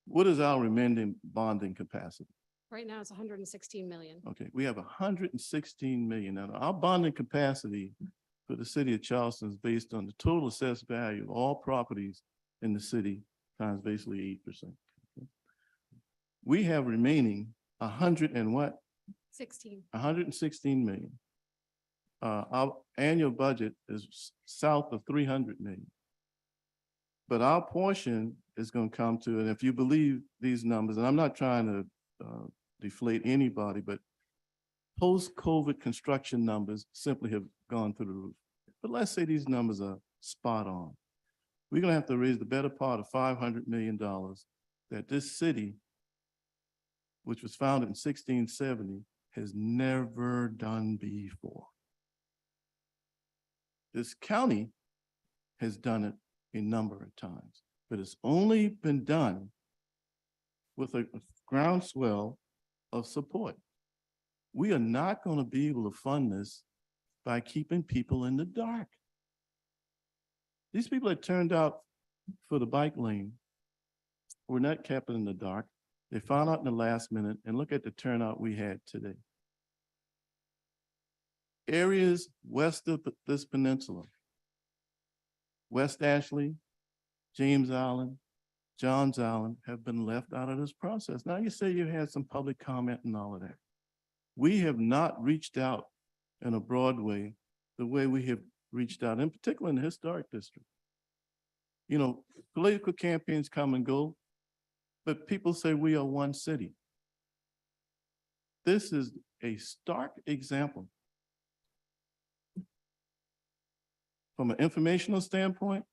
What is our remaining bonding capacity? Right now it's 116 million. Okay, we have 116 million. Now, our bonding capacity for the city of Charleston is based on the total assessed value of all properties in the city times basically 8%. Okay. We have remaining 100 and what? 16. 116 million. Our annual budget is south of 300 million. But our portion is going to come to, and if you believe these numbers, and I'm not trying to deflate anybody, but post-COVID construction numbers simply have gone through the roof. But let's say these numbers are spot on. We're going to have to raise the better part of $500 million that this city, which was founded in 1670, has never done before. This county has done it a number of times, but it's only been done with a groundswell of support. We are not going to be able to fund this by keeping people in the dark. These people that turned out for the bike lane were not kept in the dark. They found out in the last minute, and look at the turnout we had today. Areas west of this peninsula, West Ashley, James Island, Johns Island, have been left out of this process. Now you say you had some public comment and all of that. We have not reached out in a broad way the way we have reached out, in particular in the historic district. You know, political campaigns come and go, but people say we are one city. This is a stark example from an informational standpoint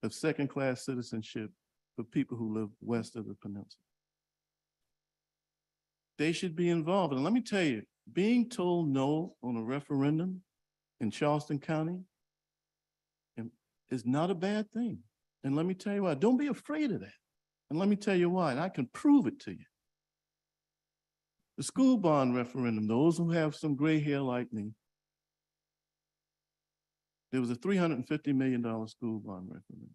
of second-class citizenship for people who live west of the peninsula. They should be involved. And let me tell you, being told no on a referendum in Charleston County is not a bad thing. And let me tell you why. Don't be afraid of that. And let me tell you why. And I can prove it to you. The school bond referendum, those who have some gray hair like me, there was a $350 million school bond referendum.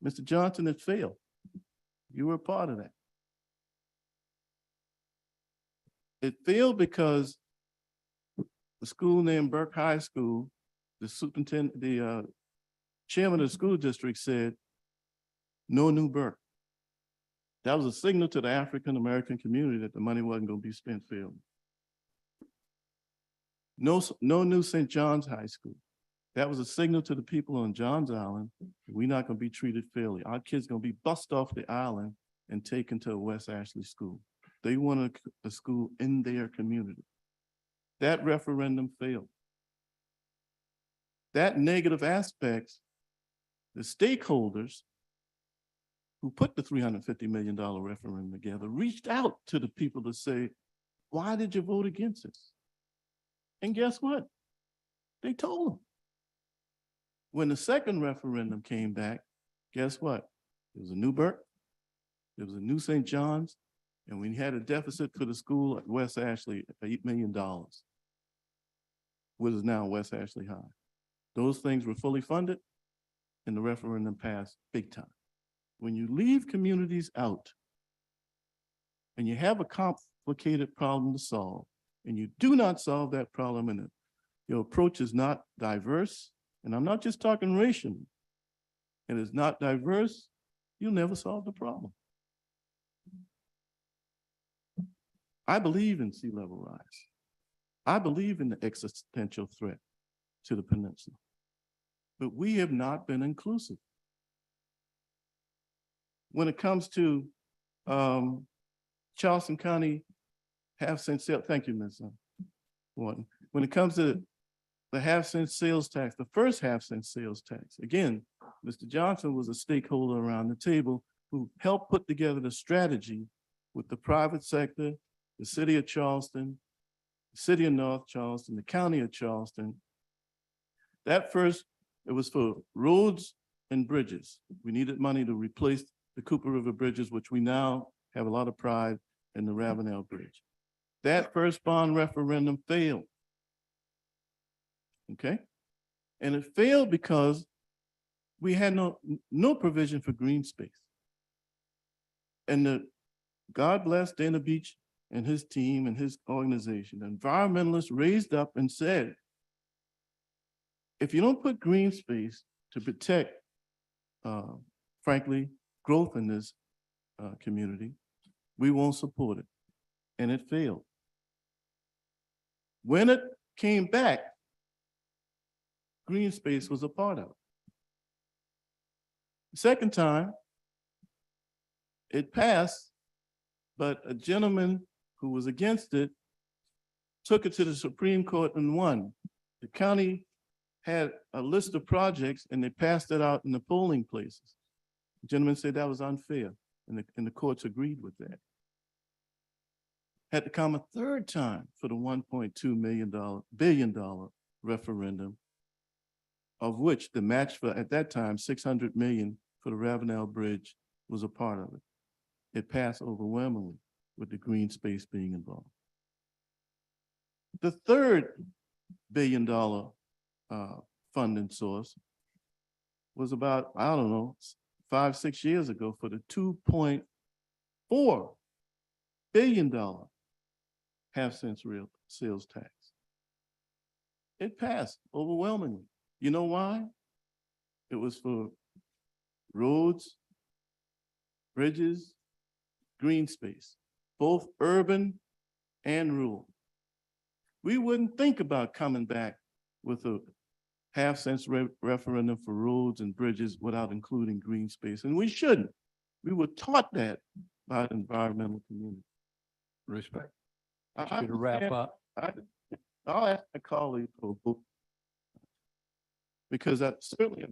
Mr. Johnson, it failed. You were a part of that. It failed because the school named Burke High School, the superintendent, the chairman of the school district said, no new Burke. That was a signal to the African-American community that the money wasn't going to be spent fairly. No new St. John's High School. That was a signal to the people on Johns Island, we're not going to be treated fairly. Our kids going to be bussed off the island and taken to a West Ashley school. They wanted a school in their community. That referendum failed. That negative aspect, the stakeholders who put the $350 million referendum together reached out to the people to say, why did you vote against it? And guess what? They told them. When the second referendum came back, guess what? There was a new Burke, there was a new St. John's, and we had a deficit for the school at West Ashley, $8 million, what is now West Ashley High. Those things were fully funded and the referendum passed big time. When you leave communities out and you have a complicated problem to solve and you do not solve that problem and your approach is not diverse, and I'm not just talking racially, and it's not diverse, you'll never solve the problem. I believe in sea level rise. I believe in the existential threat to the peninsula, but we have not been inclusive. When it comes to Charleston County half-cent sale, thank you, Ms. Wharton. When it comes to the half-cent sales tax, the first half-cent sales tax, again, Mr. Johnson was a stakeholder around the table who helped put together the strategy with the private sector, the city of Charleston, the city of North Charleston, the county of Charleston. That first, it was for roads and bridges. We needed money to replace the Cooper River bridges, which we now have a lot of pride in the Ravenel Bridge. That first bond referendum failed. Okay? And it failed because we had no provision for green space. And God bless Dana Beach and his team and his organization. The environmentalists raised up and said, if you don't put green space to protect, frankly, growth in this community, we won't support it. And it failed. When it came back, green space was a part of it. The second time, it passed, but a gentleman who was against it took it to the Supreme Court and won. The county had a list of projects and they passed it out in the polling places. The gentleman said that was unfair, and the courts agreed with that. Had to come a third time for the $1.2 billion referendum, of which the match for, at that time, $600 million for the Ravenel Bridge was a part of it. It passed overwhelmingly with the green space being involved. The third $1 billion funding source was about, I don't know, 5-6 years ago for the $2.4 billion half-cent real sales tax. It passed overwhelmingly. You know why? It was for roads, bridges, green space, both urban and rural. We wouldn't think about coming back with a half-cent referendum for roads and bridges without including green space, and we shouldn't. We were taught that by the environmental community. Respect. I You to wrap understand. up. I'll ask my colleague for a vote. Because that certainly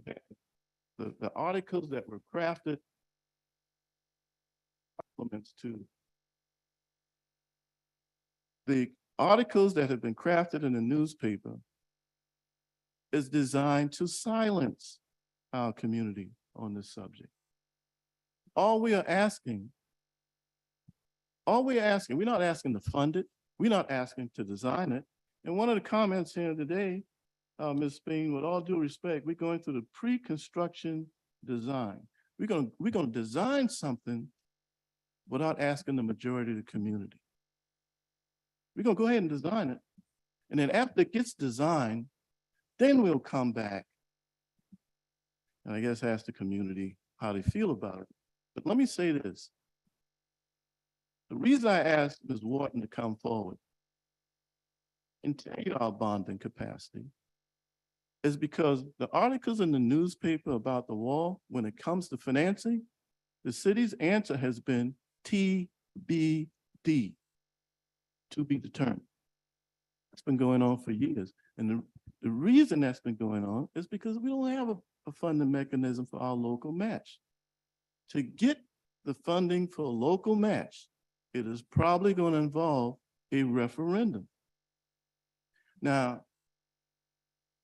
the articles that were crafted compliments to the articles that have been crafted in the newspaper is designed to silence our community on this subject. All we're asking, we're not asking to fund it. We're not asking to design it. And one of the comments here today, Ms. Spain, with all due respect, we're going through the pre-construction design. We're gonna design something without asking the majority of the community. We're gonna go ahead and design it. And then after it gets designed, then we'll come back and I guess ask the community how they feel about it. But let me say this. The reason I asked Ms. Wharton to come forward and tell you our bonding capacity is because the articles in the newspaper about the wall, when it comes to financing, the city's answer has been TBD, to be determined. It's been going on for years. And the reason that's been going on is because we don't have a funding mechanism for our local match. To get the funding for a local match, it is probably going to involve a referendum. Now,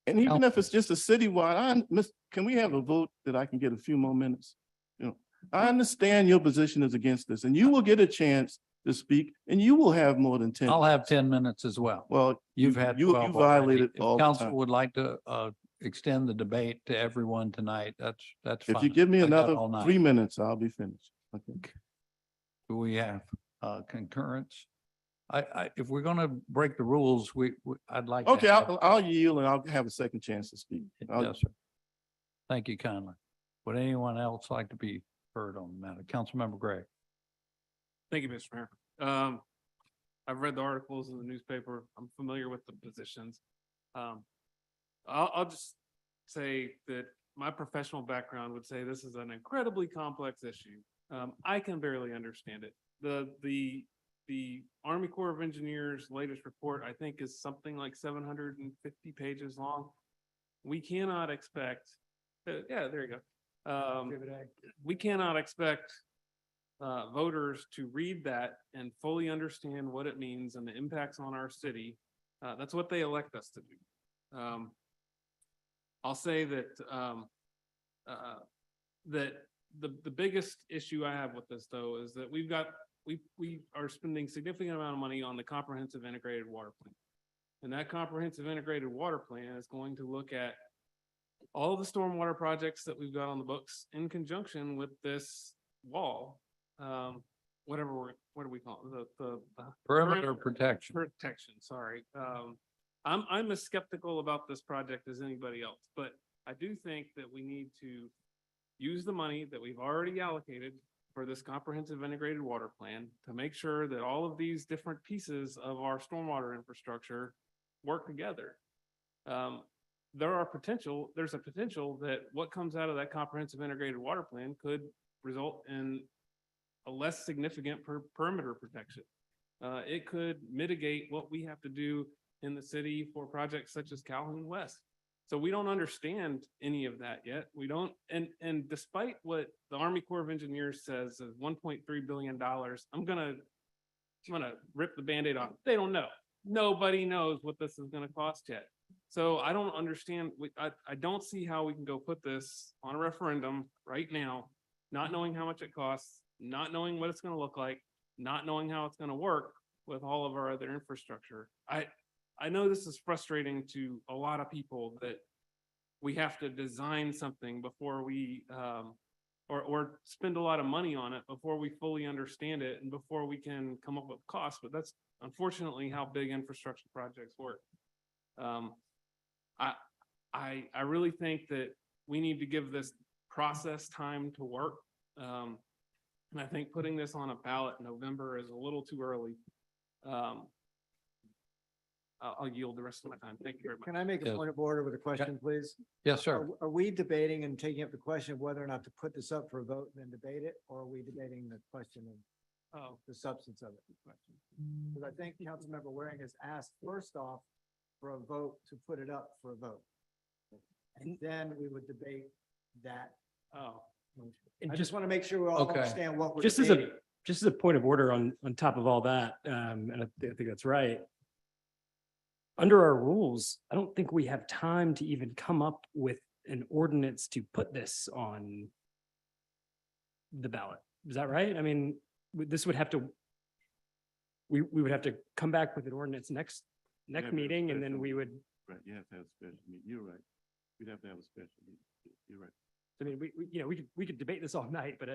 and even if it's just a citywide, can we have a vote that I can get a few more minutes? You know, I understand your position is against this, and you will get a chance to speak, and you will have more than 10. I'll have 10 minutes as well. Well, You've had you 12 already. violated If all the council time. would like to extend the debate to everyone tonight, that's If fine. you give me I got another all night. 3 minutes, I'll be finished. Okay. Do we have concurrence? If we're gonna break the rules, I'd like. to Okay, have- I'll yield and I'll have a second chance to speak. Yes, sir. Thank you kindly. Would anyone else like to be heard on the matter? Councilmember Gray. Thank you, Mr. Mayor. I've read the articles in the newspaper. I'm familiar with the positions. I'll just say that my professional background would say this is an incredibly complex issue. I can barely understand it. The Army Corps of Engineers latest report, I think, is something like 750 pages long. We cannot expect, yeah, there you go. We cannot expect voters to read that and fully understand what it means and the impacts on our city. That's what they elect us to do. I'll say that the biggest issue I have with this, though, is that we are spending significant amount of money on the comprehensive integrated water plan. And that comprehensive integrated water plan is going to look at all the stormwater projects that we've got on the books in conjunction with this wall. What do we call it? The Perimeter protection. Protection, sorry. I'm as skeptical about this project as anybody else, but I do think that we need to use the money that we've already allocated for this comprehensive integrated water plan to make sure that all of these different pieces of our stormwater infrastructure work together. There's a potential that what comes out of that comprehensive integrated water plan could result in a less significant perimeter protection. It could mitigate what we have to do in the city for projects such as Calhoun West. So we don't understand any of that yet. We don't, and despite what the Army Corps of Engineers says is $1.3 billion, I'm gonna rip the Band-Aid off. They don't know. Nobody knows what this is gonna cost yet. So I don't understand. I don't see how we can go put this on a referendum right now, not knowing how much it costs, not knowing what it's gonna look like, not knowing how it's gonna work with all of our other infrastructure. I know this is frustrating to a lot of people that we have to design something before we, or spend a lot of money on it before we fully understand it and before we can come up with costs, but that's unfortunately how big infrastructure projects work. I really think that we need to give this process time to work. And I think putting this on a ballot in November is a little too early. I'll yield the rest of my time. Thank you very much. Can I make a point of order with a question, please? Yes, sir. Are we debating and taking up the question of whether or not to put this up for a vote and then debate it, or are we debating the question of Oh, the substance of it. Because I think Councilmember Waring has asked first off for a vote to put it up for a vote. And then we would debate that. oh. I just want to make sure we all Okay. understand what we're Just debating. just as a point of order on top of all that, and I think that's right. Under our rules, I don't think we have time to even come up with an ordinance to put this on the ballot. Is that right? I mean, this would have to, we would have to come back with an ordinance next have to meeting, and then special we would, Right, you have to have a special meeting. You're right. We'd have to have a special meeting. You're right. I mean, we could debate this all night, but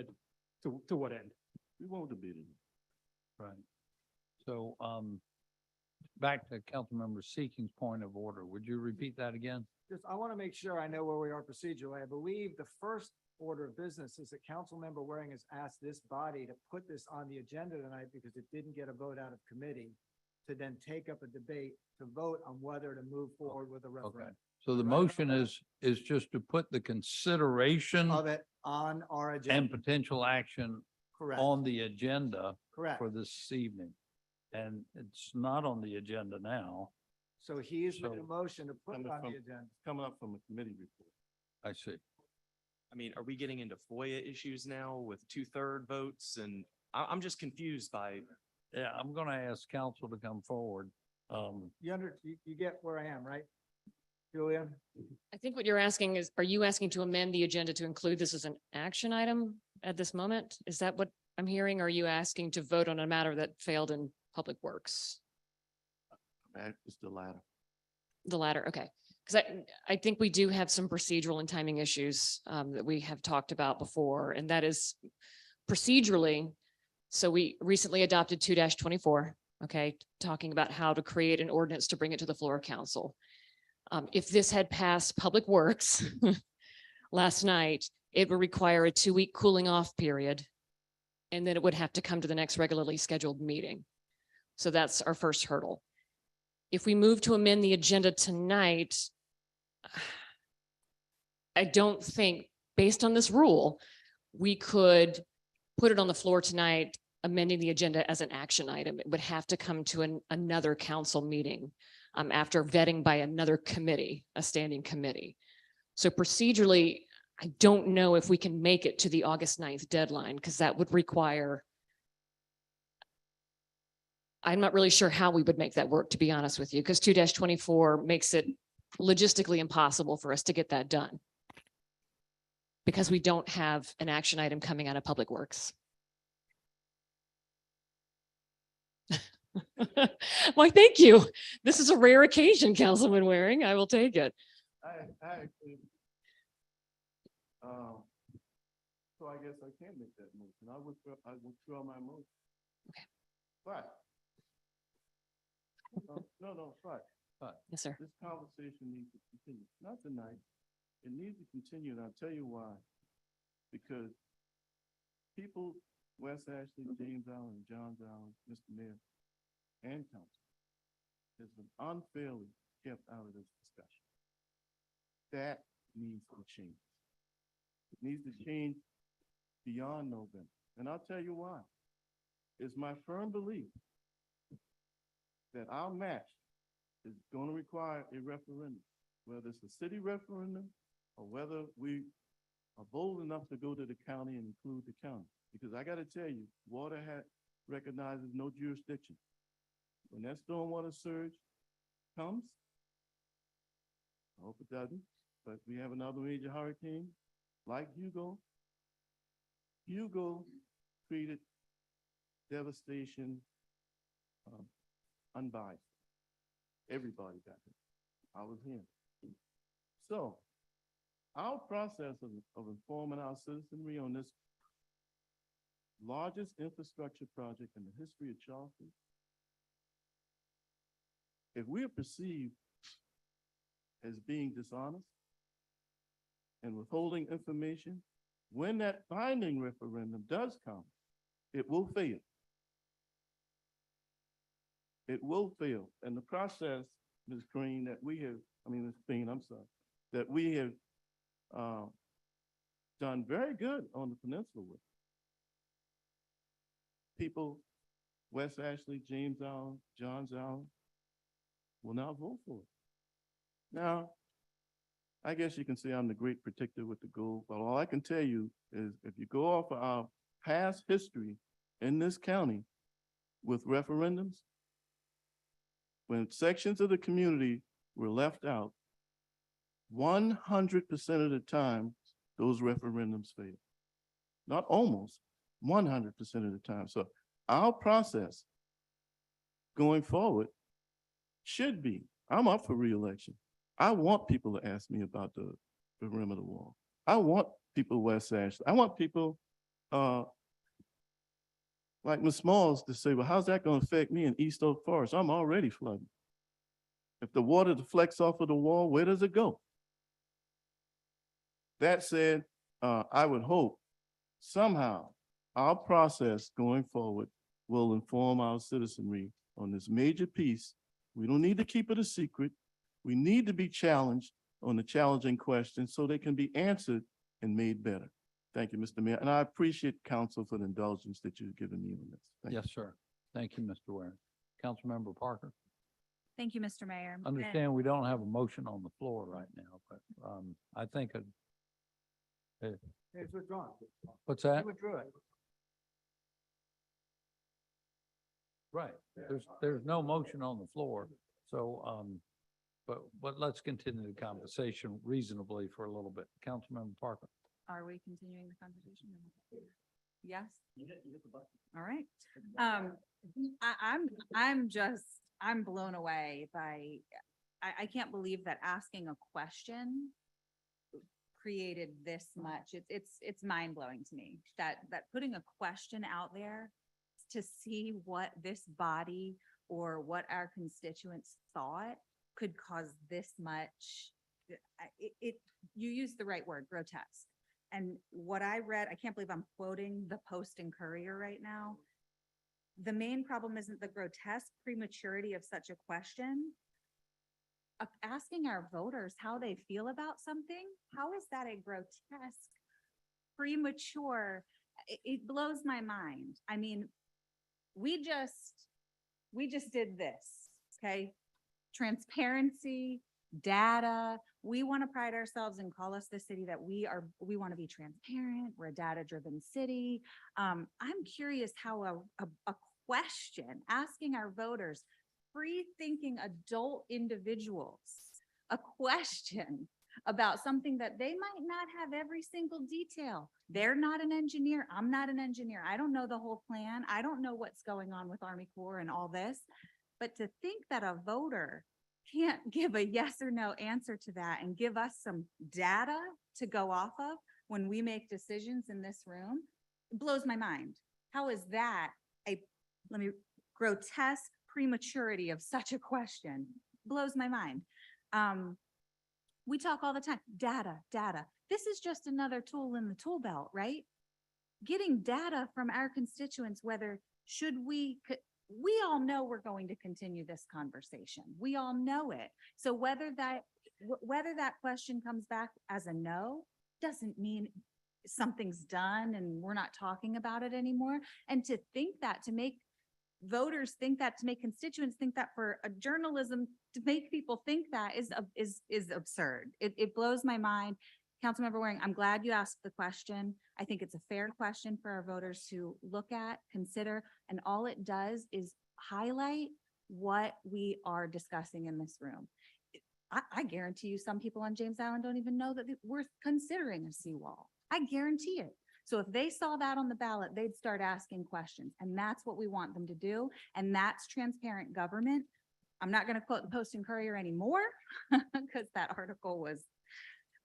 to what end? We won't debate it. Right. So, back to Councilmember Seeking's point of order. Would you repeat that again? Just, I want to make sure I know where we are procedurally. I believe the first order of business is that Councilmember Waring has asked this body to put this on the agenda tonight because it didn't get a vote out of committee, to then take up a debate to vote on whether to move forward with a Okay. referendum So the Right. motion is just to put the consideration of it on our and agenda. potential action Correct, on the agenda correct. for this evening. And it's not on the agenda now. So he has made a So- motion to put it Coming on the from- agenda. Coming up from a committee report. I see. I mean, are we getting into FOIA issues now with 2/3 votes? And I'm just confused by, Yeah, I'm gonna ask council to come forward. You get where I am, right? Julia? I think what you're asking is, are you asking to amend the agenda to include this as an action item at this moment? Is that what I'm hearing? Or are you asking to vote on a matter that failed in Public Works? It's the latter. The latter, okay. Because I think we do have some procedural and timing issues that we have talked about before, and that is procedurally. So we recently adopted 2-24, okay, talking about how to create an ordinance to bring it to the floor of council. If this had passed Public Works last night, it would require a 2-week cooling off period. And then it would have to come to the next regularly scheduled meeting. So that's our first hurdle. If we move to amend the agenda tonight, I don't think, based on this rule, we could put it on the floor tonight, amending the agenda as an action item. It would have to come to another council meeting after vetting by another committee, a standing committee. So procedurally, I don't know if we can make it to the August 9th deadline, because that would require, I'm not really sure how we would make that work, to be honest with you, because 2-24 makes it logistically impossible for us to get that done, because we don't have an action item coming out of Public Works. Why, thank you. This is a rare occasion, Councilman Waring. I will take it. I actually, so I guess I can't make that motion. I withdraw my motion. Okay. But. No, but. Yes, sir. This conversation needs to continue, not tonight. It needs to continue, and I'll tell you why. Because people, West Ashley, James Allen, Johns Allen, Mr. Mayor, and council, has been unfairly kept out of this discussion. That needs to change. It needs to change beyond November. And I'll tell you why. It's my firm belief that our match is going to require a referendum, whether it's a city referendum or whether we are bold enough to go to the county and include the county. Because I got to tell you, water recognizes no jurisdiction. When that stormwater surge comes, I hope it doesn't, but we have another major hurricane like Hugo. Hugo created devastation, unbiased. Everybody got it. I was here. So our process of informing our citizenry on this largest infrastructure project in the history of Charleston, if we are perceived as being dishonest and withholding information, when that binding referendum does come, it will fail. It will fail. And the process, Ms. Green, Ms. Bean, I'm sorry, that we have done very good on the peninsula with. people, West Ashley, James Allen, Johns Allen, will not vote for it. Now, I guess you can say I'm the great predictor with the goal, but all I can tell you is if you go off of our past history in this county with referendums, when sections of the community were left out, 100% of the time, those referendums failed. Not almost, 100% of the time. So our process going forward should be, I'm up for reelection. I want people to ask me about the perimeter wall. I want people West Ashley. I want people like Ms. Smalls to say, well, how's that going to affect me in East Oak Forest? I'm already flooding. If the water deflects off of the wall, where does it go? That said, I would hope somehow our process going forward will inform our citizenry on this major piece. We don't need to keep it a secret. We need to be challenged on the challenging questions so they can be answered and made better. Thank you, Mr. Mayor. And I appreciate council for the indulgence that you've given me on this. Thank you. Yes, sir. Thank you, Mr. Ware. Councilmember Parker. Thank you, Mr. Mayor. Understand we don't have a motion on the floor right now, but I think It's withdrawn. what's that? You withdrew it. Right. There's no motion on the floor. So, but let's continue the conversation reasonably for a little bit. Councilmember Parker. Are we continuing the conversation? Yes? All right. I'm blown away by, I can't believe that asking a question created this much. It's mind blowing to me that putting a question out there to see what this body or what our constituents thought could cause this much. You used the right word, grotesque. And what I read, I can't believe I'm quoting the Post and Courier right now. The main problem isn't the grotesque prematurity of such a question. Of asking our voters how they feel about something, how is that a grotesque, premature? It blows my mind. I mean, we just did this, okay? Transparency, data. We want to pride ourselves and call us the city that we want to be transparent. We're a data-driven city. I'm curious how a question asking our voters, free-thinking adult individuals, a question about something that they might not have every single detail. They're not an engineer. I'm not an engineer. I don't know the whole plan. I don't know what's going on with Army Corps and all this. But to think that a voter can't give a yes or no answer to that and give us some data to go off of when we make decisions in this room blows my mind. How is that grotesque prematurity of such a question? Blows my mind. We talk all the time, data. This is just another tool in the tool belt, right? Getting data from our constituents, whether we all know we're going to continue this conversation. We all know it. So whether that question comes back as a no, doesn't mean something's done and we're not talking about it anymore. And to think that, to make voters think that, to make constituents think that, for a journalism to make people think that is absurd. It blows my mind. Councilmember Waring, I'm glad you asked the question. I think it's a fair question for our voters to look at, consider, and all it does is highlight what we are discussing in this room. I guarantee you some people on James Island don't even know that we're considering a seawall. I guarantee it. So if they saw that on the ballot, they'd start asking questions, and that's what we want them to do. And that's transparent government. I'm not going to quote the Post and Courier anymore because that article was,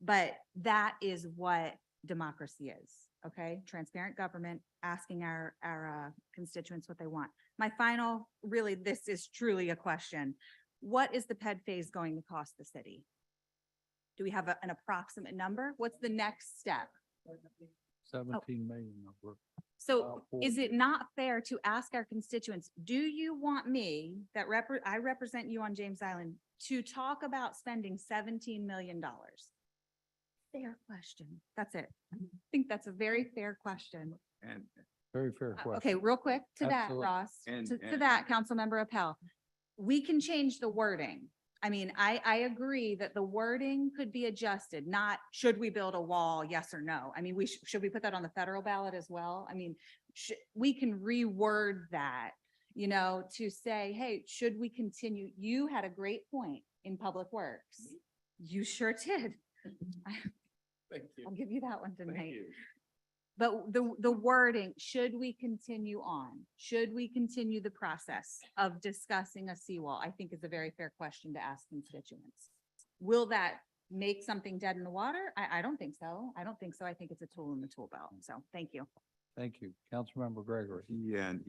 but that is what democracy is. Okay. Transparent government, asking our constituents what they want. My final, really, this is truly a question. What is the PED phase going to cost the city? Do we have an approximate number? What's the next step? 17 million. So is it not fair to ask our constituents, do you want me, I represent you on James Island, to talk about spending $17 million? Fair question. That's it. I think that's a very fair question. And Very fair question. Okay, real quick to that, Absolutely. Ross, And- to and- that, Councilmember Appel. We can change the wording. I mean, I agree that the wording could be adjusted, not should we build a wall, yes or no? I mean, should we put that on the federal ballot as well? I mean, we can reword that, you know, to say, hey, should we continue? You had a great point in Public Works. You sure did. Thank I'll give you that one tonight. you. But the wording, should we continue on? Should we continue the process of discussing a seawall? I think is a very fair question to ask constituents. Will that make something dead in the water? I don't think so. I don't think so. I think it's a tool in the tool belt. So thank you. Thank you. Councilmember Gregory. Yeah, and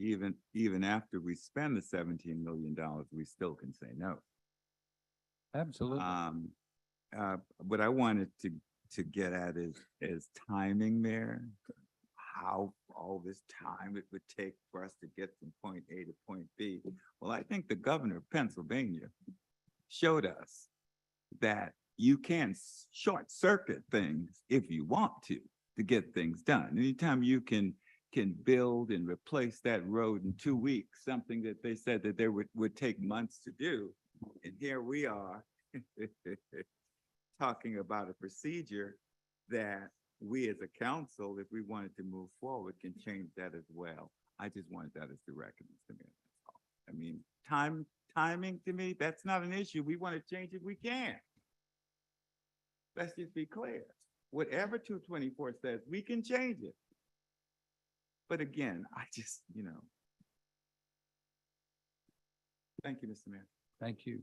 even after we spend the $17 million, we still can say no. Absolutely. What I wanted to get at is timing there. How all this time it would take for us to get from point A to point B. Well, I think the governor of Pennsylvania showed us that you can short circuit things if you want to get things done. Anytime you can build and replace that road in 2 weeks, something that they said that there would take months to do. And here we are talking about a procedure that we as a council, if we wanted to move forward, can change that as well. I just wanted that as the recommendation to me. That's all. I mean, timing to me, that's not an issue. We want to change it, we can. Let's just be clear. Whatever 224 says, we can change it. But again, I just, thank you, Mr. Mayor. Thank you.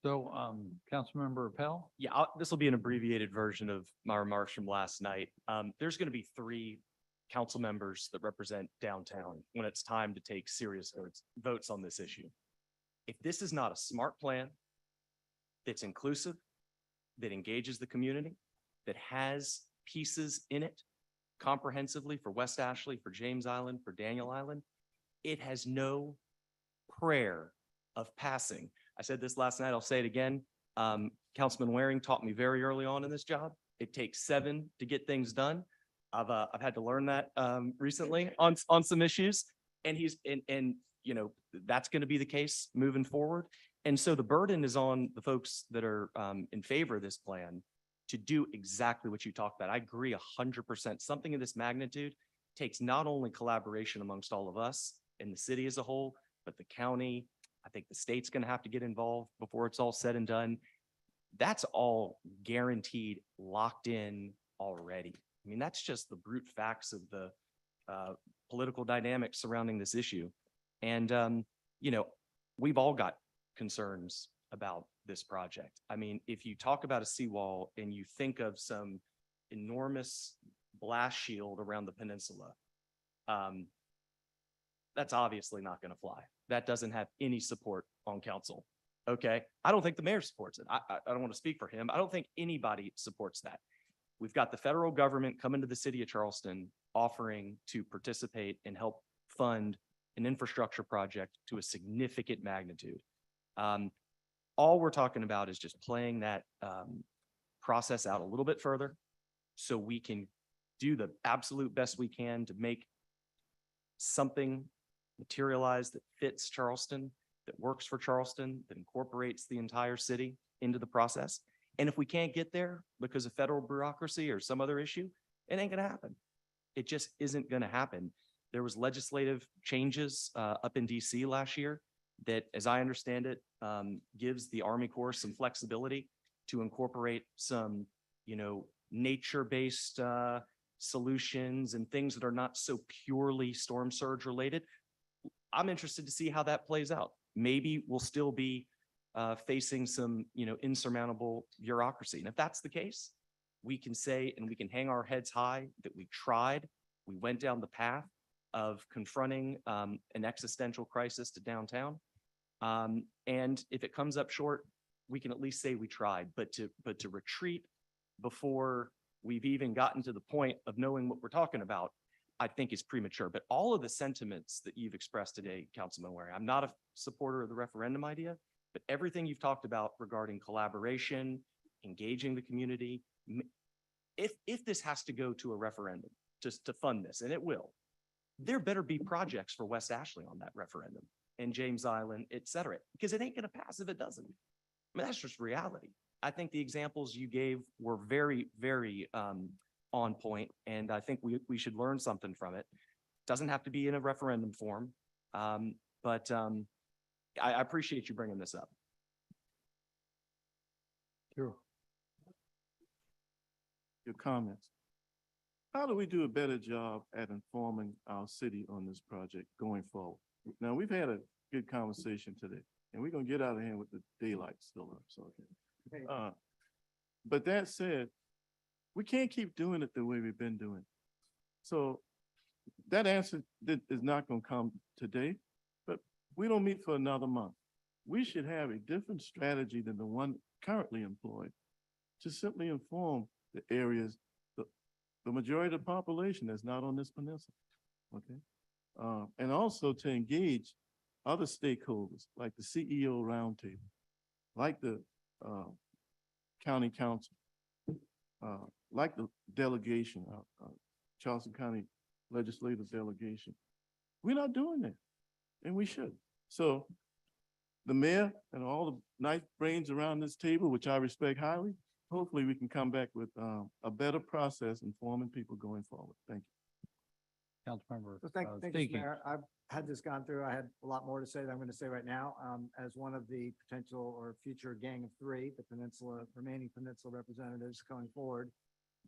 So, Councilmember Appel? Yeah, this will be an abbreviated version of my remarks from last night. There's going to be 3 council members that represent downtown when it's time to take serious votes on this issue. If this is not a smart plan that's inclusive, that engages the community, that has pieces in it comprehensively for West Ashley, for James Island, for Daniel Island, it has no prayer of passing. I said this last night, I'll say it again. Councilman Waring taught me very early on in this job. It takes 7 to get things done. I've had to learn that recently on some issues, and that's going to be the case moving forward. And so the burden is on the folks that are in favor of this plan to do exactly what you talked about. I agree 100%. Something of this magnitude takes not only collaboration amongst all of us in the city as a whole, but the county. I think the state's going to have to get involved before it's all said and done. That's all guaranteed, locked in already. I mean, that's just the brute facts of the political dynamics surrounding this issue. And, we've all got concerns about this project. I mean, if you talk about a seawall and you think of some enormous blast shield around the peninsula, that's obviously not going to fly. That doesn't have any support on council. Okay. I don't think the mayor supports it. I don't want to speak for him. I don't think anybody supports that. We've got the federal government coming to the city of Charleston offering to participate and help fund an infrastructure project to a significant magnitude. All we're talking about is just playing that process out a little bit further so we can do the absolute best we can to make something materialize that fits Charleston, that works for Charleston, that incorporates the entire city into the process. And if we can't get there because of federal bureaucracy or some other issue, it ain't gonna happen. It just isn't gonna happen. There was legislative changes up in DC last year that, as I understand it, gives the Army Corps some flexibility to incorporate some, nature-based solutions and things that are not so purely storm surge related. I'm interested to see how that plays out. Maybe we'll still be facing some, insurmountable bureaucracy. And if that's the case, we can say, and we can hang our heads high that we tried, we went down the path of confronting an existential crisis to downtown. And if it comes up short, we can at least say we tried, but to retreat before we've even gotten to the point of knowing what we're talking about, I think is premature. But all of the sentiments that you've expressed today, Councilman Waring, I'm not a supporter of the referendum idea, but everything you've talked about regarding collaboration, engaging the community, if this has to go to a referendum to fund this, and it will, there better be projects for West Ashley on that referendum and James Island, et cetera, because it ain't gonna pass if it doesn't. I mean, that's just reality. I think the examples you gave were very, very on point, and I think we should learn something from it. Doesn't have to be in a referendum form, but I appreciate you bringing this up. Sure. Your comments. How do we do a better job at informing our city on this project going forward? Now, we've had a good conversation today, and we're gonna get out of here with the daylight still up, so. But that said, we can't keep doing it the way we've been doing. So that answer is not gonna come today, but we don't meet for another month. We should have a different strategy than the one currently employed to simply inform the areas, the majority of the population that's not on this peninsula, okay? And also to engage other stakeholders like the CEO roundtable, like the county council, like the delegation, Charleston County Legislative Delegation. We're not doing that, and we should. So the mayor and all the nice brains around this table, which I respect highly, hopefully we can come back with a better process informing people going forward. Thank you. Councilmember So thank you, Stuckey. Mayor. I've had this gone through. I had a lot more to say than I'm going to say right now. As one of the potential or future gang of three, the remaining peninsula representatives going forward.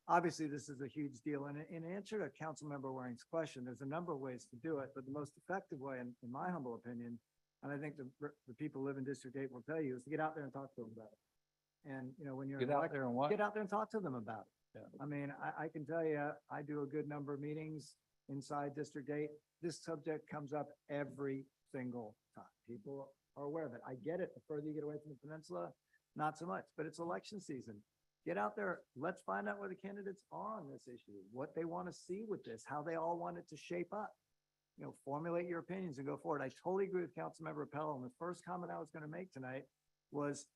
Obviously, this is a huge deal. And in answer to Councilmember Waring's question, there's a number of ways to do it, but the most effective way, in my humble opinion, and I think the people who live in District 8 will tell you, is to get out there and talk to them about it. And, you know, when you're Get out there and what? get out there and talk to them about it. Yeah. I mean, I can tell you, I do a good number of meetings inside District 8. This subject comes up every single time. People are aware of it. I get it. The further you get away from the peninsula, not so much, but it's election season. Get out there. Let's find out where the candidates are on this issue, what they want to see with this, how they all want it to shape up. You know, formulate your opinions and go forward. I totally agree with Councilmember Appel. And the first comment I was going to make tonight was,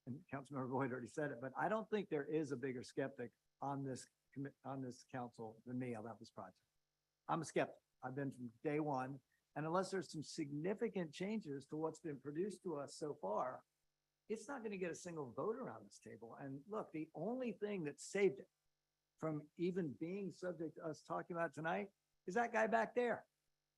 and Councilmember Boyd already said it, but I don't think there is a bigger skeptic on this council than me about this project. I'm a skeptic. I've been from day one. And unless there's some significant changes to what's been produced to us so far, it's not going to get a single vote around this table. And look, the only thing that saved it from even being subject to us talking about tonight is that guy back there,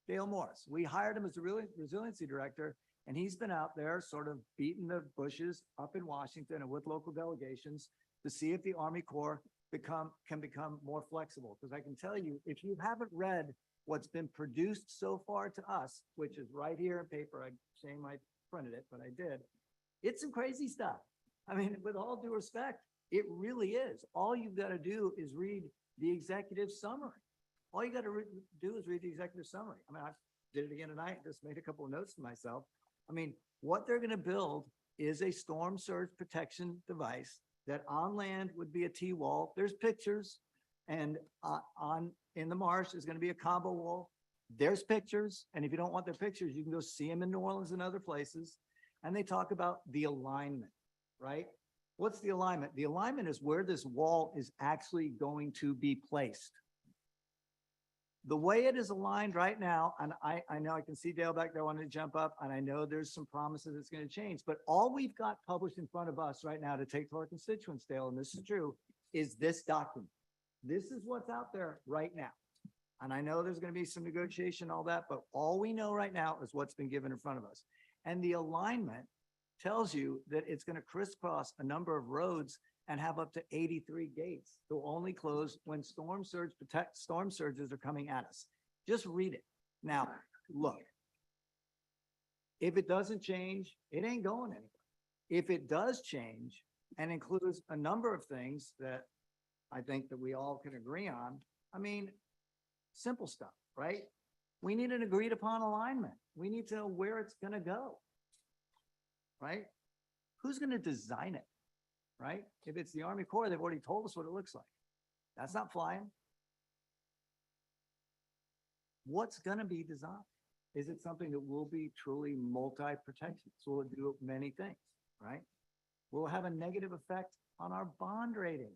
Dale Morris. We hired him as the resiliency director, and he's been out there sort of beating the bushes up in Washington and with local delegations to see if the Army Corps can become more flexible. Because I can tell you, if you haven't read what's been produced so far to us, which is right here in paper, shame I printed it, but I did. It's some crazy stuff. I mean, with all due respect, it really is. All you've got to do is read the executive summary. All you got to do is read the executive summary. I mean, I did it again tonight, just made a couple of notes to myself. I mean, what they're going to build is a storm surge protection device that on land would be a T-wall. There's pictures, and in the marsh is going to be a combo wall. There's pictures, and if you don't want their pictures, you can go see them in New Orleans and other places. And they talk about the alignment, right? What's the alignment? The alignment is where this wall is actually going to be placed. The way it is aligned right now, and I know I can see Dale back there wanting to jump up, and I know there's some promises it's going to change, but all we've got published in front of us right now to take to our constituents, Dale, and this is true, is this document. This is what's out there right now. And I know there's going to be some negotiation, all that, but all we know right now is what's been given in front of us. And the alignment tells you that it's going to crisscross a number of roads and have up to 83 gates. They'll only close when storm surges are coming at us. Just read it. Now, look, if it doesn't change, it ain't going anywhere. If it does change and includes a number of things that I think that we all can agree on, I mean, simple stuff, right? We need an agreed upon alignment. We need to know where it's going to go, right? Who's going to design it, right? If it's the Army Corps, they've already told us what it looks like. That's not flying. What's going to be designed? Is it something that will be truly multi-protection? So will it do many things, right? Will it have a negative effect on our bond rating,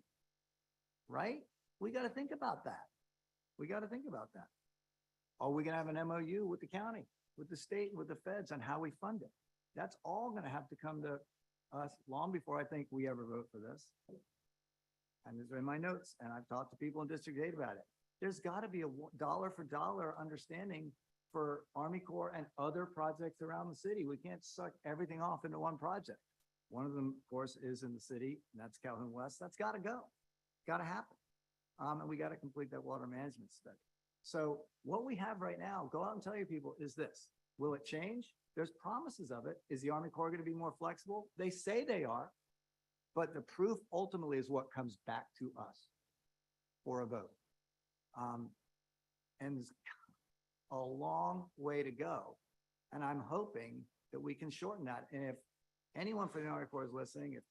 right? We got to think about that. We got to think about that. Are we gonna have an MOU with the county, with the state, with the feds on how we fund it? That's all gonna have to come to us long before I think we ever vote for this. And it's in my notes, and I've talked to people in District 8 about it. There's got to be a dollar for dollar understanding for Army Corps and other projects around the city. We can't suck everything off into one project. One of them, of course, is in the city, and that's Calhoun West. That's got to go. Got to happen. And we got to complete that water management study. So what we have right now, go out and tell your people, is this. Will it change? There's promises of it. Is the Army Corps going to be more flexible? They say they are, but the proof ultimately is what comes back to us for a vote. And there's a long way to go. And I'm hoping that we can shorten that. And if anyone from the Army Corps is listening, if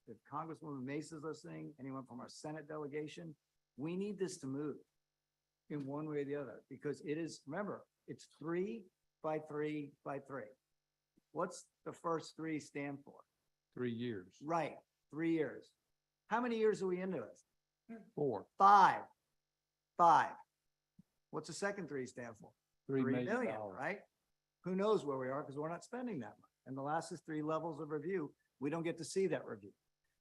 if Congresswoman Mace is listening, anyone from our Senate delegation, we need this to move in one way or the other, because it is, remember, it's 3 by 3 by 3. What's the first 3 stand for? 3 years. Right, 3 years. How many years are we into this? 4. 5. 5. What's the second 3 stand for? $3 3 million. million, right? Who knows where we are because we're not spending that much. And the last is 3 levels of review. We don't get to see that review.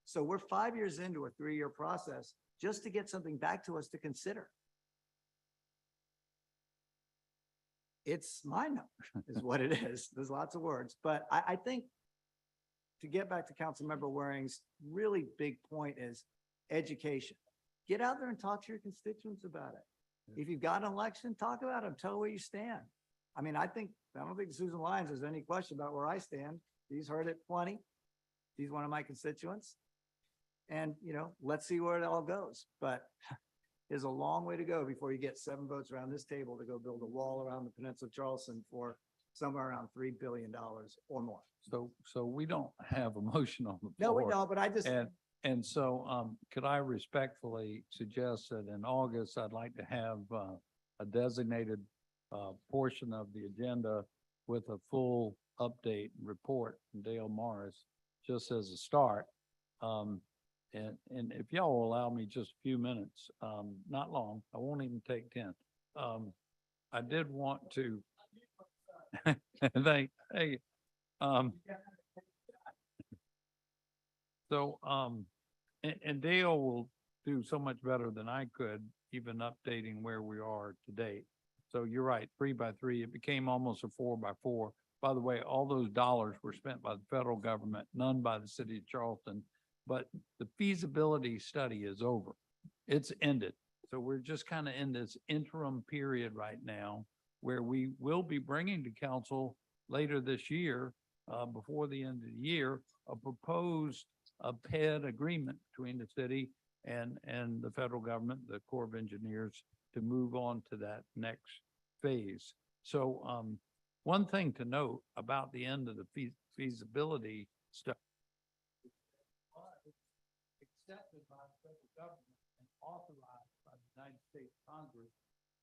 So we're 5 years into a 3-year process just to get something back to us to consider. It's mind numbing is what it is. There's lots of words, but I think to get back to Councilmember Waring's really big point is education. Get out there and talk to your constituents about it. If you've got an election, talk about them, tell where you stand. I mean, I don't think Susan Lyons has any question about where I stand. She's heard it plenty. She's one of my constituents. And, let's see where it all goes. But there's a long way to go before you get 7 votes around this table to go build a wall around the peninsula of Charleston for somewhere around $3 billion or more. So we don't have a motion on the No, floor. we don't, but I just, And so, could I respectfully suggest that in August, I'd like to have, a designated, portion of the agenda with a full update and report from Dale Morris, just as a start. And if y'all will allow me just a few minutes, not long, I won't even take 10. I did want to, and Dale will do so much better than I could, even updating where we are to date. So you're right, 3 by 3, it became almost a 4 by 4. By the way, all those dollars were spent by the federal government, none by the city of Charleston, but the feasibility study is over. It's ended. So we're just kind of in this interim period right now where we will be bringing to council later this year, before the end of the year, a proposed PED agreement between the city and the federal government, the Corps of Engineers, to move on to that next phase. So one thing to note about the end of the feasibility study, accepted by the federal government and authorized by the United States Congress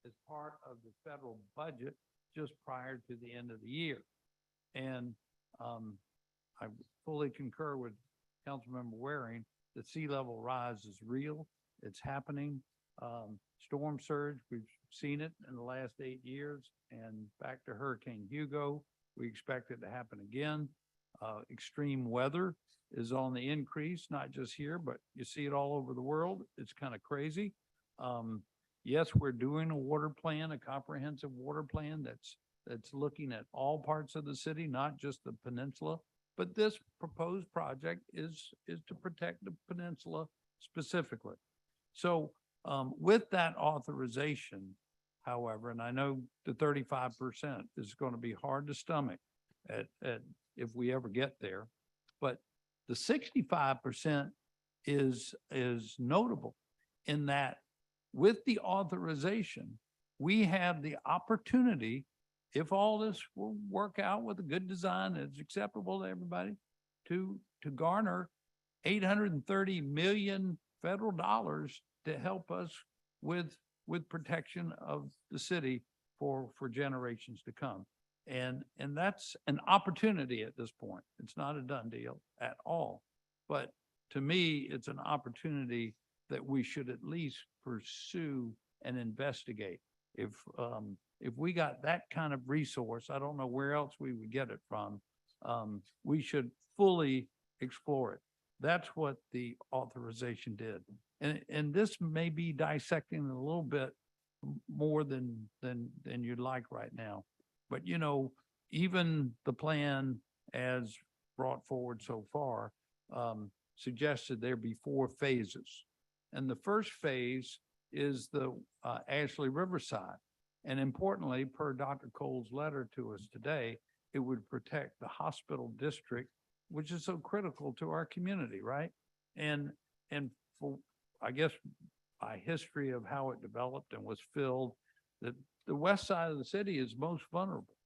as part of the federal budget just prior to the end of the year. And I fully concur with Councilmember Waring that sea level rise is real. It's happening. Storm surge, we've seen it in the last 8 years, and back to Hurricane Hugo, we expect it to happen again. Extreme weather is on the increase, not just here, but you see it all over the world. It's kind of crazy. Yes, we're doing a water plan, a comprehensive water plan that's looking at all parts of the city, not just the peninsula. But this proposed project is to protect the peninsula specifically. So with that authorization, however, and I know the 35% is going to be hard to stomach at if we ever get there, but the 65% is notable in that with the authorization, we have the opportunity, if all this will work out with a good design that's acceptable to everybody, to garner $830 million federal dollars to help us with protection of the city for generations to come. And that's an opportunity at this point. It's not a done deal at all. But to me, it's an opportunity that we should at least pursue and investigate. If we got that kind of resource, I don't know where else we would get it from. We should fully explore it. That's what the authorization did. And this may be dissecting a little bit more than you'd like right now. But you know, even the plan as brought forward so far, suggested there be 4 phases. And the first phase is the Ashley Riverside. And importantly, per Dr. Cole's letter to us today, it would protect the hospital district, which is so critical to our community, right? And for, I guess, by history of how it developed and was filled, that the west side of the city is most vulnerable.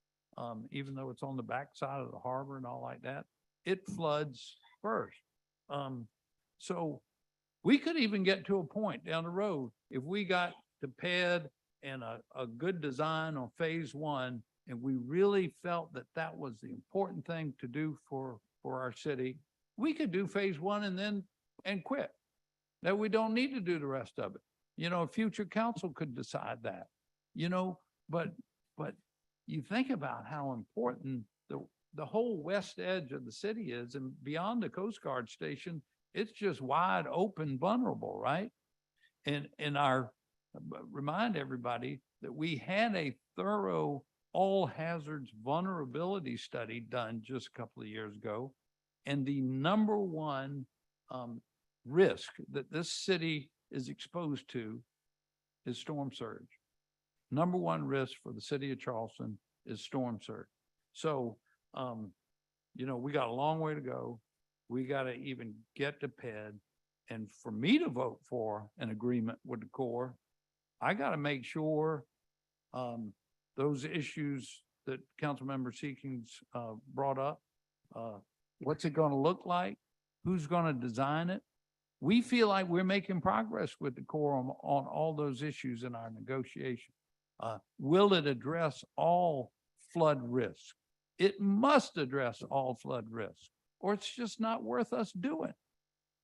Even though it's on the back side of the harbor and all like that, it floods first. So we could even get to a point down the road, if we got to PED and a good design on phase 1, and we really felt that that was the important thing to do for our city, we could do phase 1 and quit. That we don't need to do the rest of it. You know, a future council could decide that, you know, but you think about how important the whole west edge of the city is, and beyond the Coast Guard station, it's just wide open, vulnerable, right? And remind everybody that we had a thorough all hazards vulnerability study done just a couple of years ago. And the number one risk that this city is exposed to is storm surge. Number one risk for the city of Charleston is storm surge. So, you know, we got a long way to go. We got to even get to PED. And for me to vote for an agreement with the Corps, I got to make sure those issues that Councilmember Seekins brought up, what's it going to look like? Who's going to design it? We feel like we're making progress with the Corps on all those issues in our negotiation. Will it address all flood risk? It must address all flood risk, or it's just not worth us doing.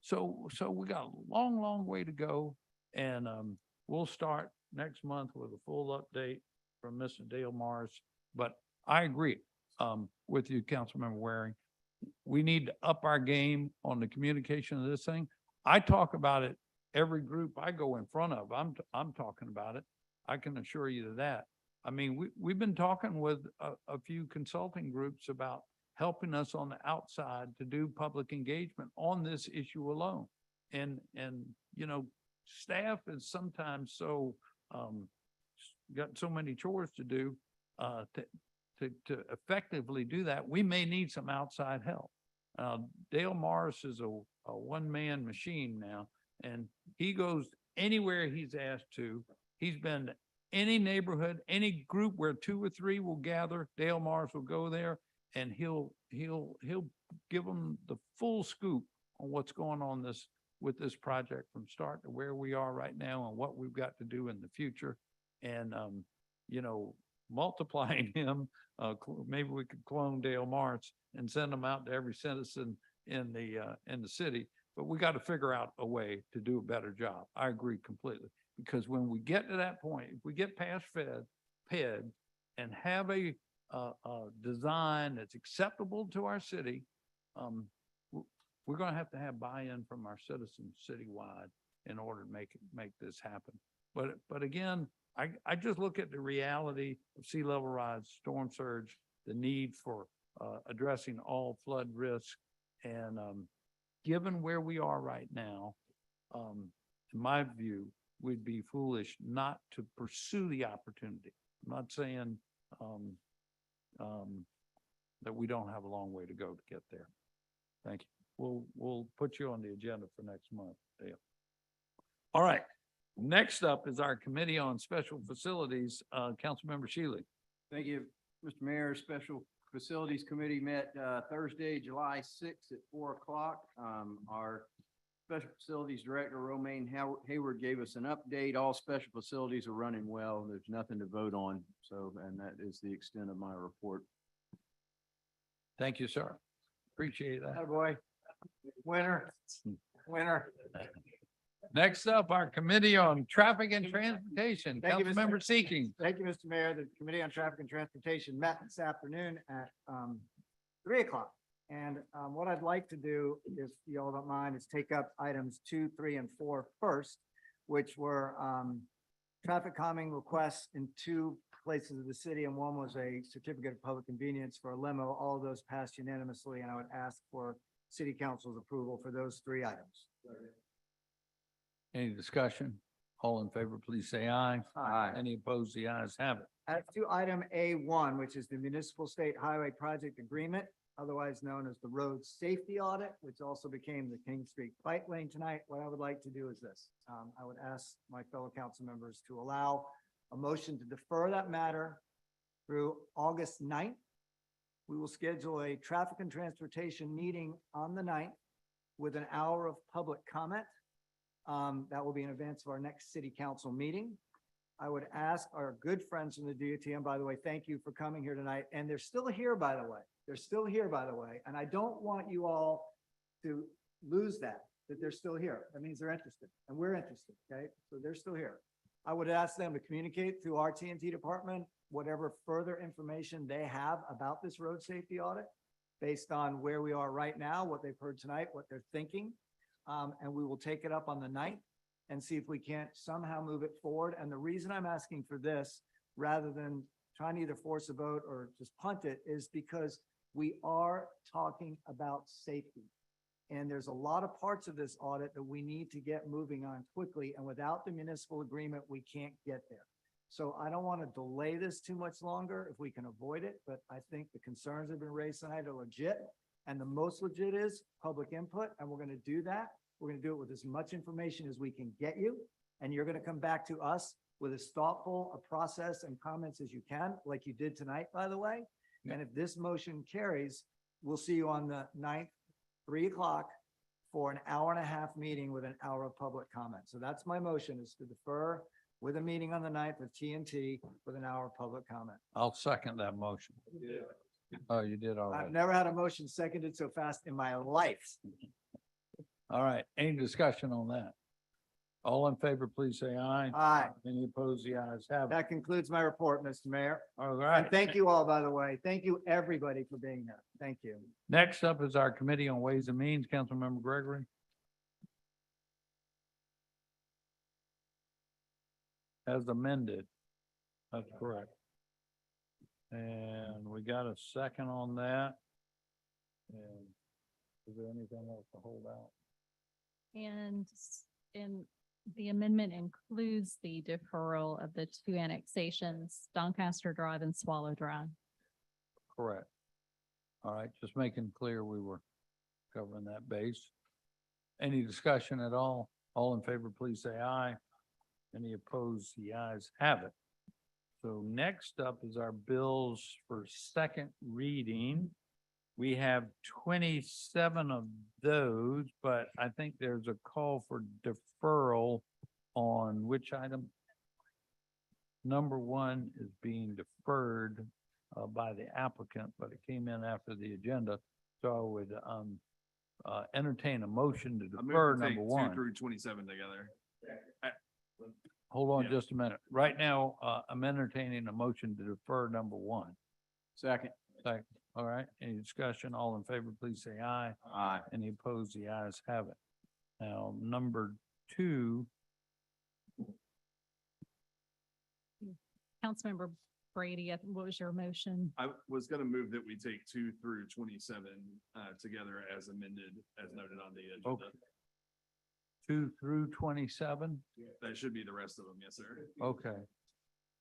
So we got a long, long way to go, and we'll start next month with a full update from Mr. Dale Morris. But I agree with you, Councilmember Waring. We need to up our game on the communication of this thing. I talk about it every group I go in front of. I'm talking about it. I can assure you of that. I mean, we've been talking with a few consulting groups about helping us on the outside to do public engagement on this issue alone. And you know, staff is sometimes so got so many chores to do to effectively do that. We may need some outside help. Dale Morris is a one-man machine now, and he goes anywhere he's asked to. He's been to any neighborhood, any group where 2 or 3 will gather. Dale Morris will go there, and he'll give them the full scoop on what's going on with this project from start to where we are right now and what we've got to do in the future. And you know, multiplying him, maybe we could clone Dale Morris and send them out to every citizen in the city. But we got to figure out a way to do a better job. I agree completely, because when we get to that point, if we get past PED and have a design that's acceptable to our city, we're going to have buy-in from our citizens citywide in order to make this happen. But again, I just look at the reality of sea level rise, storm surge, the need for addressing all flood risk. And given where we are right now, in my view, we'd be foolish not to pursue the opportunity. I'm not saying that we don't have a long way to go to get there. Thank you. We'll put you on the agenda for next month, Dale. All right. Next up is our Committee on Special Facilities, Councilmember Shealy. Thank you, Mr. Mayor. Special Facilities Committee met Thursday, July 6th at 4 o'clock. Our Special Facilities Director, Romaine Hayward, gave us an update. All special facilities are running well. There's nothing to vote on. So, and that is the extent of my report. Thank you, sir. Appreciate that. Attaboy. Winner. Next up, our Committee on Traffic and Transportation, Thank you, Mr. Councilmember Seeking. Thank you, Mr. Mayor. The Committee on Traffic and Transportation met this afternoon at 3 o'clock. And what I'd like to do, if you all don't mind, is take up items 2, 3, and 4 first, which were traffic calming requests in 2 places of the city, and one was a certificate of public convenience for a limo. All of those passed unanimously, and I would ask for city council's approval for those 3 items. Any discussion? All in favor, please say aye. Aye. Any opposed? The ayes have it. As to item A1, which is the Municipal State Highway Project Agreement, otherwise known as the Road Safety Audit, which also became the King Street Bike Lane tonight. What I would like to do is this. I would ask my fellow council members to allow a motion to defer that matter through August 9th. We will schedule a traffic and transportation meeting on the 9th with an hour of public comment. That will be in advance of our next city council meeting. I would ask our good friends from the DOT, and by the way, thank you for coming here tonight. And they're still here, by the way. They're still here, by the way. And I don't want you all to lose that they're still here. That means they're interested and we're interested, okay? So they're still here. I would ask them to communicate through our T&T department, whatever further information they have about this road safety audit based on where we are right now, what they've heard tonight, what they're thinking. And we will take it up on the 9th and see if we can't somehow move it forward. And the reason I'm asking for this, rather than trying to either force a vote or just punt it, is because we are talking about safety. And there's a lot of parts of this audit that we need to get moving on quickly. And without the municipal agreement, we can't get there. So I don't want to delay this too much longer if we can avoid it, but I think the concerns that have been raised tonight are legit. And the most legit is public input, and we're going to do that. We're going to do it with as much information as we can get you. And you're going to come back to us with as thoughtful a process and comments as you can, like you did tonight, by the way. Yeah. And if this motion carries, we'll see you on the 9th, 3 o'clock for an hour-and-a-half meeting with an hour of public comment. So that's my motion, is to defer with a meeting on the 9th with T&T with an hour of public comment. I'll second that motion. Oh, you did all I've right. never had a motion seconded so fast in my life. All right. Any discussion on that? All in favor, please say aye. Aye. Any opposed? The ayes have it. That concludes my report, Mr. Mayor. All And right. thank you all, by the way. Thank you, everybody, for being here. Thank you. Next up is our Committee on Ways and Means, Councilmember Gregory. As amended. That's correct. And we got a second on that. And is there anything else to hold out? And the amendment includes the deferral of the 2 annexations, Doncaster Drive and Swallow Drive. Correct. All right, just making clear we were covering that base. Any discussion at all? All in favor, please say aye. Any opposed? The ayes have it. So next up is our bills for second reading. We have 27 of those, but I think there's a call for deferral on which item? Number 1 is being deferred by the applicant, but it came in after the agenda. So I would entertain a motion to defer number 1. Through 27 together. Hold on Yeah. just a minute. Right now, I'm entertaining a motion to defer number 1. Second. Second. All right. Any discussion? All in favor, please say aye. Aye. Any opposed? The ayes have it. Now, number 2, Councilmember Brady, what was your motion? I was gonna move that we take 2 through 27 together as amended, as noted on the agenda. Okay. 2 through 27? That should be the rest of them, yes, sir. Okay.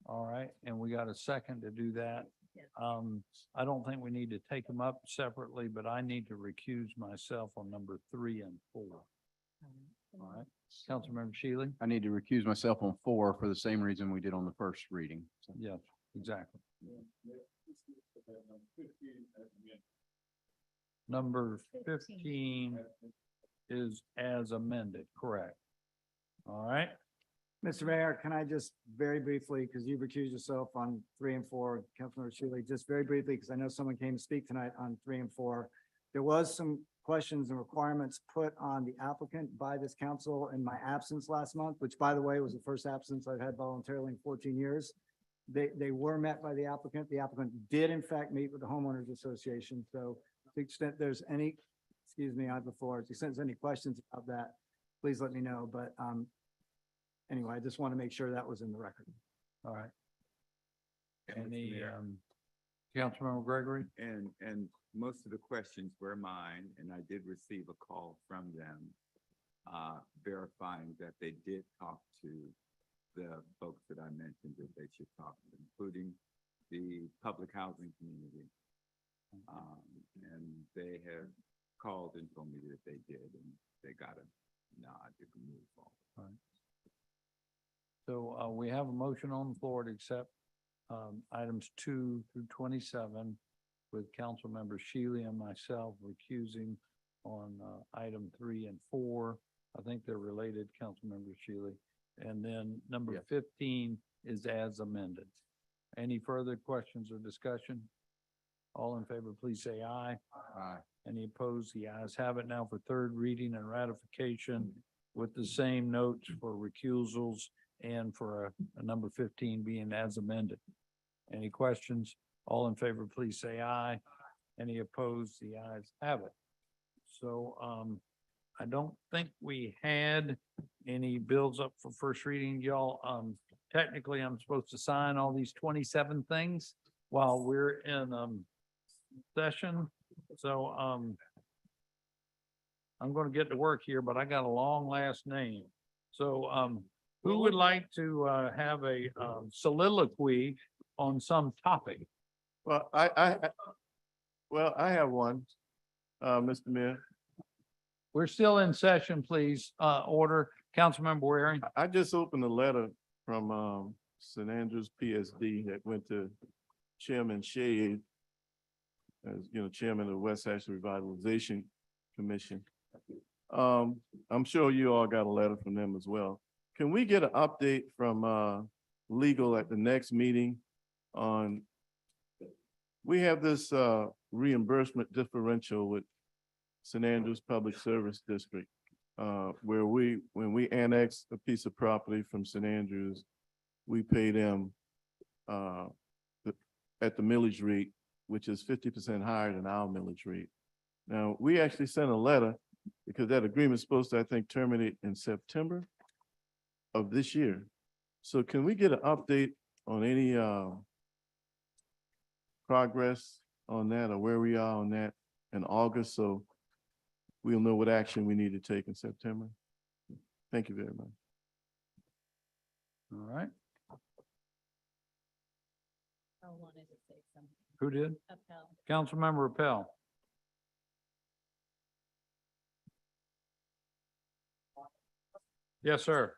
All right. And we got a second to do that. I don't think we need to take them up separately, but I need to recuse myself on number 3 and 4. All right. Councilmember Shealy? I need to recuse myself on 4 for the same reason we did on the first reading. So. Yes, exactly. Number 15 is as amended, correct? All right. Mr. Mayor, can I just very briefly, because you've recused yourself on 3 and 4, Councilmember Schuler, just very briefly, because I know someone came to speak tonight on 3 and 4. there was some questions and requirements put on the applicant by this council in my absence last month, which by the way, was the first absence I've had voluntarily in 14 years. They were met by the applicant. The applicant did in fact meet with the homeowners association. So to the extent there's any, excuse me, I have the floor. To the extent there's any questions about that, please let me know. But anyway, I just want to make sure that was in the record. All right. Any, Councilmember Gregory? And most of the questions were mine, and I did receive a call from them verifying that they did talk to the folks that I mentioned that they should talk to, including the public housing community. And they have called and told me that they did, and they got a nod to move forward. So we have a motion on the floor to accept items 2 through 27 with Councilmember Shealy and myself recusing on item 3 and 4. I think they're related, Councilmember Shealy. And then number 15 is as amended. Any further questions or discussion? All in favor, please say aye. Aye. Any opposed? The ayes have it. Now for third reading and ratification with the same notes for recusals and for a number 15 being as amended. Any questions? All in favor, please say aye. Any opposed? The ayes have it. So I don't think we had any bills up for first reading, y'all. Technically, I'm supposed to sign all these 27 things while we're in session. So I'm going to get to work here, but I got a long last name. So who would like to have a soliloquy on some topic? Well, I have one, Mr. Mayor. We're still in session, please. Order. Councilmember Waring. I just opened a letter from St. Andrews PSD that went to Chairman Shea, as you know, Chairman of the West Ashley Revitalization Commission. I'm sure you all got a letter from them as well. Can we get an update from legal at the next meeting on, we have this reimbursement differential with St. Andrews Public Service District, where when we annex a piece of property from St. Andrews, we pay them at the millage rate, which is 50% higher than our millage rate. Now, we actually sent a letter because that agreement is supposed to, I think, terminate in September of this year. So can we get an update on any progress on that or where we are on that in August, so we'll know what action we need to take in September? Thank you very much. All right. I wanted to say something. Who did? Appel. Councilmember Appel. Yes, sir.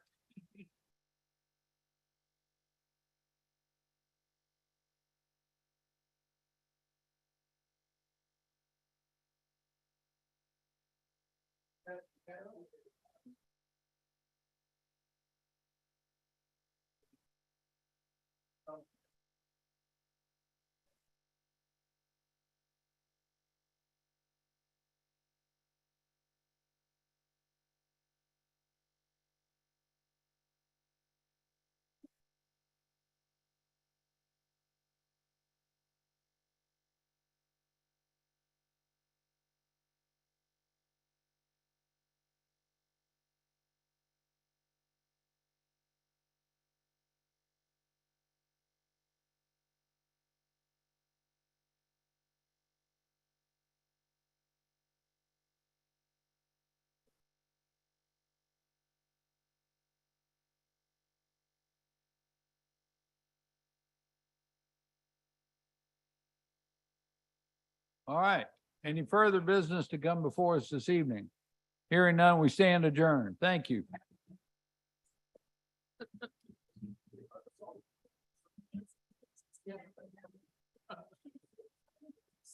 All right. Any further business to come before us this evening? Hearing none, we stand adjourned. Thank you.